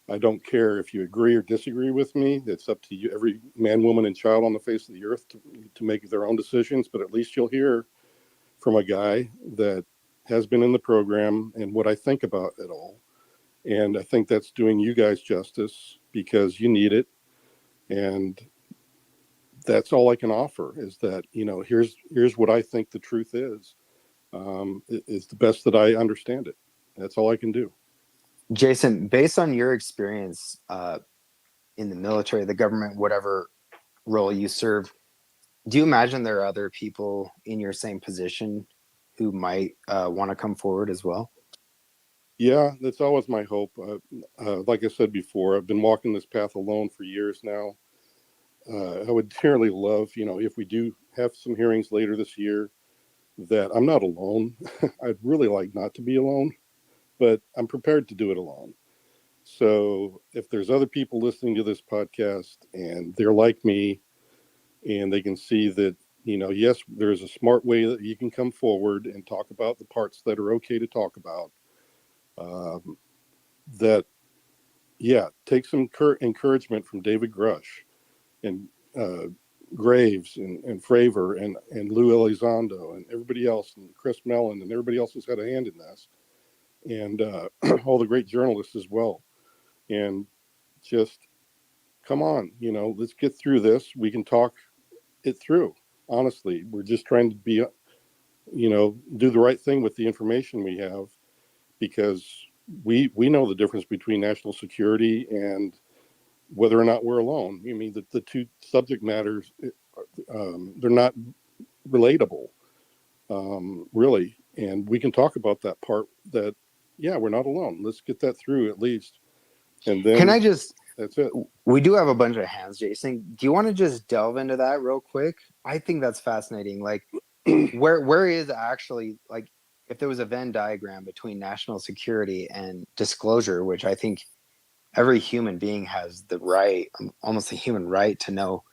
I don't care if you agree or disagree with me. It's up to you, every man, woman, and child on the face of the earth, to make their own decisions. But at least you'll hear from a guy that has been in the program and what I think about it all. And I think that's doing you guys justice, because you need it. And that's all I can offer, is that, here's what I think the truth is. It's the best that I understand it. That's all I can do. Jason, based on your experience in the military, the government, whatever role you serve, do you imagine there are other people in your same position who might want to come forward as well? Yeah, that's always my hope. Like I said before, I've been walking this path alone for years now. I would dearly love, if we do have some hearings later this year, that I'm not alone. I'd really like not to be alone, but I'm prepared to do it alone. So if there's other people listening to this podcast and they're like me, and they can see that, yes, there's a smart way that you can come forward and talk about the parts that are okay to talk about, that, yeah, take some encouragement from David Grush and Graves and Fravor and Lou Elizondo and everybody else, and Chris Mellon and everybody else who's had a hand in this, and all the great journalists as well. And just come on, let's get through this. We can talk it through. Honestly, we're just trying to be, do the right thing with the information we have, because we know the difference between national security and whether or not we're alone. I mean, the two subject matters, they're not relatable, really. And we can talk about that part, that, yeah, we're not alone. Let's get that through at least. And then Can I just, that's it. We do have a bunch of hands, Jason. Do you want to just delve into that real quick? I think that's fascinating. Like, where is actually, like, if there was a Venn diagram between national security and disclosure, which I think every human being has the right, almost a human right, to know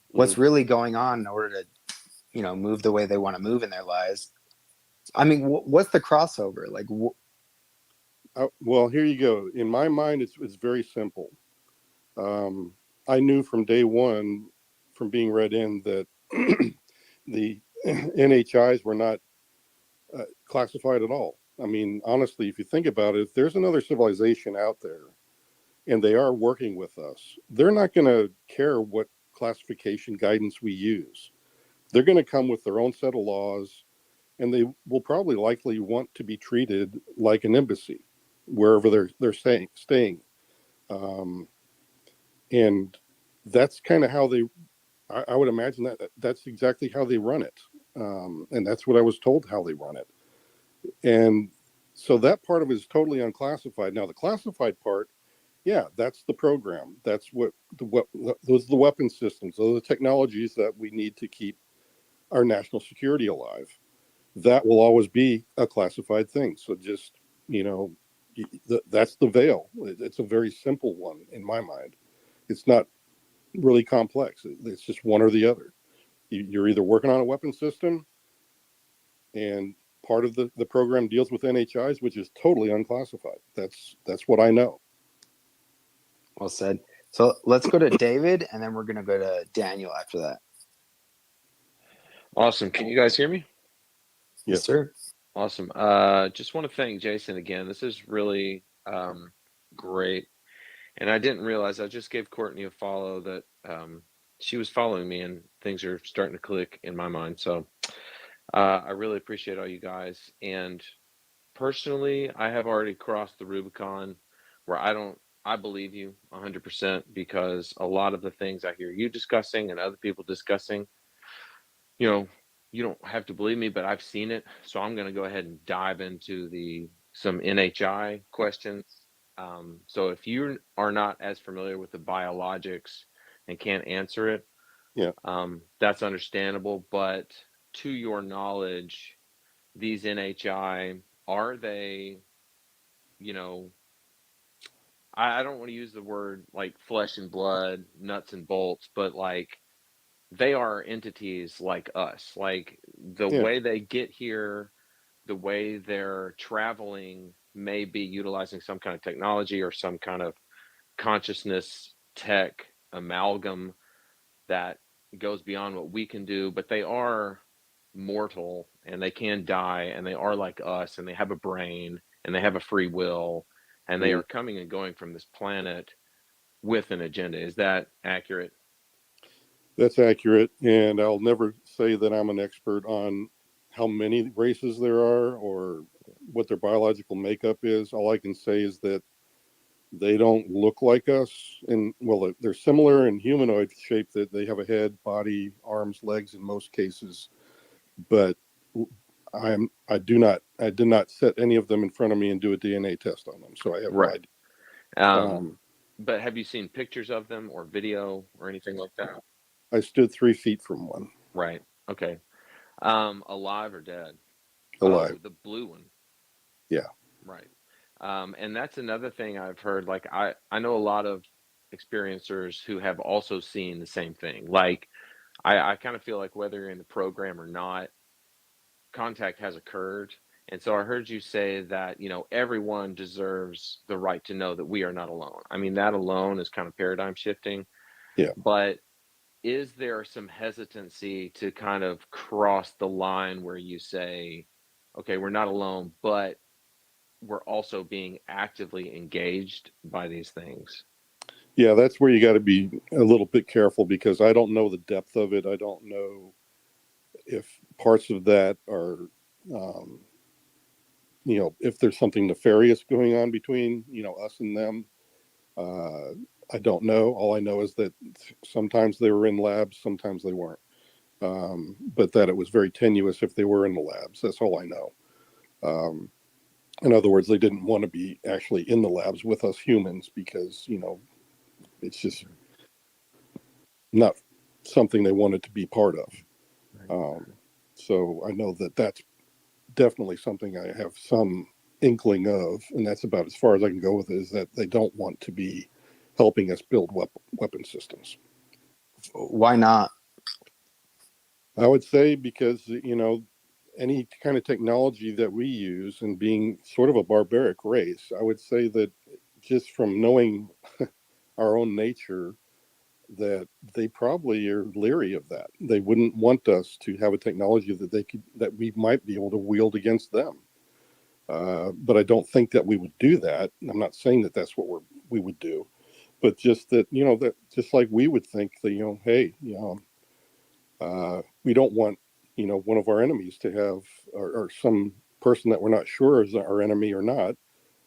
what's really going on in order to, move the way they want to move in their lives. I mean, what's the crossover? Like, well, here you go. In my mind, it's very simple. I knew from day one, from being read in, that the NHIs were not classified at all. I mean, honestly, if you think about it, if there's another civilization out there and they are working with us, they're not going to care what classification guidance we use. They're going to come with their own set of laws, and they will probably likely want to be treated like an embassy wherever they're staying. And that's kind of how they, I would imagine that's exactly how they run it. And that's what I was told, how they run it. And so that part of it is totally unclassified. Now the classified part, yeah, that's the program. That's those are the weapon systems. Those are the technologies that we need to keep our national security alive. That will always be a classified thing. So just, that's the veil. It's a very simple one in my mind. It's not really complex. It's just one or the other. You're either working on a weapon system, and part of the program deals with NHIs, which is totally unclassified. That's what I know. well said. So let's go to David, and then we're going to go to Daniel after that. Awesome. Can you guys hear me? Yes, sir. Awesome. Just want to thank Jason again. This is really great. And I didn't realize, I just gave Courtney a follow, that she was following me, and things are starting to click in my mind. So I really appreciate all you guys. And personally, I have already crossed the Rubicon where I believe you 100%, because a lot of the things I hear you discussing and other people discussing, you don't have to believe me, but I've seen it. So I'm going to go ahead and dive into some NHI questions. So if you are not as familiar with the biologics and can't answer it, yeah, that's understandable. But to your knowledge, these NHI, are they, you know, I don't want to use the word like flesh and blood, nuts and bolts, but like they are entities like us. Like the Yeah. way they get here, the way they're traveling may be utilizing some kind of technology or some kind of consciousness tech amalgam that goes beyond what we can do, but they are mortal and they can die and they are like us and they have a brain and they have a free will and they Mhm. are coming and going from this planet with an agenda. Is that accurate? That's accurate. And I'll never say that I'm an expert on how many races there are or what their biological makeup is. All I can say is that they don't look like us. And well, they're similar in humanoid shape, that they have a head, body, arms, legs in most cases. But I did not set any of them in front of me and do a DNA test on them. So I have no Right. idea. But have you seen pictures of them or video or anything like that? I stood 3 feet from one. Right. Okay. Alive or dead? Alive. Oh, the blue one. Yeah. Right. And that's another thing I've heard. Like I know a lot of experiencers who have also seen the same thing. Like I kind of feel like whether you're in the program or not, contact has occurred. And so I heard you say that, you know, everyone deserves the right to know that we are not alone. I mean, that alone is kind of paradigm shifting. Yeah. But is there some hesitancy to kind of cross the line where you say, okay, we're not alone, but we're also being actively engaged by these things? Yeah, that's where you got to be a little bit careful, because I don't know the depth of it. I don't know if parts of that are, if there's something nefarious going on between, us and them. I don't know. All I know is that sometimes they were in labs, sometimes they weren't. But that it was very tenuous if they were in the labs. That's all I know. In other words, they didn't want to be actually in the labs with us humans, because, it's just not something they wanted to be part of. So I know that that's definitely something I have some inkling of, and that's about as far as I can go with it, is that they don't want to be helping us build weapon systems. Why not? I would say because, any kind of technology that we use, and being sort of a barbaric race, I would say that just from knowing our own nature, that they probably are leery of that. They wouldn't want us to have a technology that we might be able to wield against them. But I don't think that we would do that. I'm not saying that that's what we would do, but just that, that just like we would think that, hey, we don't want, one of our enemies to have, or some person that we're not sure is our enemy or not,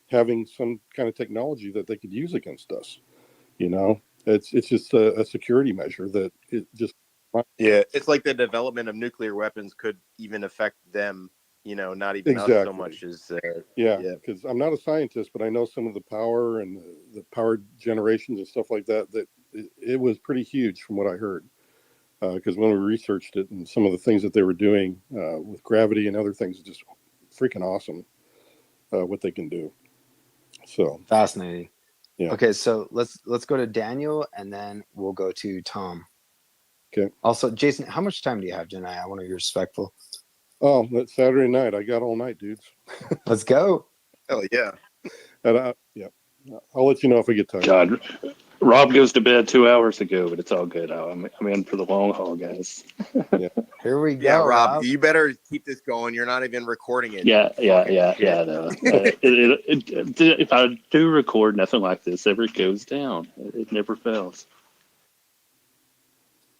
having some kind of technology that they could use against us. It's just a security measure that it just. Yeah, it's like the development of nuclear weapons could even affect them, not even us so Exactly. much as Yeah, because I'm not a scientist, but I know some of the power and the power generations and stuff like that, that it was pretty huge from what I heard. Because when we researched it, and some of the things that they were doing with gravity and other things, just freaking awesome what they can do. So Fascinating. Yeah. Okay, so let's go to Daniel, and then we'll go to Tom. Okay. Also, Jason, how much time do you have tonight? I want to be respectful. Oh, that's Saturday night. I got all night, dudes. Let's go. Hell yeah. And yeah, I'll let you know if I get tired. God, Rob goes to bed 2 hours ago, but it's all good. I'm in for the long haul, guys. Yeah. Here we go. Yeah, Rob, you better keep this going. You're not even recording it. Yeah. No. If I do record, nothing like this ever goes down. It never fails.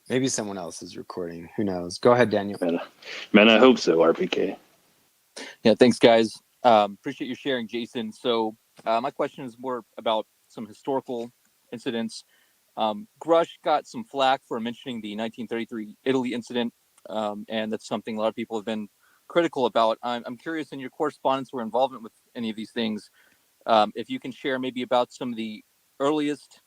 Maybe someone else is recording. Who knows? Go ahead, Daniel. Man, I hope so, RPK. Yeah, thanks, guys. Appreciate you sharing, Jason. So my question is more about some historical incidents. Grush got some flack for mentioning the 1933 Italy incident, and that's something a lot of people have been critical about. I'm curious, in your correspondence or involvement with any of these things, if you can share maybe about some of the earliest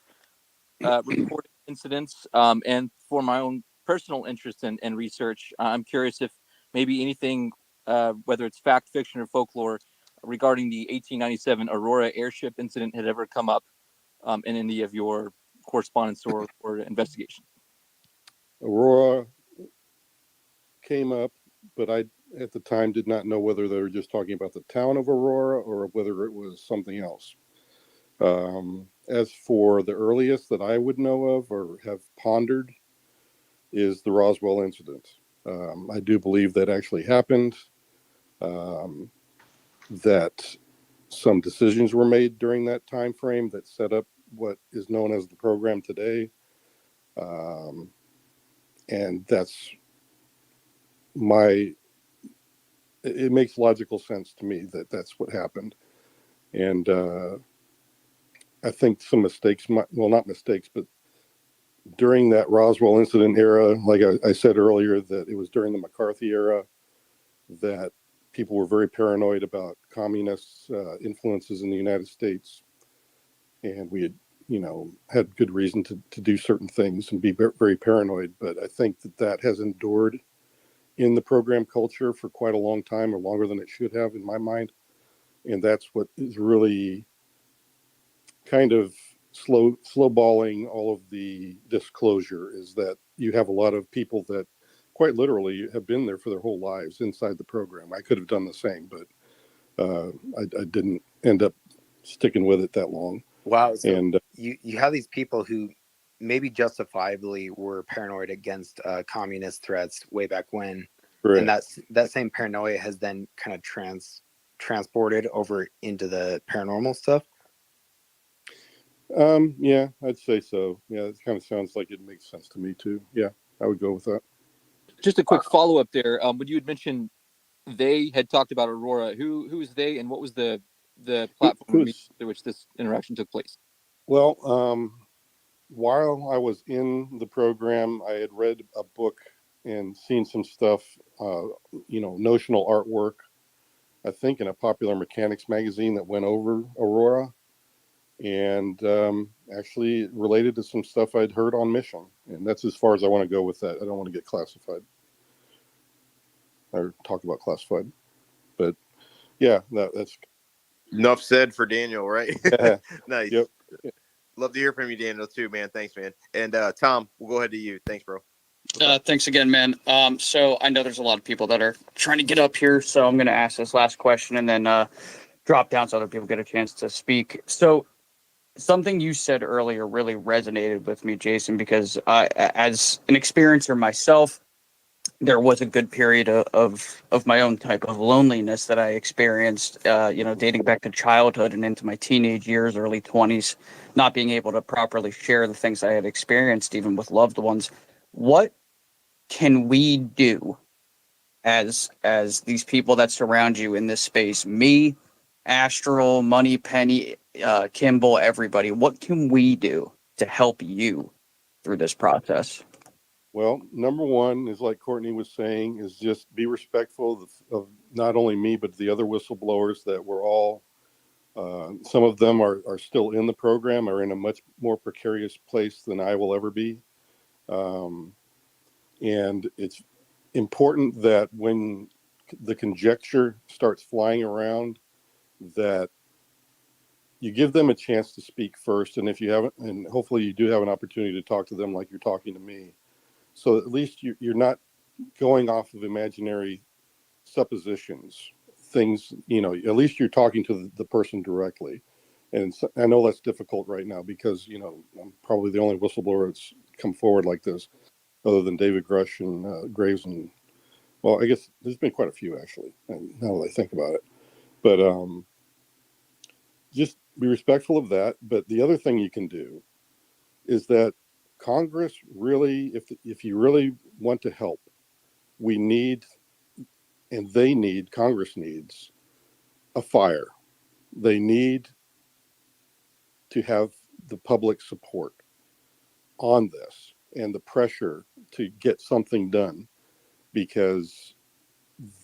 recorded incidents, and for my own personal interest and research, I'm curious if maybe anything, whether it's fact, fiction, or folklore, regarding the 1897 Aurora airship incident had ever come up in any of your correspondence or investigation? Aurora came up, but I at the time did not know whether they were just talking about the town of Aurora or whether it was something else. As for the earliest that I would know of or have pondered is the Roswell incident. I do believe that actually happened, that some decisions were made during that time frame that set up what is known as the program today. And that's it makes logical sense to me that that's what happened. And I think some mistakes, not mistakes, but during that Roswell incident era, like I said earlier, that it was during the McCarthy era, that people were very paranoid about communist influences in the United States. And we had good reason to do certain things and be very paranoid. But I think that has endured in the program culture for quite a long time, or longer than it should have in my mind. And that's what is really kind of slow-balling all of the disclosure, is that you have a lot of people that quite literally have been there for their whole lives inside the program. I could have done the same, but I didn't end up sticking with it that long. Wow. So And you have these people who maybe justifiably were paranoid against communist threats way back when, and that same paranoia has then kind of transported over into the paranormal stuff. Yeah, I'd say so. Yeah, it kind of sounds like it makes sense to me too. Yeah, I would go with that. Just a quick follow up there. When you had mentioned they had talked about Aurora, who is they, and what was the platform through which this interaction took place? Well, while I was in the program, I had read a book and seen some stuff, notional artwork, I think in a Popular Mechanics magazine that went over Aurora, and actually related to some stuff I'd heard on Mission. And that's as far as I want to go with that. I don't want to get classified or talk about classified, but yeah, that's enough said for Daniel, right? Nice. Yep. Love to hear from you, Daniel, too, man. Thanks, man. And Tom, we'll go ahead to you. Thanks, bro. Thanks again, man. So I know there's a lot of people that are trying to get up here, so I'm going to ask this last question and then drop down so other people get a chance to speak. So something you said earlier really resonated with me, Jason, because as an experiencer myself, there was a good period of my own type of loneliness that I experienced, dating back to childhood and into my teenage years, early 20s, not being able to properly share the things I had experienced, even with loved ones. What can we do as these people that surround you in this space? Me, Astral, Money Penny, Kimball, everybody. What can we do to help you through this process? Well, number one is, like Courtney was saying, is just be respectful of not only me, but the other whistleblowers that we're all, some of them are still in the program, are in a much more precarious place than I will ever be. And it's important that when the conjecture starts flying around, that you give them a chance to speak first. And if you haven't, and hopefully you do have an opportunity to talk to them like you're talking to me. So at least you're not going off of imaginary suppositions, things, at least you're talking to the person directly. And so, I know that's difficult right now because, I'm probably the only whistleblower that's come forward like this, other than David Grush and Graves. And, well, I guess there's been quite a few, actually, and now that I think about it. But just be respectful of that. But the other thing you can do is that Congress really, if you really want to help, we need, and Congress needs a fire. They need to have the public support on this and the pressure to get something done, because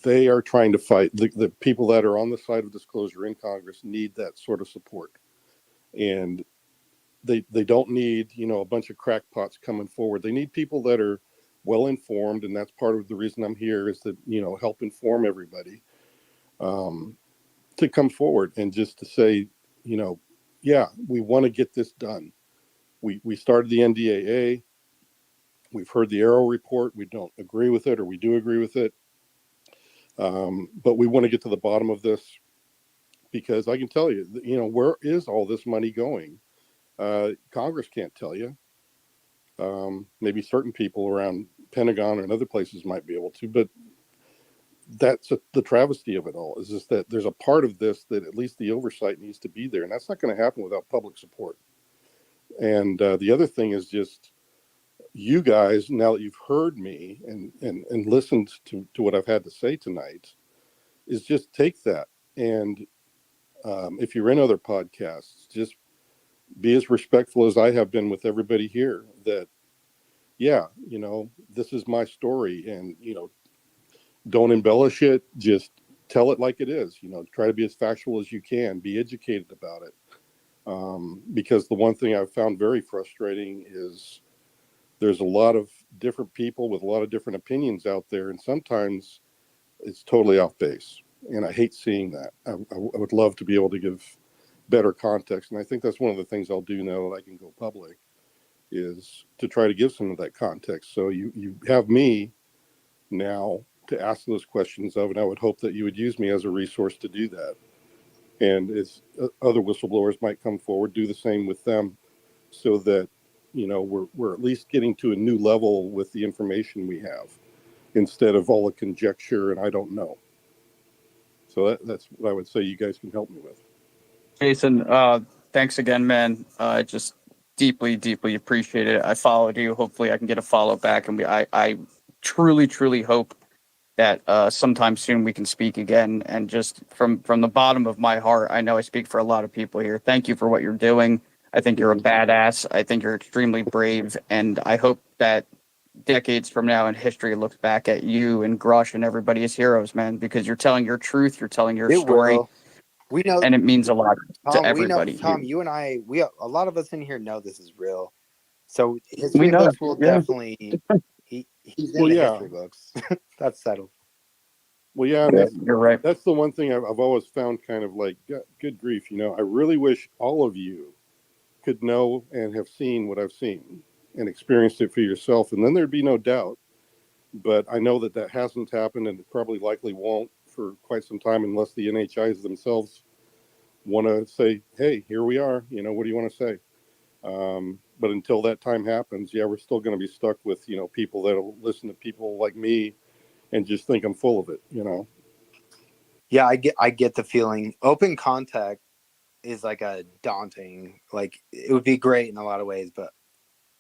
they are trying to fight. The people that are on the side of disclosure in Congress need that sort of support. And they don't need, a bunch of crackpots coming forward. They need people that are well informed, and that's part of the reason I'm here, is to help inform everybody, to come forward and just to say, yeah, we want to get this done. We started the NDAA. We've heard the Arrow report. We don't agree with it, or we do agree with it. But we want to get to the bottom of this, because I can tell you, where is all this money going? Congress can't tell you. Maybe certain people around Pentagon and other places might be able to, but that's the travesty of it all, is just that there's a part of this that at least the oversight needs to be there, and that's not going to happen without public support. And the other thing is just, you guys, now that you've heard me and listened to what I've had to say tonight, is just take that, and if you're in other podcasts, just be as respectful as I have been with everybody here, that, yeah, this is my story, and, don't embellish it. Just tell it like it is. Try to be as factual as you can. Be educated about it. Because the one thing I've found very frustrating is there's a lot of different people with a lot of different opinions out there, and sometimes it's totally off base. And I hate seeing that. I would love to be able to give better context. And I think that's one of the things I'll do now that I can go public, is to try to give some of that context. So you have me now to ask those questions of, and I would hope that you would use me as a resource to do that. And as other whistleblowers might come forward, do the same with them, so that we're at least getting to a new level with the information we have, instead of all the conjecture and I don't know. So that's what I would say you guys can help me with. Jason, thanks again, man. Just deeply, deeply appreciate it. I followed you. Hopefully I can get a follow back, and I truly, truly hope that sometime soon we can speak again. And just from the bottom of my heart, I know I speak for a lot of people here. Thank you for what you're doing. I think you're a badass. I think you're extremely brave, and I hope that decades from now in history looks back at you and Grush and everybody as heroes, man, because you're telling your truth, you're telling your It story, will. We know, and it means a lot to Tom. We know, everybody here. Tom. You and I, a lot of us in here know this is real. So We history know, books will yeah. definitely. He's in Well, the yeah. history books. That's settled. Well, yeah, and Yeah, you're right. that's the one thing I've always found kind of like, good grief, I really wish all of you could know and have seen what I've seen and experienced it for yourself, and then there'd be no doubt. But I know that hasn't happened, and it probably likely won't for quite some time, unless the NHIs themselves want to say, hey, here we are, what do you want to say? But until that time happens, yeah, we're still going to be stuck with, people that'll listen to people like me and just think I'm full of it, Yeah, I get the feeling. Open contact is like a daunting. Like, it would be great in a lot of ways, but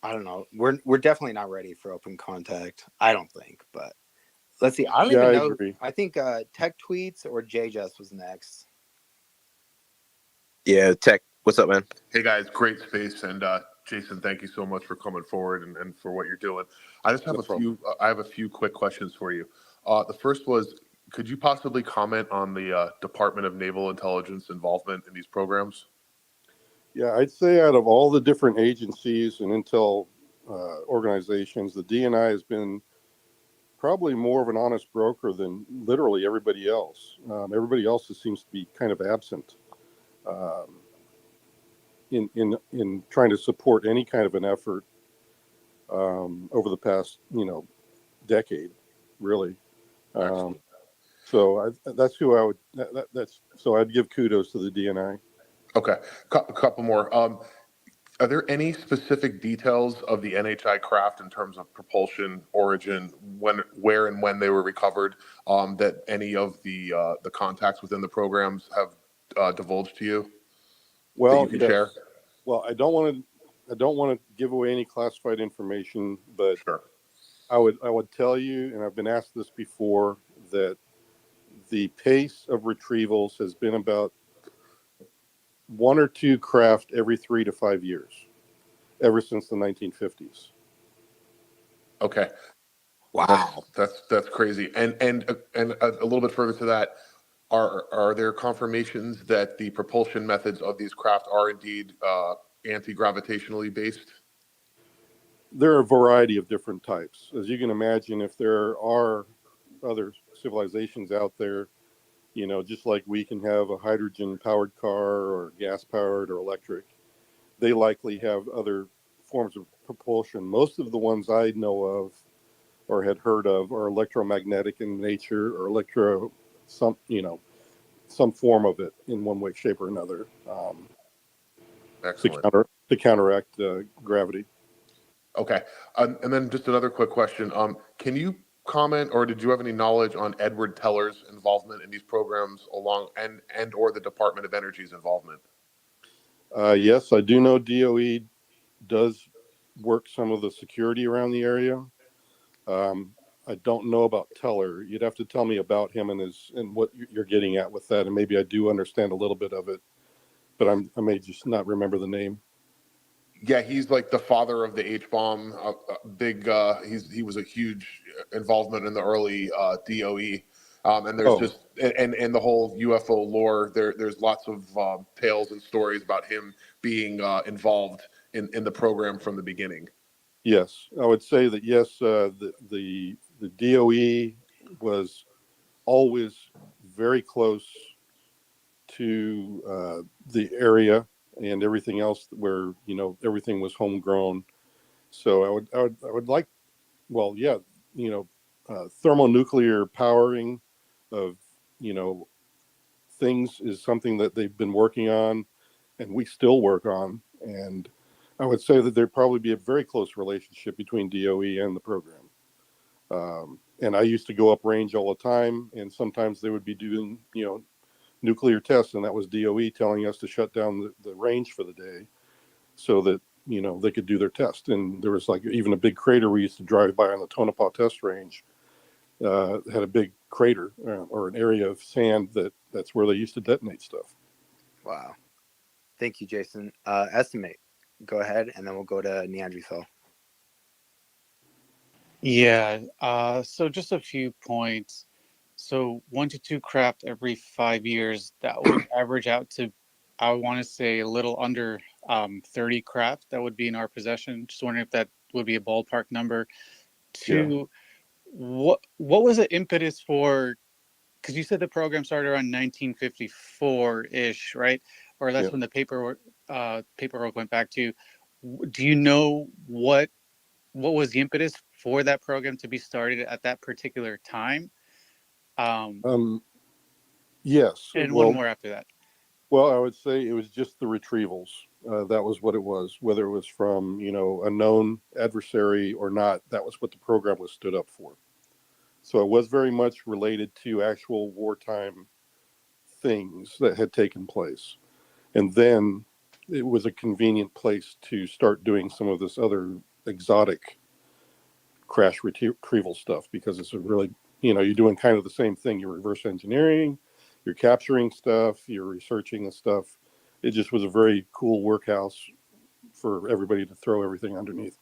I don't know. We're definitely not ready for open contact. I don't think, but let's see. I don't Yeah, even I know. agree. I think Tech Tweets or JJS was next. Yeah, Tech. What's up, man? Hey guys, great space, and Jason, thank you so much for coming forward and for what you're doing. I just have No problem. I have a few quick questions for you. The first was, could you possibly comment on the Department of Naval Intelligence involvement in these programs? Yeah, I'd say out of all the different agencies and intel organizations, the DNI has been probably more of an honest broker than literally everybody else. Everybody else seems to be kind of absent in trying to support any kind of an effort over the past decade, really. So that's who I would. That's so I'd give kudos to the DNI. Okay, a couple more. Are there any specific details of the NHI craft in terms of propulsion, origin, where and when they were recovered, that any of the contacts within the programs have divulged to you? Well, that you can yes. share? Well, I don't want to give away any classified information, but sure. I would tell you, and I've been asked this before, that the pace of retrievals has been about 1 or 2 craft every 3 to 5 years, ever since the 1950s. Okay. Wow. That's crazy. And a little bit further to that, are there confirmations that the propulsion methods of these craft are indeed anti-gravitationally based? there are a variety of different types. As you can imagine, if there are other civilizations out there, just like we can have a hydrogen powered car or gas powered or electric, they likely have other forms of propulsion. Most of the ones I know of or had heard of are electromagnetic in nature or some form of it in one way, shape, or another, Excellent. to counteract gravity. Okay. And then just another quick question. Can you comment, or did you have any knowledge on Edward Teller's involvement in these programs and or the Department of Energy's involvement? Yes, I do know DOE does work some of the security around the area. I don't know about Teller. You'd have to tell me about him and what you're getting at with that, and maybe I do understand a little bit of it, but I may just not remember the name. Yeah, he's like the father of the H bomb. Big. He was a huge involvement in the early DOE. And there's Oh, just and the whole UFO lore. There's lots of tales and stories about him being involved in the program from the beginning. yes, I would say that yes. The DOE was always very close to the area and everything else where everything was homegrown. So I would like, well, yeah, thermonuclear powering of things is something that they've been working on, and we still work on. And I would say that there'd probably be a very close relationship between DOE and the program. And I used to go up range all the time, and sometimes they would be doing nuclear tests, and that was DOE telling us to shut down the range for the day so that they could do their test. And there was like even a big crater we used to drive by on the Tonopah test range, had a big crater or an area of sand that's where they used to detonate stuff. Wow. Thank you, Jason. Estimate. Go ahead, and then we'll go to Neanderthal. Yeah, so just a few points. So 1 to 2 craft every 5 years, that would average out to, I want to say, a little under 30 craft that would be in our possession. Just wondering if that would be a ballpark number. Two, what was the impetus for, because you said the program started around 1954-ish, right? Or that's when the paperwork went back to. Do you know what was the impetus for that program to be started at that particular time? Yes. And one more after that. Well, I would say it was just the retrievals. That was what it was. Whether it was from a known adversary or not, that was what the program was stood up for. So it was very much related to actual wartime things that had taken place, and then it was a convenient place to start doing some of this other exotic crash retrieval stuff, because it's a really you're doing kind of the same thing. You're reverse engineering, you're capturing stuff, you're researching the stuff. It just was a very cool workhouse for everybody to throw everything underneath.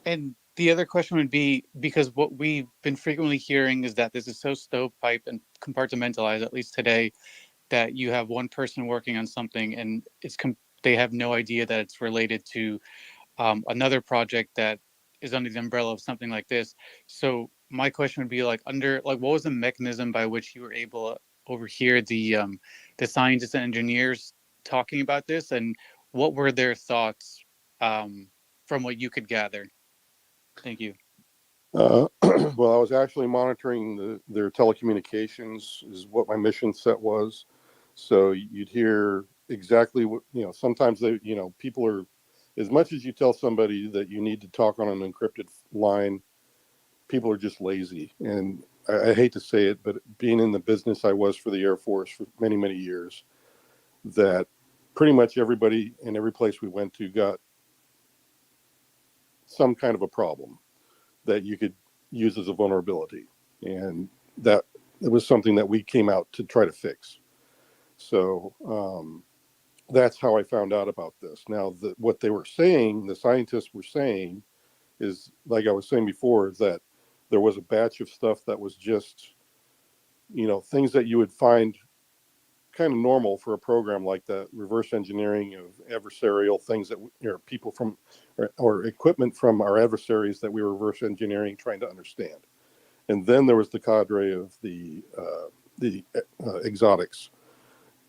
And the other question would be, because what we've been frequently hearing is that this is so stovepipe and compartmentalized, at least today, that you have one person working on something and they have no idea that it's related to another project that is under the umbrella of something like this. So my question would be what was the mechanism by which you were able to overhear the scientists and engineers talking about this, and what were their thoughts from what you could gather? Thank you. Well, I was actually monitoring their telecommunications is what my mission set was. So you'd hear exactly what, sometimes people are, as much as you tell somebody that you need to talk on an encrypted line, people are just lazy. And I hate to say it, but being in the business I was for the Air Force for many, many years, that pretty much everybody in every place we went to got some kind of a problem that you could use as a vulnerability. And that it was something that we came out to try to fix. So that's how I found out about this. Now, what they were saying, the scientists were saying, is, like I was saying before, that there was a batch of stuff that was just, things that you would find kind of normal for a program like that, reverse engineering of adversarial things that people from or equipment from our adversaries that we were reverse engineering, trying to understand. And then there was the cadre of the exotics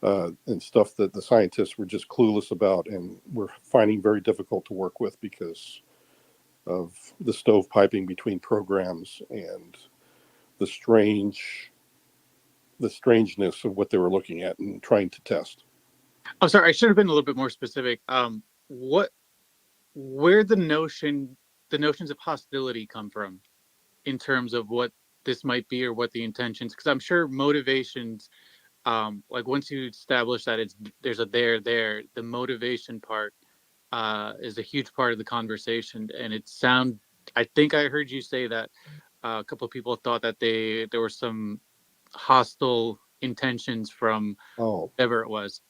and stuff that the scientists were just clueless about and were finding very difficult to work with because of the stovepiping between programs and the strangeness of what they were looking at and trying to test. Oh, sorry, I should have been a little bit more specific. Where the notions of hostility come from in terms of what this might be or what the intentions, because I'm sure motivations, like once you establish that there's a there, the motivation part is a huge part of the conversation. And I think I heard you say that a couple of people thought that there were some hostile intentions from whatever it was.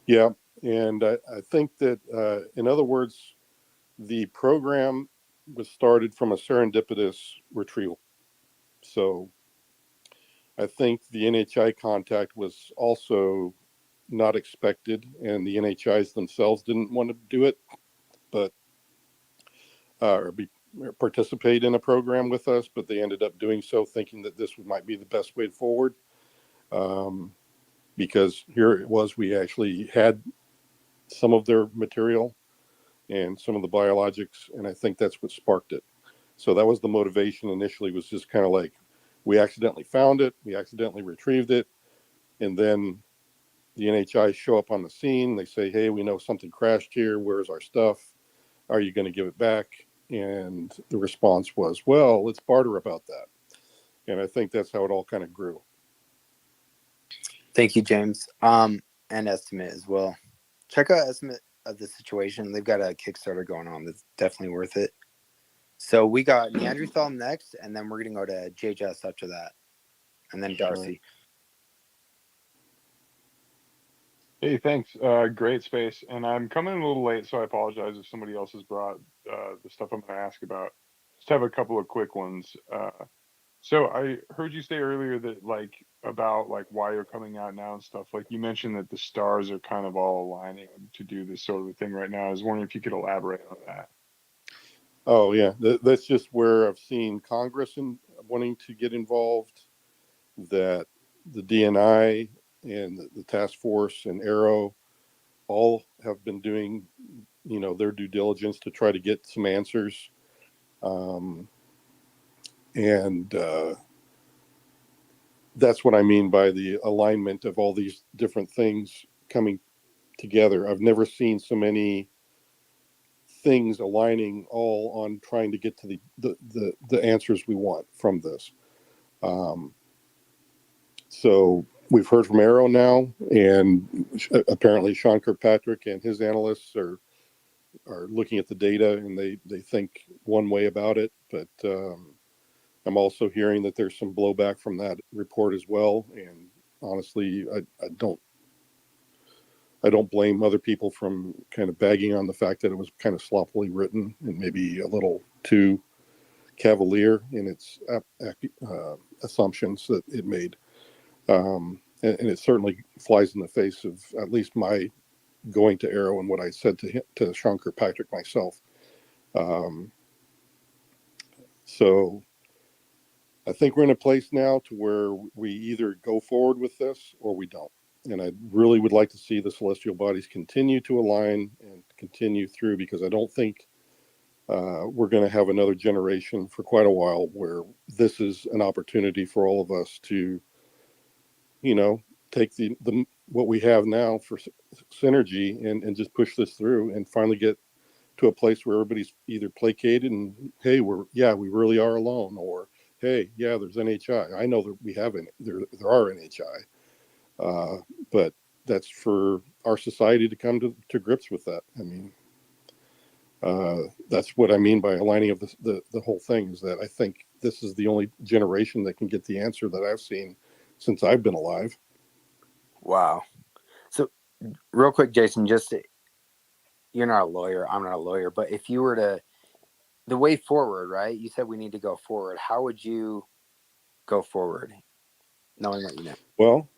Yeah, and I think that, in other words, the program was started from a serendipitous retrieval. So I think the NHI contact was also not expected, and the NHIs themselves didn't want to do it, but or participate in a program with us, but they ended up doing so, thinking that this might be the best way forward. Because here it was, we actually had some of their material and some of the biologics, and I think that's what sparked it. So that was the motivation initially, was just kind of like, we accidentally found it, we accidentally retrieved it, and then the NHI show up on the scene. They say, hey, we know something crashed here. Where's our stuff? Are you going to give it back? And the response was, well, let's barter about that. And I think that's how it all kind of grew. Thank you, James. And Estimate as well. Check out Estimate of the situation. They've got a Kickstarter going on that's definitely worth it. So we got Neanderthal next, and then we're going to go to JJS after that, and then Darcy. Hey, thanks. Great space. And I'm coming in a little late, so I apologize if somebody else has brought the stuff I'm going to ask about. Just have a couple of quick ones. So I heard you say earlier that about why you're coming out now and stuff. Like you mentioned that the stars are kind of all aligning to do this sort of thing right now. I was wondering if you could elaborate on that. Oh yeah, that's just where I've seen Congress wanting to get involved. That the DNI and the task force and Arrow all have been doing, their due diligence to try to get some answers. And that's what I mean by the alignment of all these different things coming together. I've never seen so many things aligning all on trying to get to the answers we want from this. So we've heard from Arrow now, and apparently Sean Kirkpatrick and his analysts are looking at the data, and they think one way about it. But I'm also hearing that there's some blowback from that report as well. And honestly, I don't blame other people from kind of bagging on the fact that it was kind of sloppily written and maybe a little too cavalier in its assumptions that it made. And it certainly flies in the face of at least my going to Arrow and what I said to Sean Kirkpatrick myself. So I think we're in a place now to where we either go forward with this or we don't. And I really would like to see the celestial bodies continue to align and continue through, because I don't think we're going to have another generation for quite a while where this is an opportunity for all of us to, take the what we have now for synergy and just push this through and finally get to a place where everybody's either placated and, hey, we really are alone, or hey, yeah, there's NHI. I know that we have there are NHI, but that's for our society to come to grips with that. I mean, that's what I mean by aligning of the whole thing, is that I think this is the only generation that can get the answer that I've seen since I've been alive. Wow. So real quick, Jason, you're not a lawyer, I'm not a lawyer, but if you were the way forward, right? You said we need to go forward. How would you go forward, knowing what you know? Well,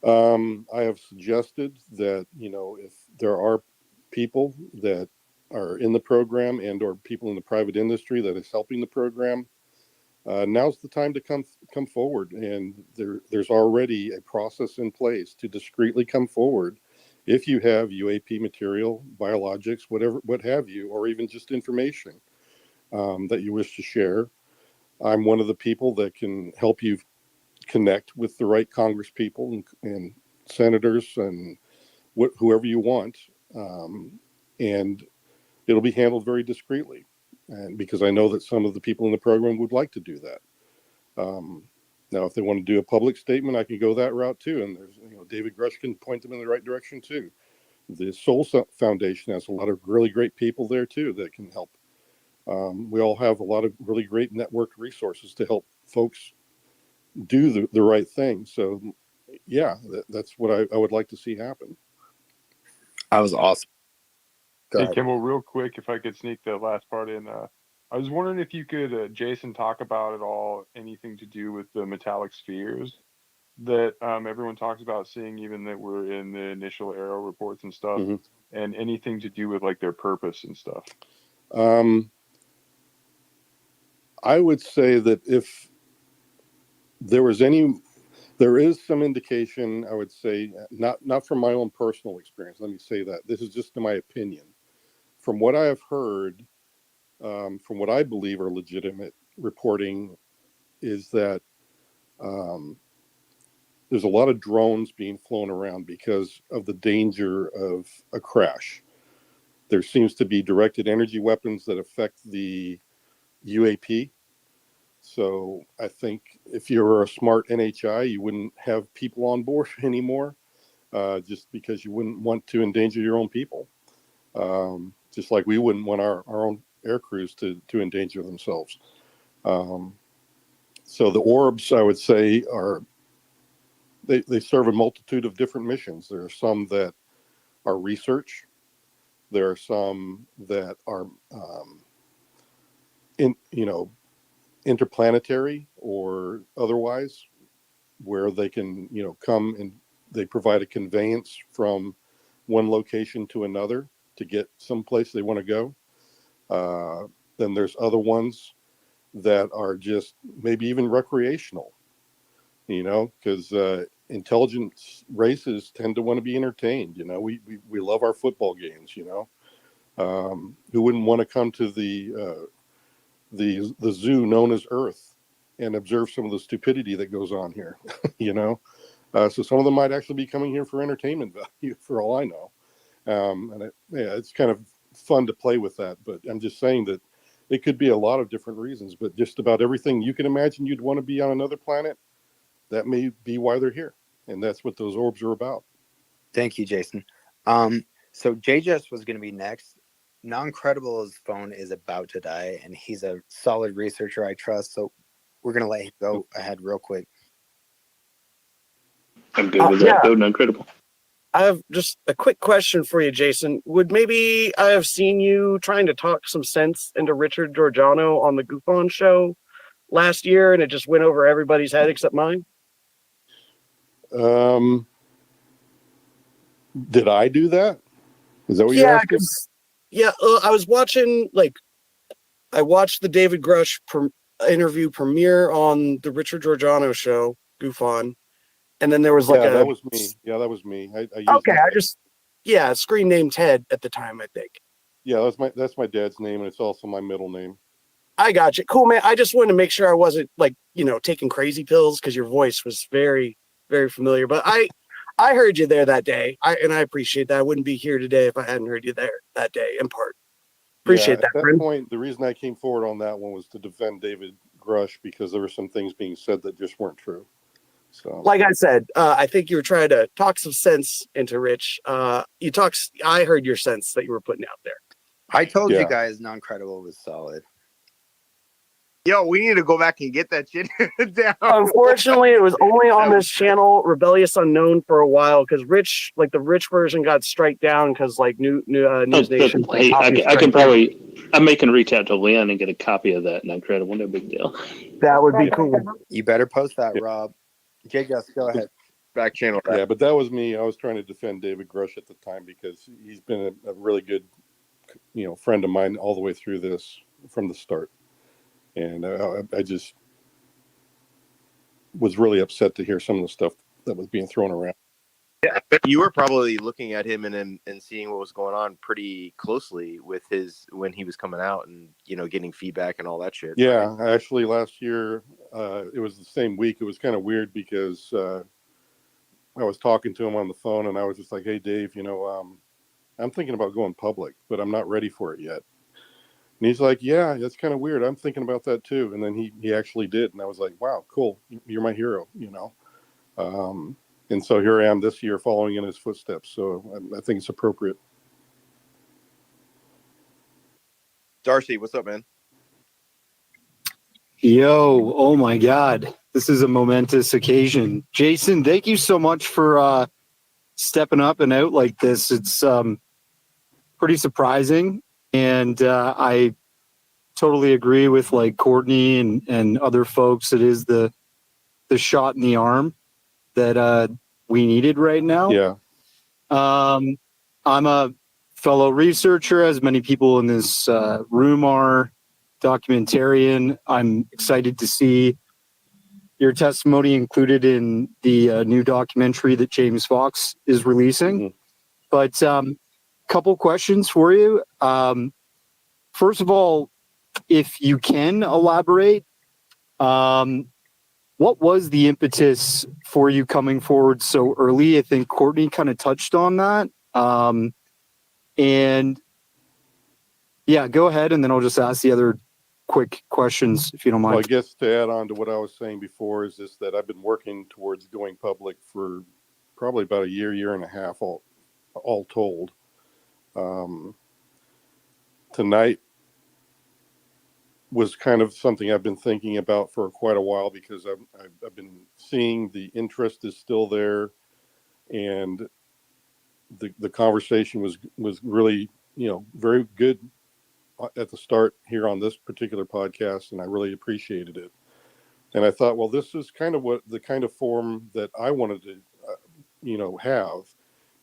I have suggested that, you know, if there are people that are in the program and or people in the private industry that is helping the program, now's the time to come forward. And there's already a process in place to discreetly come forward if you have UAP material, biologics, whatever, what have you, or even just information that you wish to share. I'm one of the people that can help you connect with the right Congress people and senators and whoever you want, and it'll be handled very discreetly. And because I know that some of the people in the program would like to do that. Now, if they want to do a public statement, I can go that route too. And there's, you know, David Grush can point them in the right direction too. The Soul Foundation has a lot of really great people there too that can help. We all have a lot of really great networked resources to help folks do the right thing. So, yeah, that's what I would like to see happen. That was awesome. Go Hey, ahead. Kimball, real quick, if I could sneak the last part in. I was wondering if you could, Jason, talk about at all anything to do with the metallic spheres that everyone talks about seeing, even that were in the initial Arrow reports and stuff, and anything to do with like their purpose and stuff. I would say that if there was there is some indication, I would say, not from my own personal experience. Let me say that this is just my opinion. From what I have heard, from what I believe are legitimate reporting, is that there's a lot of drones being flown around because of the danger of a crash. There seems to be directed energy weapons that affect the UAP. So I think if you're a smart NHI, you wouldn't have people on board anymore, just because you wouldn't want to endanger your own people. Just like we wouldn't want our own air crews to endanger themselves. So the orbs, I would say, they serve a multitude of different missions. There are some that are research. There are some that are interplanetary or otherwise, where they can, come and they provide a conveyance from one location to another to get someplace they want to go. Then there's other ones that are just maybe even recreational, because intelligence races tend to want to be entertained. We love our football games. Who wouldn't want to come to the zoo known as Earth and observe some of the stupidity that goes on here? So some of them might actually be coming here for entertainment value, for all I know. It's kind of fun to play with that, but I'm just saying that it could be a lot of different reasons, but just about everything you can imagine you'd want to be on another planet, that may be why they're here. And that's what those orbs are about. Thank you, Jason. So JJS was going to be next. Non-Credible's phone is about to die, and he's a solid researcher I trust. So we're going to let him go ahead real quick. I'm good with that. Go non-credible. I have just a quick question for you, Jason. Would maybe I have seen you trying to talk some sense into Richard Giordano on the Goofon show last year, and it just went over everybody's head except mine? Did I do that? Is that what you're asking? Yeah, I was watching, I watched the David Grush interview premiere on the Richard Giordano show, Goofon, and then there was that was me. Yeah, that was me. I used screen named Ted at the time, I think. Yeah, that's my dad's name, and it's also my middle name. I got you. Cool, man. I just wanted to make sure I wasn't taking crazy pills, because your voice was very, very familiar. But I heard you there that day, and I appreciate that. I wouldn't be here today if I hadn't heard you there that day, in part. Appreciate that. At that point, the reason I came forward on that one was to defend David Grush, because there were some things being said that just weren't true. So, like I said, I think you were trying to talk some sense into Rich. I heard your sense that you were putting out there. I told you guys Non-Credible was solid. Yo, we need to go back and get that shit down. Unfortunately, it was only on this channel, Rebellious Unknown, for a while, because Rich, the Rich version, got striked down because News Nation. Hey, I can probably. I'm making reach out to Lynn and get a copy of that. Non-credible, no big deal. That would be cool. You better post that, Rob. JJS, go ahead. Back channel that. Yeah, but that was me. I was trying to defend David Grush at the time because he's been a really good, friend of mine all the way through this from the start. And I just was really upset to hear some of the stuff that was being thrown around. Yeah, but you were probably looking at him and seeing what was going on pretty closely with his when he was coming out and getting feedback and all that shit. Yeah, right? actually, last year it was the same week. It was kind of weird because I was talking to him on the phone, and I was just like, "Hey, Dave, I'm thinking about going public, but I'm not ready for it yet." And he's like, "Yeah, that's kind of weird. I'm thinking about that too." And then he actually did, and I was like, "Wow, cool. You're my hero," And so here I am this year following in his footsteps. So I think it's appropriate. Darcy, what's up, man? Yo, oh my God. This is a momentous occasion. Jason, thank you so much for stepping up and out like this. It's pretty surprising. And I totally agree with like Courtney and other folks. It is the shot in the arm that we needed right now. Yeah. I'm a fellow researcher, as many people in this room are, documentarian. I'm excited to see your testimony included in the new documentary that James Fox is releasing. Mm-hmm. But couple questions for you. First of all, if you can elaborate, what was the impetus for you coming forward so early? I think Courtney kind of touched on that. And yeah, go ahead, and then I'll just ask the other quick questions if you don't mind. Well, I guess to add on to what I was saying before is just that I've been working towards going public for probably about a year and a half, all told. Tonight was kind of something I've been thinking about for quite a while because I've been seeing the interest is still there, and the conversation was really very good at the start here on this particular podcast, and I really appreciated it. And I thought, well, this is kind of what the kind of forum that I wanted to have,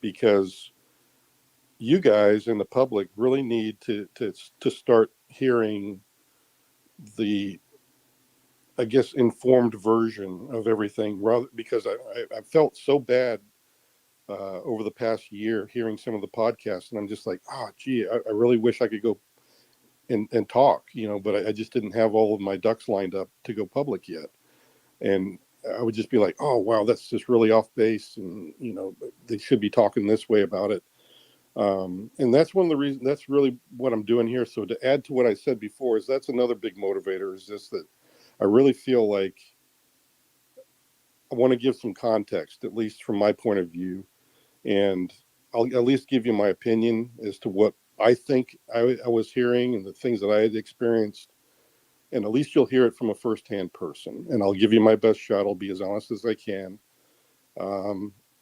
because you guys and the public really need to start hearing the, I guess, informed version of everything, rather because I felt so bad over the past year hearing some of the podcasts, and I'm just like, gee, I really wish I could go and talk, but I just didn't have all of my ducks lined up to go public yet. And I would just be like, oh, wow, that's just really off base. And, they should be talking this way about it. And that's one of the reasons, that's really what I'm doing here. So to add to what I said before, is that's another big motivator, is just that I really feel like I want to give some context, at least from my point of view. And I'll at least give you my opinion as to what I think I was hearing and the things that I had experienced. And at least you'll hear it from a firsthand person. And I'll give you my best shot. I'll be as honest as I can.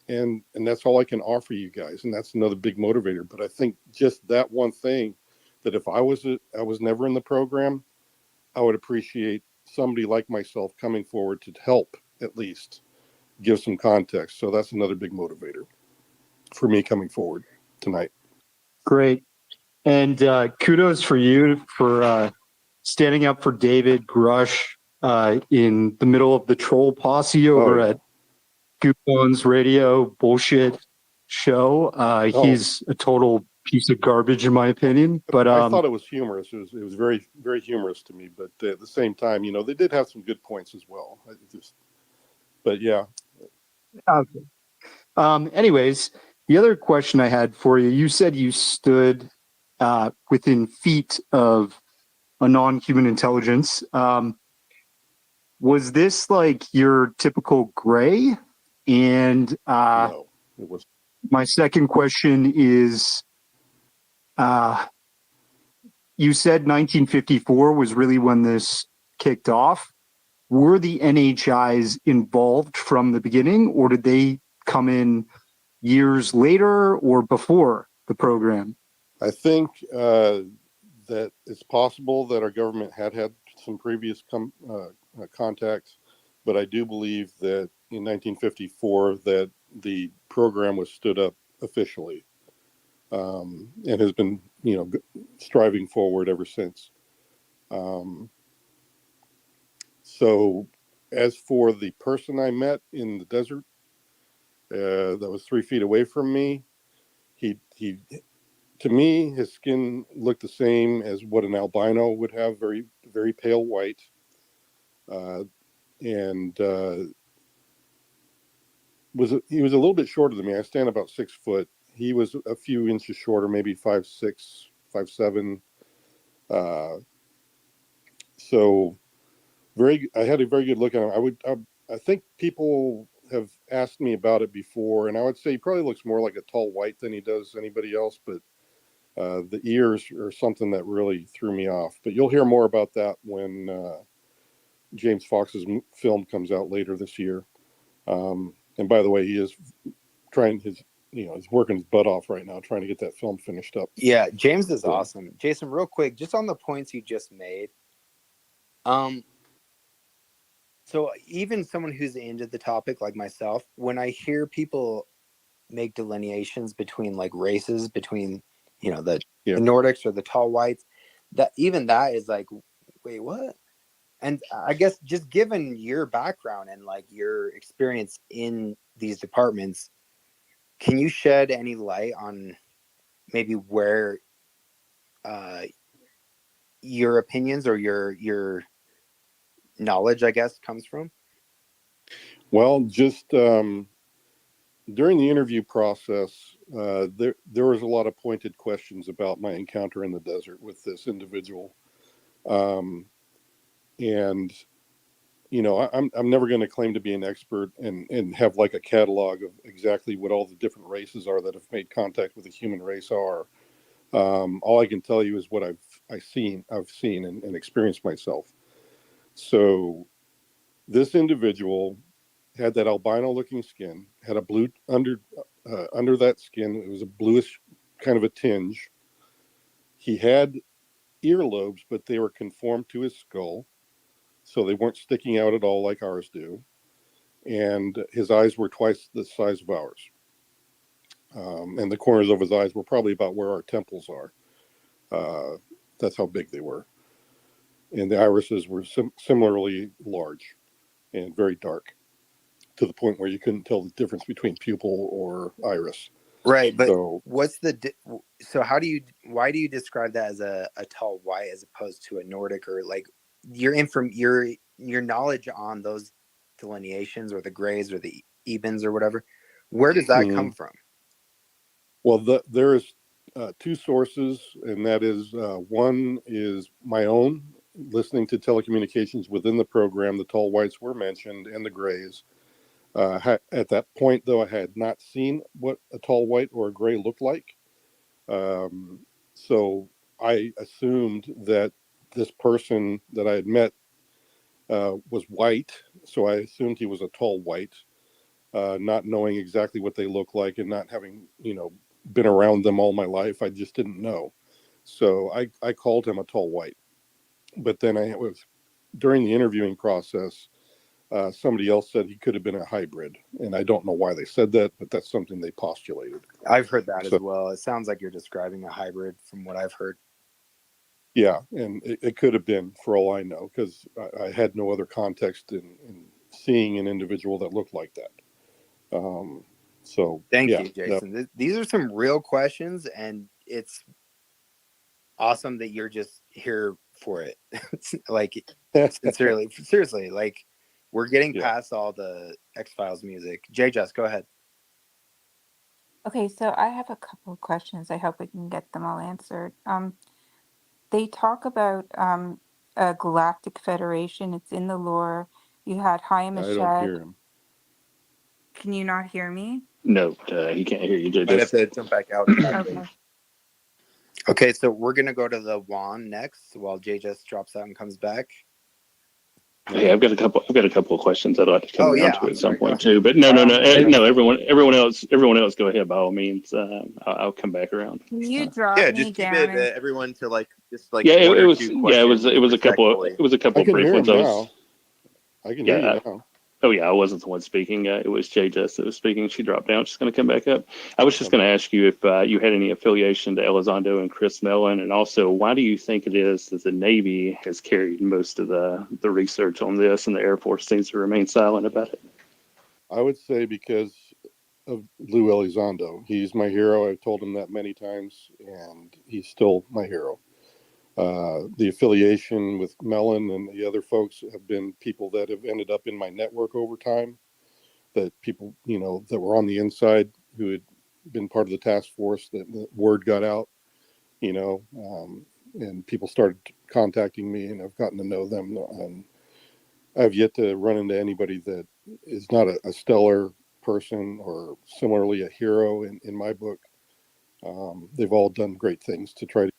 And that's all I can offer you guys. And that's another big motivator. But I think just that one thing, that if I was never in the program, I would appreciate somebody like myself coming forward to help at least give some context. So that's another big motivator for me coming forward tonight. Great. And kudos for you for standing up for David Grush in the middle of the troll posse over at Goopbones Radio bullshit show. He's a total piece of garbage in my opinion. But I thought it was humorous. It was very, very humorous to me. But at the same time, they did have some good points as well. But yeah. Okay. Anyways, the other question I had for you, you said you stood within feet of a non-human intelligence. Was this like your typical gray? And no, it was. My second question is, you said 1954 was really when this kicked off. Were the NHIs involved from the beginning, or did they come in years later or before the program? I think that it's possible that our government had some previous contacts, but I do believe that in 1954 that the program was stood up officially, and has been, striving forward ever since. So as for the person I met in the desert, that was 3 feet away from me, he to me, his skin looked the same as what an albino would have, very, very pale white. And he was a little bit shorter than me. I stand about 6 foot. He was a few inches shorter, maybe 5'6", 5'7". So I had a very good look at him. I think people have asked me about it before, and I would say he probably looks more like a tall white than he does anybody else, but the ears are something that really threw me off. But you'll hear more about that when James Fox's film comes out later this year. And by the way, he is trying he's working his butt off right now trying to get that film finished up. Yeah, James is awesome. Jason, real quick, just on the points you just made. So even someone who's into the topic like myself, when I hear people make delineations between like races, between the Nordics or the tall whites, that is like, wait, what? And I guess just given your background and like your experience in these departments, can you shed any light on maybe where your opinions or your knowledge, I guess, comes from? Well, just during the interview process, there was a lot of pointed questions about my encounter in the desert with this individual, and I'm never going to claim to be an expert and have like a catalog of exactly what all the different races are that have made contact with the human race are. All I can tell you is what I've seen and experienced myself. So this individual had that albino looking skin, had a blue under that skin. It was a bluish kind of a tinge. He had earlobes, but they were conformed to his skull, so they weren't sticking out at all like ours do. And his eyes were twice the size of ours. And the corners of his eyes were probably about where our temples are. That's how big they were. And the irises were similarly large and very dark, to the point where you couldn't tell the difference between pupil or iris. Right, but what's why do you describe that as a tall white as opposed to a Nordic, or like your knowledge on those delineations or the grays or the ebens or whatever? Where does that come from? Well, there is two sources, and that is one is my own, listening to telecommunications within the program. The tall whites were mentioned and the grays. At that point, though, I had not seen what a tall white or a gray looked like. So I assumed that this person that I had met was white. So I assumed he was a tall white, not knowing exactly what they look like and not having, been around them all my life. I just didn't know. So I called him a tall white. But then during the interviewing process, somebody else said he could have been a hybrid, and I don't know why they said that, but that's something they postulated. I've heard that as well. It sounds like you're describing a hybrid from what I've heard. Yeah, and it could have been, for all I know, because I had no other context in seeing an individual that looked like that. Thank you, Jason. These are some real questions, and it's awesome that you're just here for it. Like, sincerely, seriously, like, we're getting past all the X-Files music. J-Just, go ahead. Okay, so I have a couple of questions. I hope we can get them all answered. They talk about a galactic federation. It's in the lore. You had Haim I don't Ashad. hear him. Can you not hear me? No, he can't hear you. Might have to jump back out. Okay. Okay, so we're gonna go to the Juan next while Jay just drops out and comes back. Hey, I've got a couple of questions I'd like to come around to at some point too. But no. Everyone else, go ahead by all means. I'll come back around. Can you drop Yeah, me just keep down? it everyone to like just like Yeah, one it or was two yeah, it questions was a couple respectfully. it was a couple I can brief hear him ones. now. I can hear you now. Oh yeah, I wasn't the one speaking. It was Jay Jess that was speaking. She dropped down. She's going to come back up. I was just going to ask you if you had any affiliation to Elizondo and Chris Mellon, and also why do you think it is that the Navy has carried most of the research on this, and the Air Force seems to remain silent about it? I would say because of Lou Elizondo. He's my hero. I've told him that many times, and he's still my hero. The affiliation with Mellon and the other folks have been people that have ended up in my network over time, that people, that were on the inside who had been part of the task force, that the word got out, and people started contacting me, and I've gotten to know them. And I've yet to run into anybody that is not a stellar person or similarly a hero in my book. They've all done great things to try to.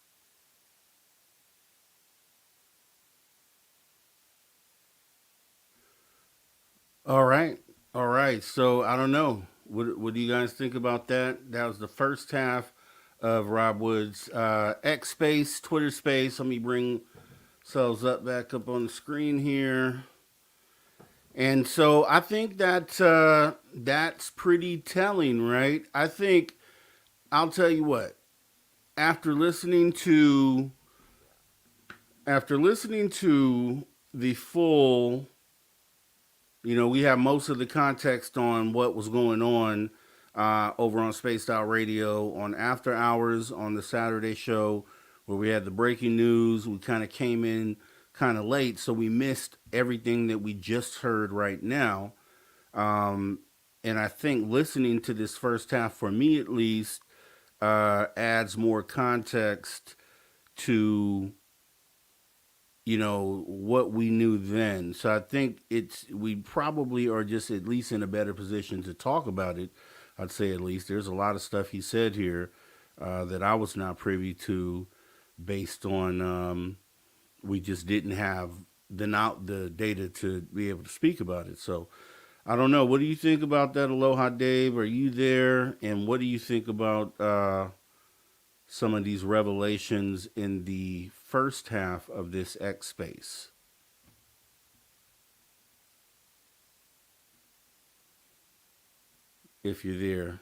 All right. All right. So I don't know. What do you guys think about that? That was the first half of Rob Wood's X Space, Twitter Space. Let me bring ourselves back up on the screen here. And so I think that that's pretty telling, right? I think I'll tell you what. After listening to the full, we have most of the context on what was going on over on Spaced Out Radio on After Hours on the Saturday show, where we had the breaking news. We kind of came in kind of late, so we missed everything that we just heard right now. And I think listening to this first half, for me at least, adds more context to what we knew then. So I think we probably are just at least in a better position to talk about it. I'd say at least there's a lot of stuff he said here that I was not privy to, based on we just didn't have the data to be able to speak about it. So I don't know. What do you think about that, Aloha Dave? Are you there? And what do you think about some of these revelations in the first half of this X space? If you're there.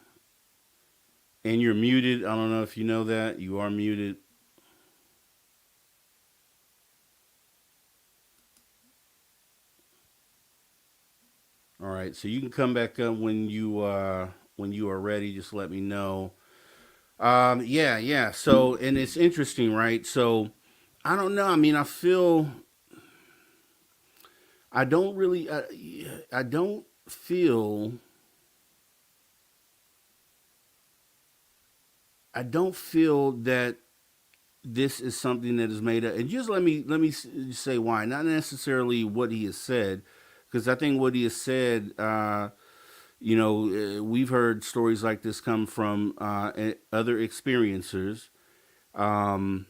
And you're muted. I don't know if you know that. You are muted. All right. So you can come back up when you are ready. Just let me know. Yeah. So, and it's interesting, right? So I don't know. I mean, I don't really, I don't feel, that this is something that is made up. And just let me say why. Not necessarily what he has said, because I think what he has said, we've heard stories like this come from other experiencers, um,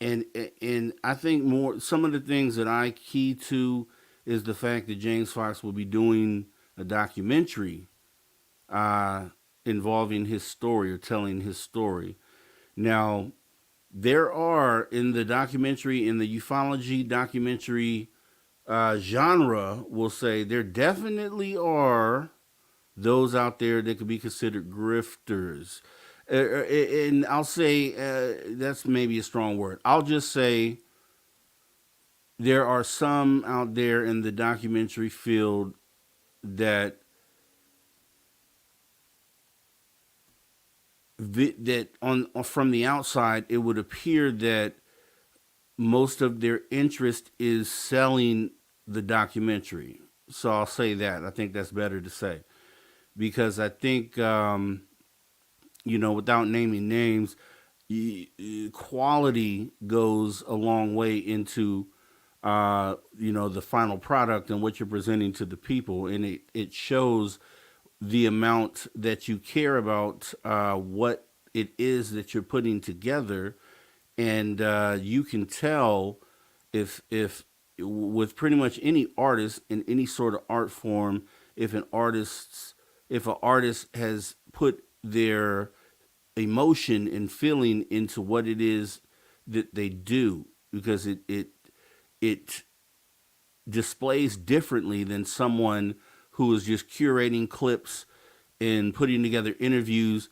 and I think some of the things that I key to is the fact that James Fox will be doing a documentary uh, involving his story or telling his story. Now, there are in the documentary, in the ufology documentary genre, we'll say there definitely are those out there that could be considered grifters. And I'll say that's maybe a strong word. I'll just say there are some out there in the documentary field that on from the outside it would appear that most of their interest is selling the documentary. So I'll say that. I think that's better to say, because I think without naming names, quality goes a long way into the final product and what you're presenting to the people, and it shows the amount that you care about what it is that you're putting together. And you can tell if with pretty much any artist in any sort of art form, if an artist has put their emotion and feeling into what it is that they do, because it displays differently than someone who is just curating clips and putting together interviews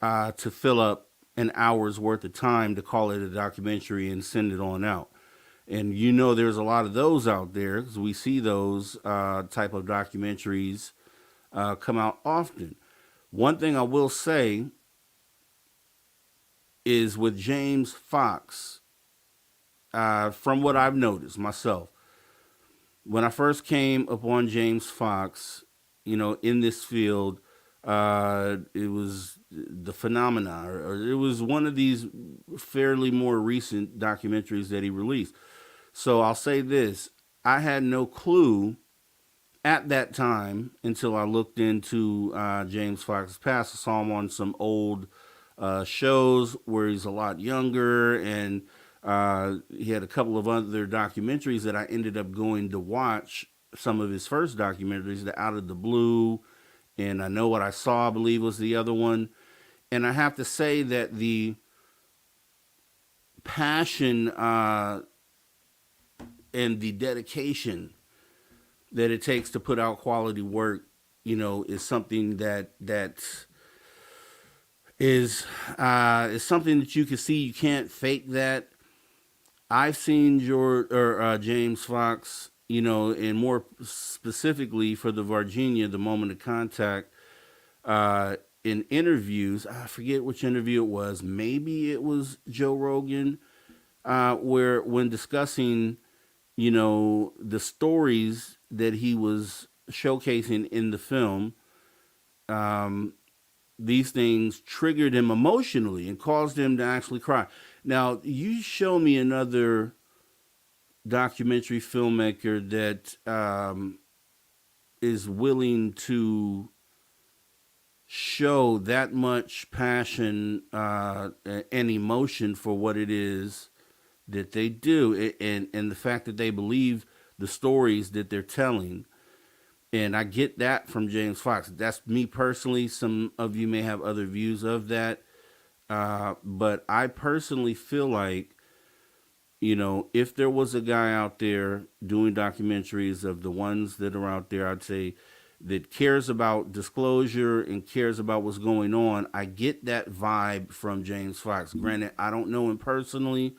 to fill up an hour's worth of time to call it a documentary and send it on out. And you know, there's a lot of those out there because we see those type of documentaries come out often. One thing I will say is with James Fox, from what I've noticed myself, when I first came upon James Fox, you know, in this field, it was The Phenomena, or it was one of these fairly more recent documentaries that he released. So I'll say this: I had no clue at that time until I looked into James Fox's past. I saw him on some old shows where he's a lot younger, and he had a couple of other documentaries that I ended up going to watch. Some of his first documentaries, the Out of the Blue, and I Know What I Saw, I believe was the other one. And I have to say that the passion and the dedication that it takes to put out quality work, you know, is something that is something that you can see. You can't fake that. I've seen James Fox, you know, and more specifically for the Virginia, the Moment of Contact, in interviews. I forget which interview it was. Maybe it was Joe Rogan, where when discussing, you know, the stories that he was showcasing in the film, these things triggered him emotionally and caused him to actually cry. Now, you show me another documentary filmmaker that is willing to show that much passion and emotion for what it is that they do, and the fact that they believe the stories that they're telling. And I get that from James Fox. That's me personally. Some of you may have other views of that. But I personally feel like, you know, if there was a guy out there doing documentaries of the ones that are out there, I'd say that cares about disclosure and cares about what's going on, I get that vibe from James Fox. Granted, I don't know him personally,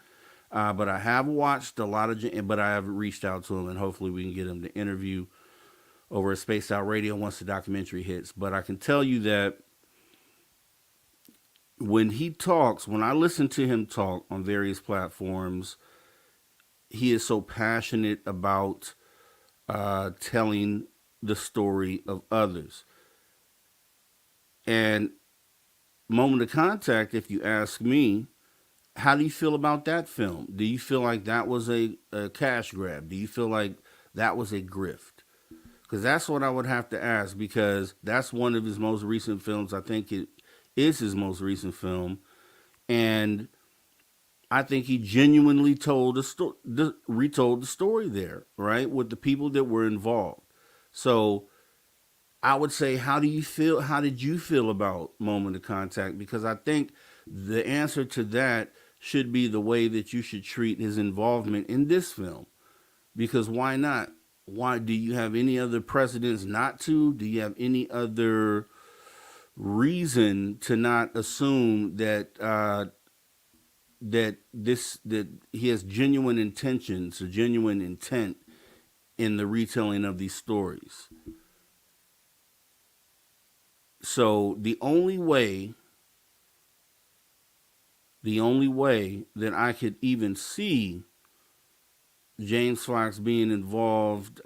but I have watched a lot of, but I have reached out to him, and hopefully we can get him to interview over at Spaced Out Radio once the documentary hits. But I can tell you that when he talks, when I listen to him talk on various platforms, he is so passionate about telling the story of others. And Moment of Contact, if you ask me, how do you feel about that film? Do you feel like that was a cash grab? Do you feel like that was a grift? Because that's what I would have to ask, because that's one of his most recent films. I think it is his most recent film. And I think he genuinely told retold the story there, right, with the people that were involved. So I would say, how do you feel? How did you feel about Moment of Contact? Because I think the answer to that should be the way that you should treat his involvement in this film. Because why not? Why do you have any other precedents not to? Do you have any other reason to not assume that that he has genuine intentions or genuine intent in the retelling of these stories? So the only way that I could even see James Fox being involved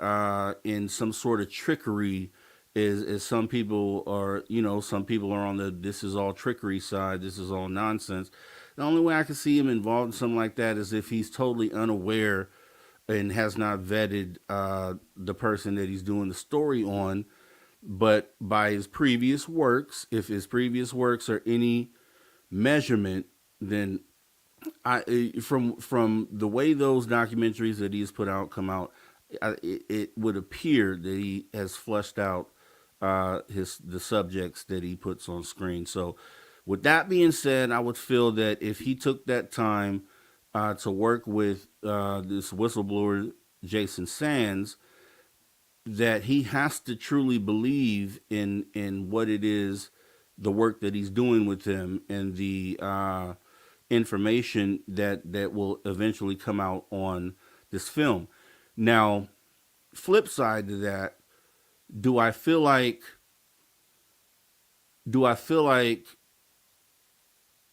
in some sort of trickery is some people are, you know, some people are on the this is all trickery side, this is all nonsense. The only way I can see him involved in something like that is if he's totally unaware and has not vetted the person that he's doing the story on. But by his previous works, if his previous works are any measurement, then from the way those documentaries that he's put out come out, it would appear that he has fleshed out the subjects that he puts on screen. So, with that being said, I would feel that if he took that time to work with this whistleblower Jason Sands, that he has to truly believe in what it is, the work that he's doing with them, and the information that will eventually come out on this film. Now, flip side to that, do I feel like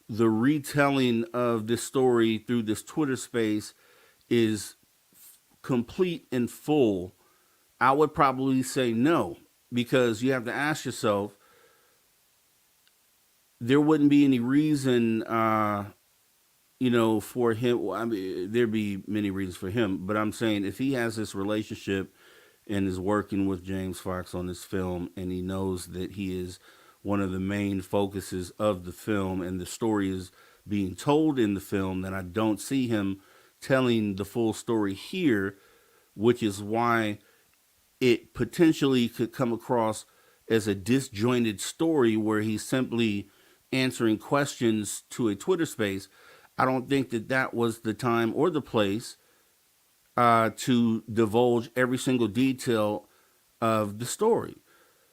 the retelling of this story through this Twitter space is complete and full? I would probably say no, because you have to ask yourself, there wouldn't be any reason, for him. Well, I mean, there'd be many reasons for him, but I'm saying if he has this relationship and is working with James Fox on this film, and he knows that he is one of the main focuses of the film, and the story is being told in the film, then I don't see him telling the full story here, which is why it potentially could come across as a disjointed story where he's simply answering questions to a Twitter space. I don't think that was the time or the place to divulge every single detail of the story.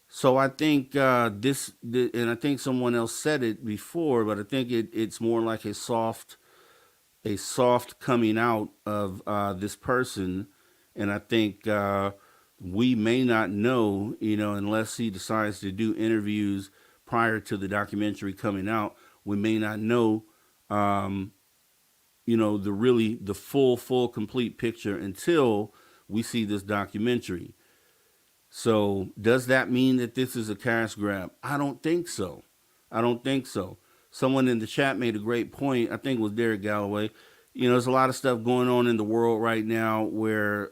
So I think and I think someone else said it before, but I think it's more like a soft coming out of this person, and I think we may not know, unless he decides to do interviews prior to the documentary coming out. We may not know, the full complete picture until we see this documentary. So does that mean that this is a cash grab? I don't think so. Someone in the chat made a great point. I think it was Derek Galloway. There's a lot of stuff going on in the world right now where,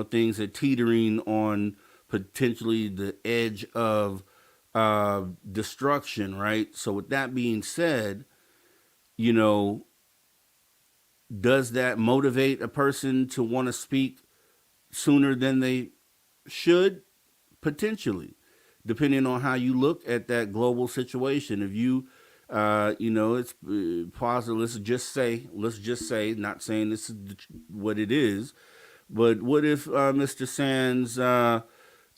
things are teetering on potentially the edge of destruction, right? So with that being said, does that motivate a person to want to speak sooner than they should? Potentially, depending on how you look at that global situation. If you, it's positive. Let's just say, not saying this is what it is, but what if Mr. Sands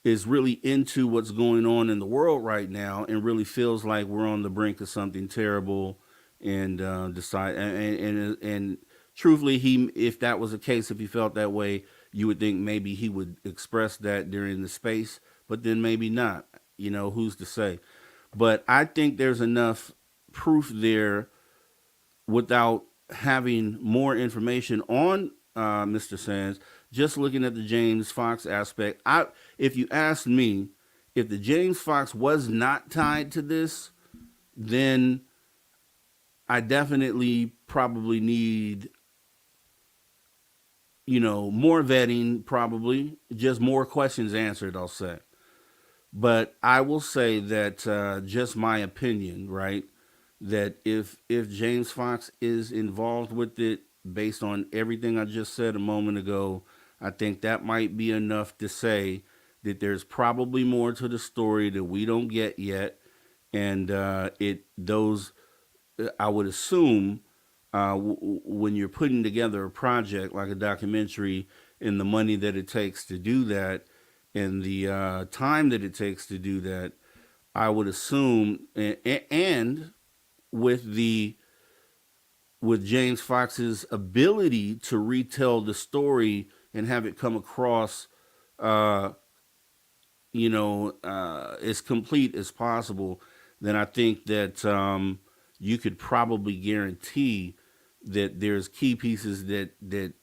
is really into what's going on in the world right now and really feels like we're on the brink of something terrible, and decide and truthfully, if that was the case, if he felt that way, you would think maybe he would express that during the space, but then maybe not. Who's to say? But I think there's enough proof there without having more information on Mr. Sands. Just looking at the James Fox aspect, if you ask me, if the James Fox was not tied to this, then I definitely probably need, more vetting, probably just more questions answered, I'll say. But I will say that just my opinion, right? That if James Fox is involved with it, based on everything I just said a moment ago, I think that might be enough to say that there's probably more to the story that we don't get yet, and I would assume when you're putting together a project like a documentary, and the money that it takes to do that, and the time that it takes to do that, I would assume, and with James Fox's ability to retell the story and have it come across, as complete as possible, then I think that you could probably guarantee that there's key pieces that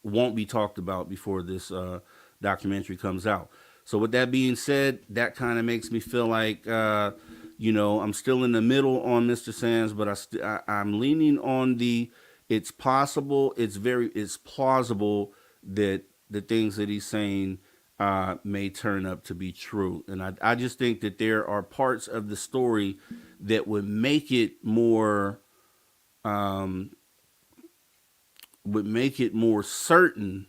won't be talked about before this documentary comes out. So with that being said, that kind of makes me feel like I'm still in the middle on Mr. Sands, but I'm leaning on it's possible, it's plausible that the things that he's saying may turn up to be true. And I just think that there are parts of the story that would make it more certain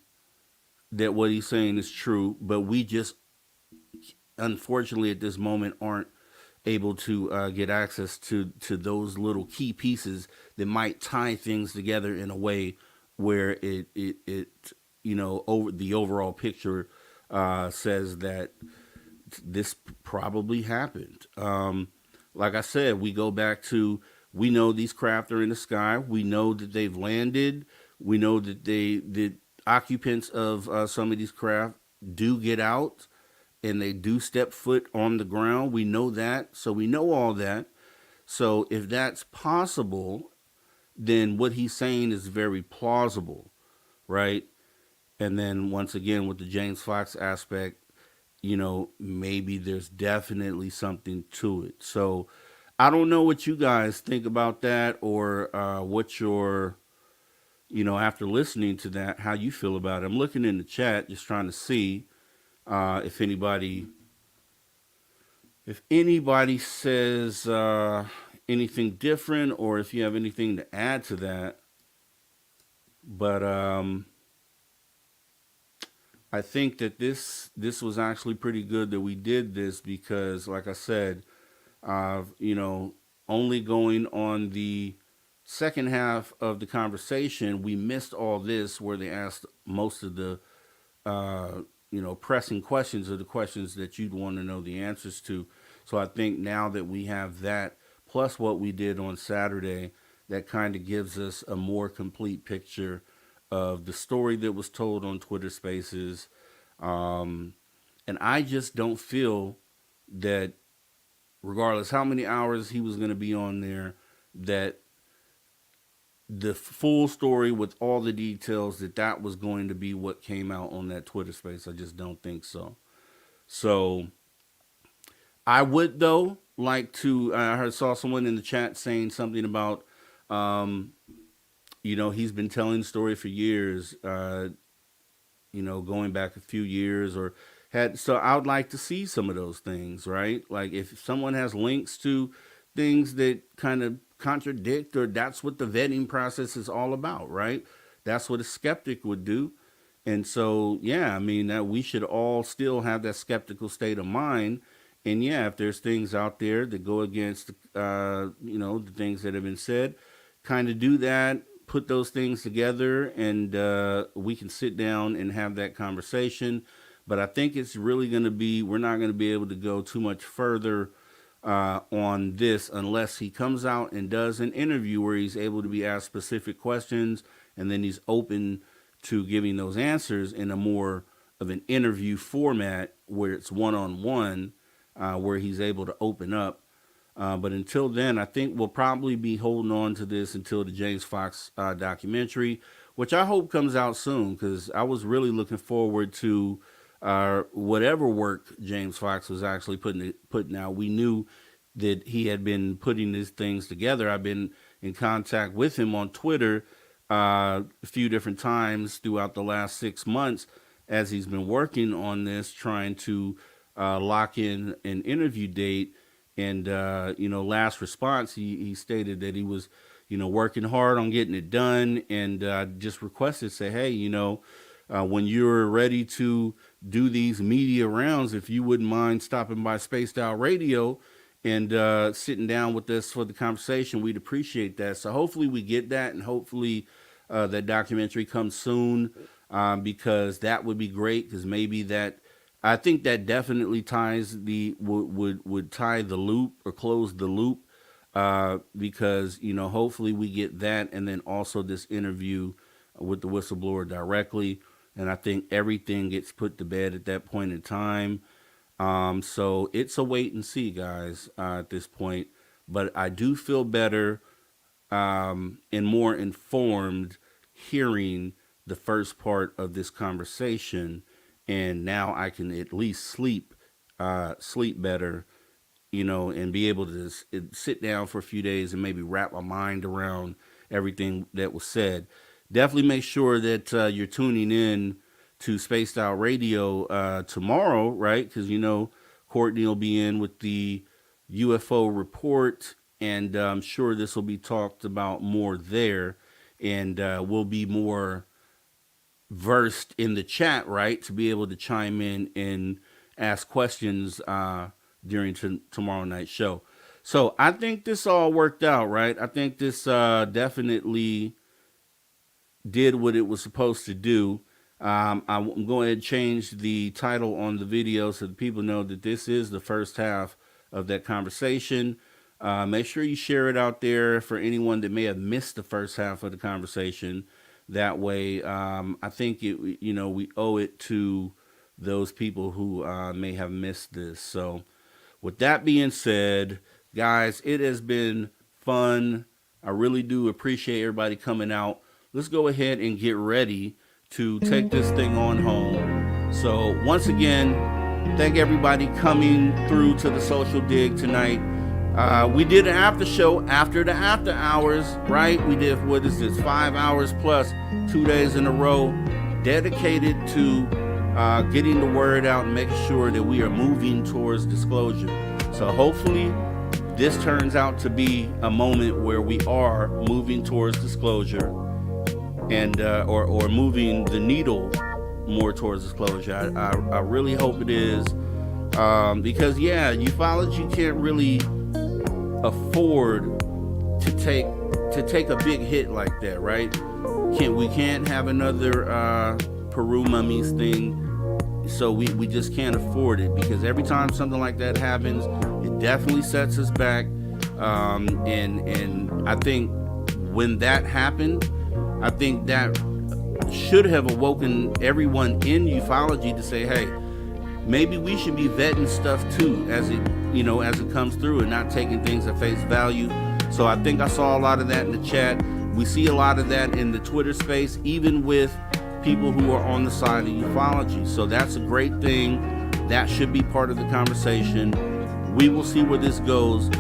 that what he's saying is true, but we just, unfortunately, at this moment, aren't able to get access to those little key pieces that might tie things together in a way where it over the overall picture says that this probably happened. Like I said, we go back to, we know these craft are in the sky. We know that they've landed. We know that the occupants of some of these craft do get out and they do step foot on the ground. We know that. So we know all that. So if that's possible, then what he's saying is very plausible, right? And then once again, with the James Fox aspect, maybe there's definitely something to it. So I don't know what you guys think about that, or what your, after listening to that, how you feel about it. I'm looking in the chat, just trying to see if anybody says anything different, or if you have anything to add to that. But I think that this was actually pretty good that we did this, because, like I said, only going on the second half of the conversation, we missed all this where they asked most of the pressing questions, or the questions that you'd want to know the answers to. So I think now that we have that, plus what we did on Saturday, that kind of gives us a more complete picture of the story that was told on Twitter Spaces. And I just don't feel that, regardless how many hours he was going to be on there, that the full story with all the details, that was going to be what came out on that Twitter Space. I just don't think so. So I would, though, like to, saw someone in the chat saying something about, he's been telling the story for years, going back a few years, or so I would like to see some of those things, right? Like if someone has links to things that kind of contradict, or that's what the vetting process is all about, right? That's what a skeptic would do. And so, yeah, I mean, that we should all still have that skeptical state of mind. And yeah, if there's things out there that go against, the things that have been said, kind of do that, put those things together, and we can sit down and have that conversation. But I think it's really going to be, we're not going to be able to go too much further on this unless he comes out and does an interview where he's able to be asked specific questions, and then he's open to giving those answers in a more of an interview format where it's one-on-one, where he's able to open up. But until then, I think we'll probably be holding on to this until the James Fox documentary, which I hope comes out soon, because I was really looking forward to whatever work James Fox was actually putting out. We knew that he had been putting these things together. I've been in contact with him on Twitter a few different times throughout the last 6 months as he's been working on this, trying to lock in an interview date. And, last response, he stated that he was, working hard on getting it done, and just requested, say, hey, when you're ready to do these media rounds, if you wouldn't mind stopping by Spaced Out Radio and sitting down with us for the conversation, we'd appreciate that. So hopefully we get that, and hopefully that documentary comes soon, because that would be great, because maybe that, I think that definitely ties would tie the loop, or close the loop, because hopefully we get that, and then also this interview with the whistleblower directly, and I think everything gets put to bed at that point in time. So it's a wait and see, guys, at this point. But I do feel better and more informed hearing the first part of this conversation, and now I can at least sleep better, and be able to sit down for a few days and maybe wrap my mind around everything that was said. Definitely make sure that you're tuning in to Spaced Out Radio tomorrow, right? Because Courtney will be in with the UFO report, and I'm sure this will be talked about more there, and we'll be more versed in the chat, right, to be able to chime in and ask questions during tomorrow night's show. So I think this all worked out, right? I think this definitely did what it was supposed to do. I'm going to change the title on the video so that people know that this is the first half of that conversation. Make sure you share it out there for anyone that may have missed the first half of the conversation. That way, I think we owe it to those people who may have missed this. So, with that being said, guys, it has been fun. I really do appreciate everybody coming out. Let's go ahead and get ready to take this thing on home. So once again, thank everybody coming through to the Social Dig tonight. We did an after show after the after hours, right? We did, 5 hours plus 2 days in a row, dedicated to getting the word out and making sure that we are moving towards disclosure. So hopefully this turns out to be a moment where we are moving towards disclosure and or moving the needle more towards disclosure. I really hope it is, because ufology can't really afford to take a big hit like that, right? We can't have another Peru mummies thing, so we just can't afford it, because every time something like that happens, it definitely sets us back. And I think when that happened, I think that should have awoken everyone in ufology to say, hey, maybe we should be vetting stuff too as it comes through, and not taking things at face value. So I think I saw a lot of that in the chat. We see a lot of that in the Twitter space, even with people who are on the side of ufology. So that's a great thing. That should be part of the conversation. We will see where this goes.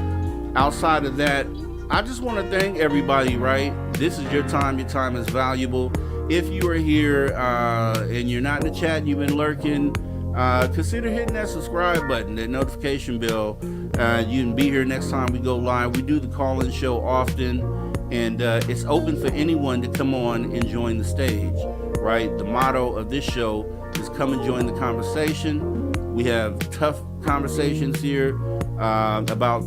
Outside of that, I just want to thank everybody, right? This is your time. Your time is valuable. If you are here and you're not in the chat, you've been lurking, consider hitting that subscribe button, that notification bell. You can be here next time we go live. We do the call-in show often, and it's open for anyone to come on and join the stage, right? The motto of this show is come and join the conversation. We have tough conversations here about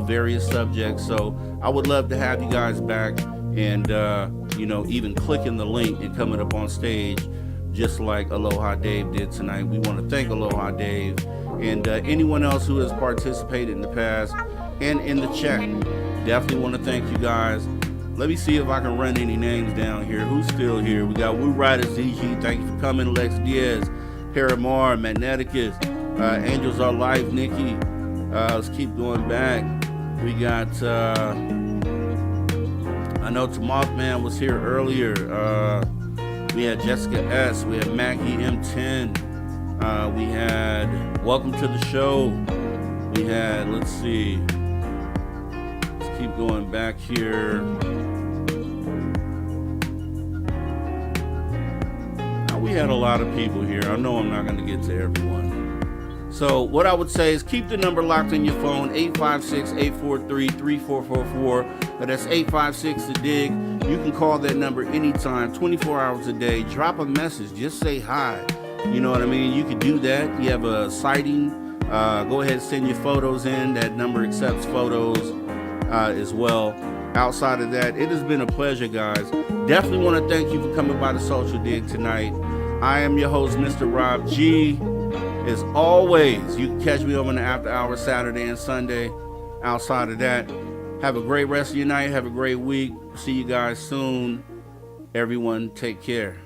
various subjects. So I would love to have you guys back, and even clicking the link and coming up on stage, just like Aloha Dave did tonight. We want to thank Aloha Dave and anyone else who has participated in the past and in the chat. Definitely want to thank you guys. Let me see if I can run any names down here. Who's still here? We got Woo Rider ZG. Thank you for coming. Lex Diaz, Paramore, Magneticus, Angels Are Life, Nikki. Let's keep going back. We got I know Mothman was here earlier. We had Jessica S. We had Maggie M10. We had Welcome to the Show. We had, let's see. Let's keep going back here. Now, we had a lot of people here. I know I'm not going to get to everyone. So what I would say is keep the number locked in your phone, 856-843-3444. That's 856-THE-DIGG. You can call that number anytime, 24 hours a day. Drop a message. Just say hi. You know what I mean? You can do that. You have a sighting. Go ahead and send your photos in. That number accepts photos as well. Outside of that, it has been a pleasure, guys. Definitely want to thank you for coming by the Social Dig tonight. I am your host, Mr. Rob G. As always, you can catch me over in the after hours Saturday and Sunday. Outside of that, have a great rest of your night. Have a great week. See you guys soon. Everyone, take care.